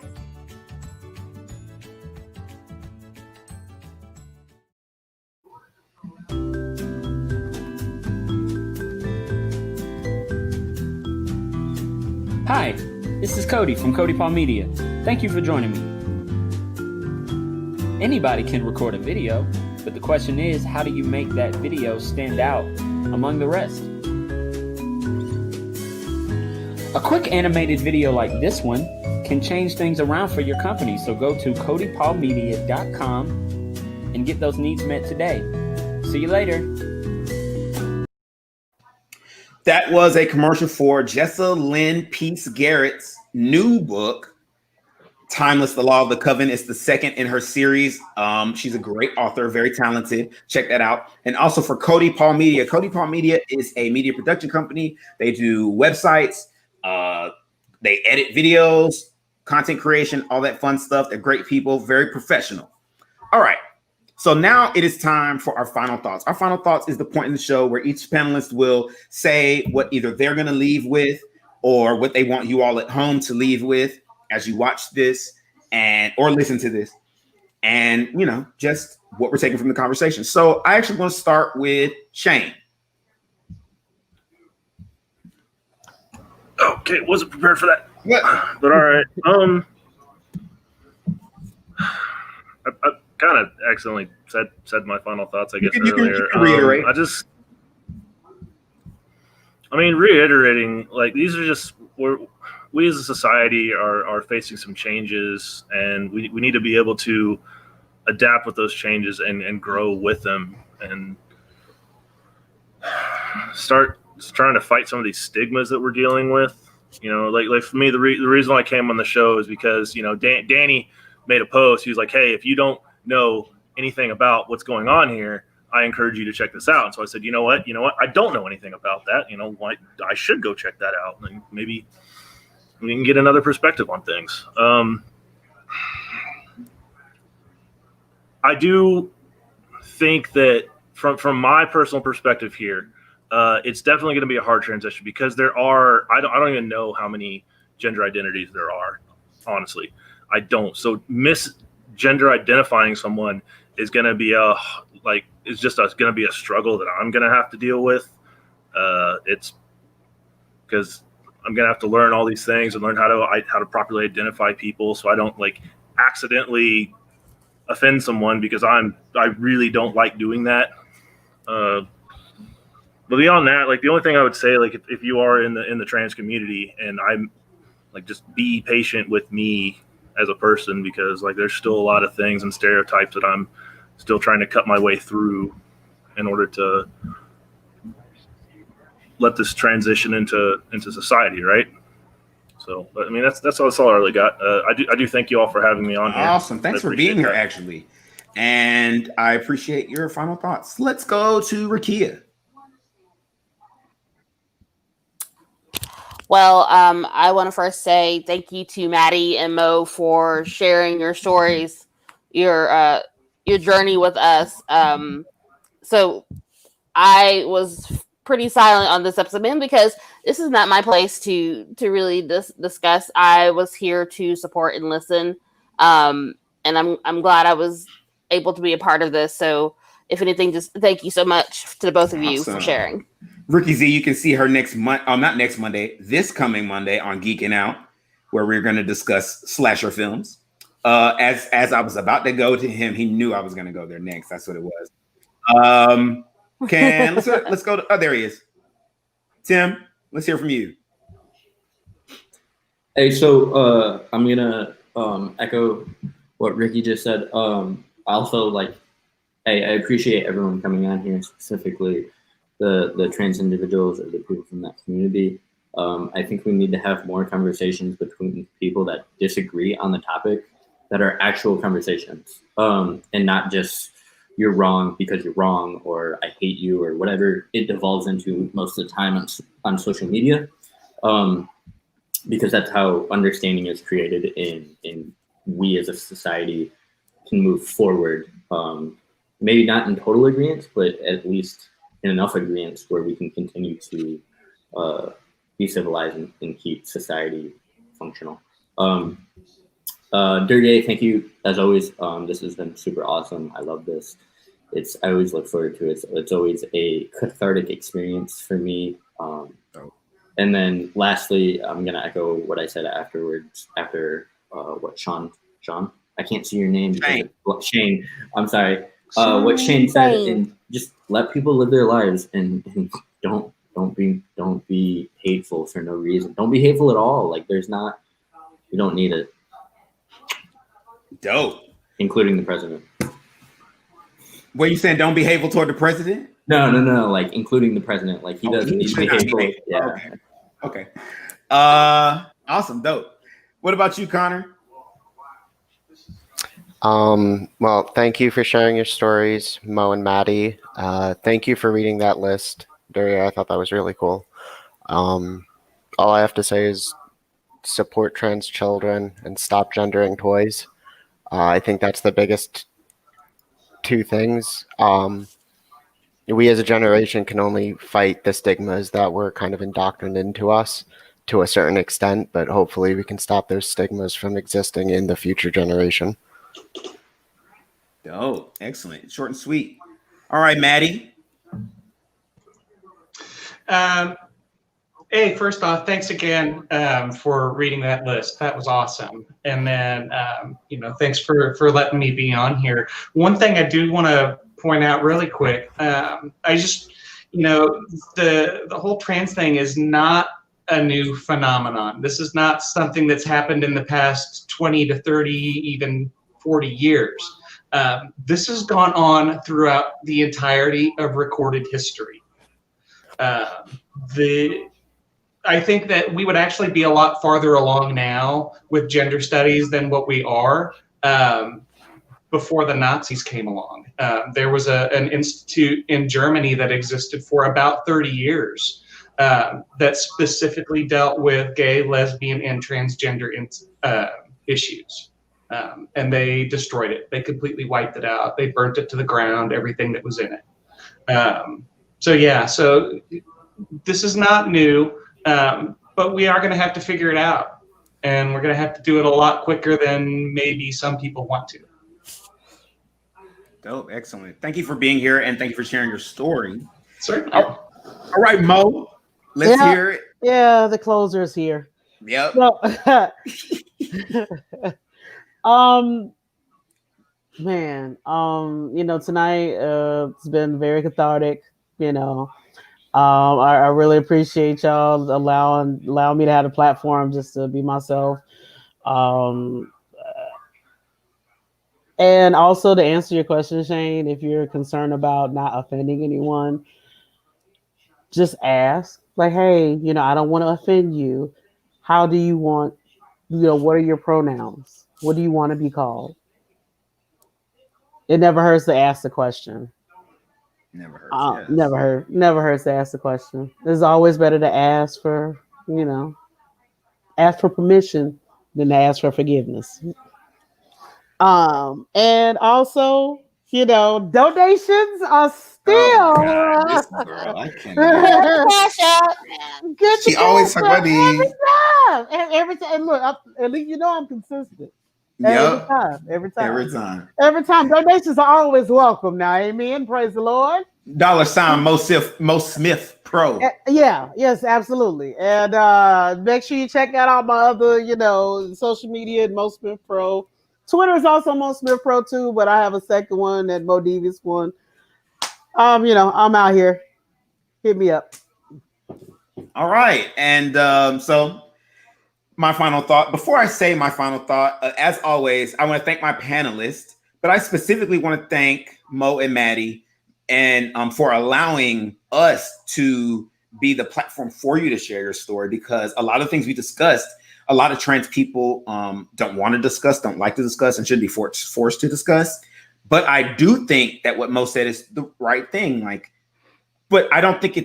Hi, this is Cody from Cody Paul Media. Thank you for joining me. Anybody can record a video, but the question is, how do you make that video stand out among the rest? A quick animated video like this one can change things around for your company, so go to codypaulmedia.com and get those needs met today. See you later. That was a commercial for Jessalyn Pease Garrett's new book, Timeless, The Law of the Coven. It's the second in her series. She's a great author, very talented. Check that out. And also for Cody Paul Media. Cody Paul Media is a media production company. They do websites. They edit videos, content creation, all that fun stuff. They're great people, very professional. All right. So now it is time for our final thoughts. Our final thoughts is the point in the show where each panelist will say what either they're going to leave with or what they want you all at home to leave with as you watch this and or listen to this, and just what we're taking from the conversation. So I actually want to start with Shane. Okay, wasn't prepared for that. Yeah. But all right. I kind of accidentally said my final thoughts, I guess, earlier. You can reiterate. Reiterating, like, these are just, we as a society are facing some changes, and we need to be able to adapt with those changes and grow with them and start trying to fight some of these stigmas that we're dealing with. Like for me, the reason I came on the show is because, Danny made a post. He was like, hey, if you don't know anything about what's going on here, I encourage you to check this out. And so I said, you know what? I don't know anything about that. I should go check that out. And maybe we can get another perspective on things. I do think that from my personal perspective here, it's definitely going to be a hard transition because I don't even know how many gender identities there are. Honestly, I don't. So misgender identifying someone is going to be going to be a struggle that I'm going to have to deal with. It's because I'm going to have to learn all these things and learn how to properly identify people, so I don't accidentally offend someone, because I really don't like doing that. But beyond that, the only thing I would say, if you are in the trans community, and I'm just be patient with me as a person, because there's still a lot of things and stereotypes that I'm still trying to cut my way through in order to let this transition into society, right? So, that's all I really got. I do thank you all for having me on here. Awesome. Thanks for being here, actually. And I appreciate your final thoughts. Let's go to Rakia. Well, I want to first say thank you to Maddie and Mo for sharing your stories, your journey with us. So I was pretty silent on this episode, because this is not my place to really discuss. I was here to support and listen, and I'm glad I was able to be a part of this. So if anything, just thank you so much to the both of you for sharing. Ricky Z, you can see her this coming Monday on Geeking Out, where we're going to discuss slasher films. As I was about to go to him, he knew I was going to go there next. That's what it was. Let's go to, there he is. Tim, let's hear from you. Hey, so I'm gonna echo what Ricky just said. Also, hey, I appreciate everyone coming on here, specifically the trans individuals or the people from that community. I think we need to have more conversations between people that disagree on the topic that are actual conversations, and not just you're wrong because you're wrong, or I hate you, or whatever it devolves into most of the time on social media, because that's how understanding is created in we as a society can move forward. Maybe not in total agreement, but at least in enough agreement where we can continue to be civilized and keep society functional. Dirge, thank you as always. This has been super awesome. I love this. I always look forward to it. It's always a cathartic experience for me. And then lastly, I'm gonna echo what I said afterwards. After what Sean, I can't see your name. Shane. I'm sorry. What Shane said, and just let people live their lives, and don't be hateful for no reason. Don't be hateful at all. Like you don't need it. Dope. Including the president. What you saying? Don't be hateful toward the president? No. Like including the president. Like he doesn't need to be hateful. Yeah. Okay. Awesome. Dope. What about you, Connor? Well, thank you for sharing your stories, Mo and Maddie. Thank you for reading that list, Daria. I thought that was really cool. All I have to say is support trans children and stop gendering toys. I think that's the biggest two things. We as a generation can only fight the stigmas that were kind of indoctrinated into us to a certain extent, but hopefully we can stop those stigmas from existing in the future generation. Oh, excellent. Short and sweet. All right, Maddie. Hey, first off, thanks again for reading that list. That was awesome. And then, thanks for letting me be on here. One thing I do want to point out really quick, I just, the whole trans thing is not a new phenomenon. This is not something that's happened in the past 20 to 30, even 40 years. This has gone on throughout the entirety of recorded history. I think that we would actually be a lot farther along now with gender studies than what we are before the Nazis came along. There was an institute in Germany that existed for about 30 years that specifically dealt with gay, lesbian, and transgender issues. And they destroyed it. They completely wiped it out. They burnt it to the ground, everything that was in it. So this is not new, but we are going to have to figure it out. And we're going to have to do it a lot quicker than maybe some people want to. Dope. Excellent. Thank you for being here, and thank you for sharing your story. Certainly. All right, Mo, let's hear it. Yeah, the closer is here. Yep. So, tonight it's been very cathartic. I really appreciate y'all allowing me to have a platform just to be myself. And also to answer your question, Shane, if you're concerned about not offending anyone, just ask. Like, hey, I don't want to offend you. How do you want, what are your pronouns? What do you want to be called? It never hurts to ask the question. Never hurts. Yes. Never hurts to ask the question. It's always better to ask for permission than to ask for forgiveness. And also, donations are still. This girl, I cannot. She always talk about these every time. And look, at least I'm consistent. Yep. Every time. Donations are always welcome now. Amen. Praise the Lord. $ Mo Smith Pro. Yes, absolutely. And make sure you check out all my other, social media at Mo Smith Pro. Twitter is also Mo Smith Pro too, but I have a second one, that Mo Devious one. I'm out here. Hit me up. All right. And so my final thought, before I say my final thought, as always, I want to thank my panelists, but I specifically want to thank Mo and Maddie and for allowing us to be the platform for you to share your story, because a lot of things we discussed, a lot of trans people don't want to discuss, don't like to discuss, and shouldn't be forced to discuss. But I do think that what Mo said is the right thing. Like, but I don't think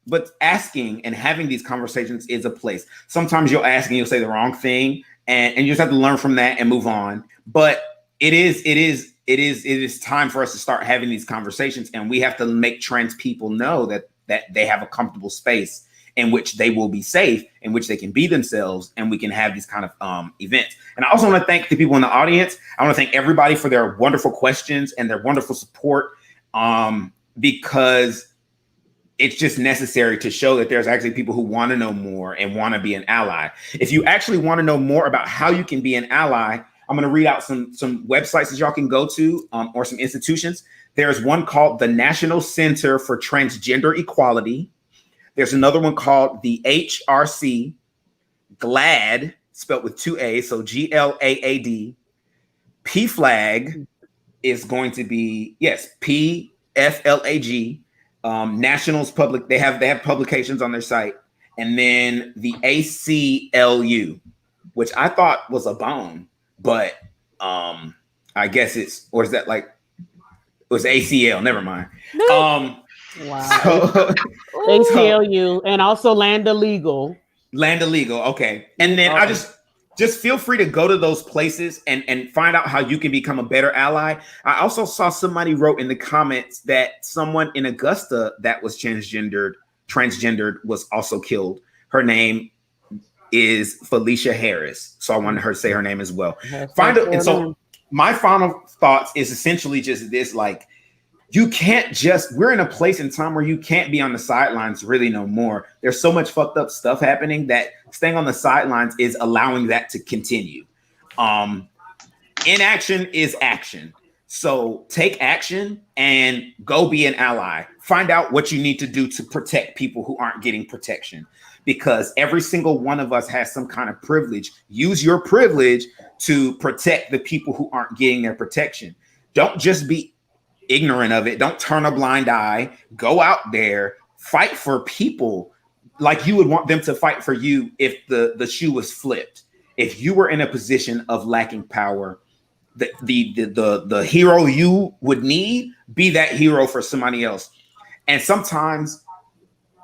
but asking and having these conversations is a place. Sometimes you'll ask and you'll say the wrong thing, and you just have to learn from that and move on. But it is time for us to start having these conversations, and we have to make trans people know that they have a comfortable space in which they will be safe, in which they can be themselves, and we can have these kind of events. And I also want to thank the people in the audience. I want to thank everybody for their wonderful questions and their wonderful support, because it's just necessary to show that there's actually people who want to know more and want to be an ally. If you actually want to know more about how you can be an ally, I'm going to read out some websites that y'all can go to, or some institutions. There's one called the National Center for Transgender Equality. There's another one called the HRC, GLAAD, spelled with 2 A's, so GLAAD. PFLAG is going to be, yes, PFLAG. Nationals Public, they have publications on their site. And then the ACLU, which I thought was a bone, but I guess it was ACL, never mind. Wow. So, ACLU and also Land Illegal. Okay. And then I just feel free to go to those places and find out how you can become a better ally. I also saw somebody wrote in the comments that someone in Augusta that was transgendered was also killed. Her name is Felicia Harris. So I wanted her to say her name as well. And so my final thoughts is essentially just this, like, we're in a place in time where you can't be on the sidelines really no more. There's so much fucked up stuff happening that staying on the sidelines is allowing that to continue. Inaction is action. So take action and go be an ally. Find out what you need to do to protect people who aren't getting protection, because every single one of us has some kind of privilege. Use your privilege to protect the people who aren't getting their protection. Don't just be ignorant of it. Don't turn a blind eye. Go out there, fight for people like you would want them to fight for you if the shoe was flipped. If you were in a position of lacking power, the hero you would need, be that hero for somebody else. And sometimes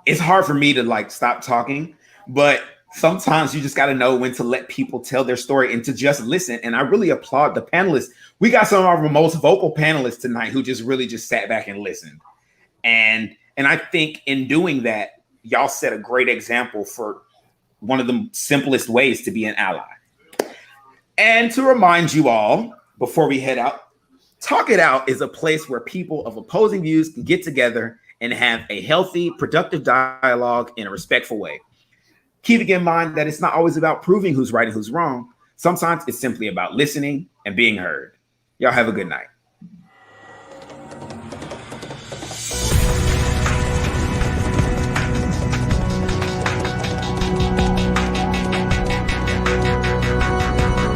it's hard for me to like stop talking, but sometimes you just got to know when to let people tell their story and to just listen. And I really applaud the panelists. We got some of our most vocal panelists tonight who just really just sat back and listened. And I think in doing that, y'all set a great example for one of the simplest ways to be an ally. And to remind you all, before we head out, Talk It Out is a place where people of opposing views can get together and have a healthy, productive dialogue in a respectful way. Keeping in mind that it's not always about proving who's right and who's wrong. Sometimes it's simply about listening and being heard. Y'all have a good night.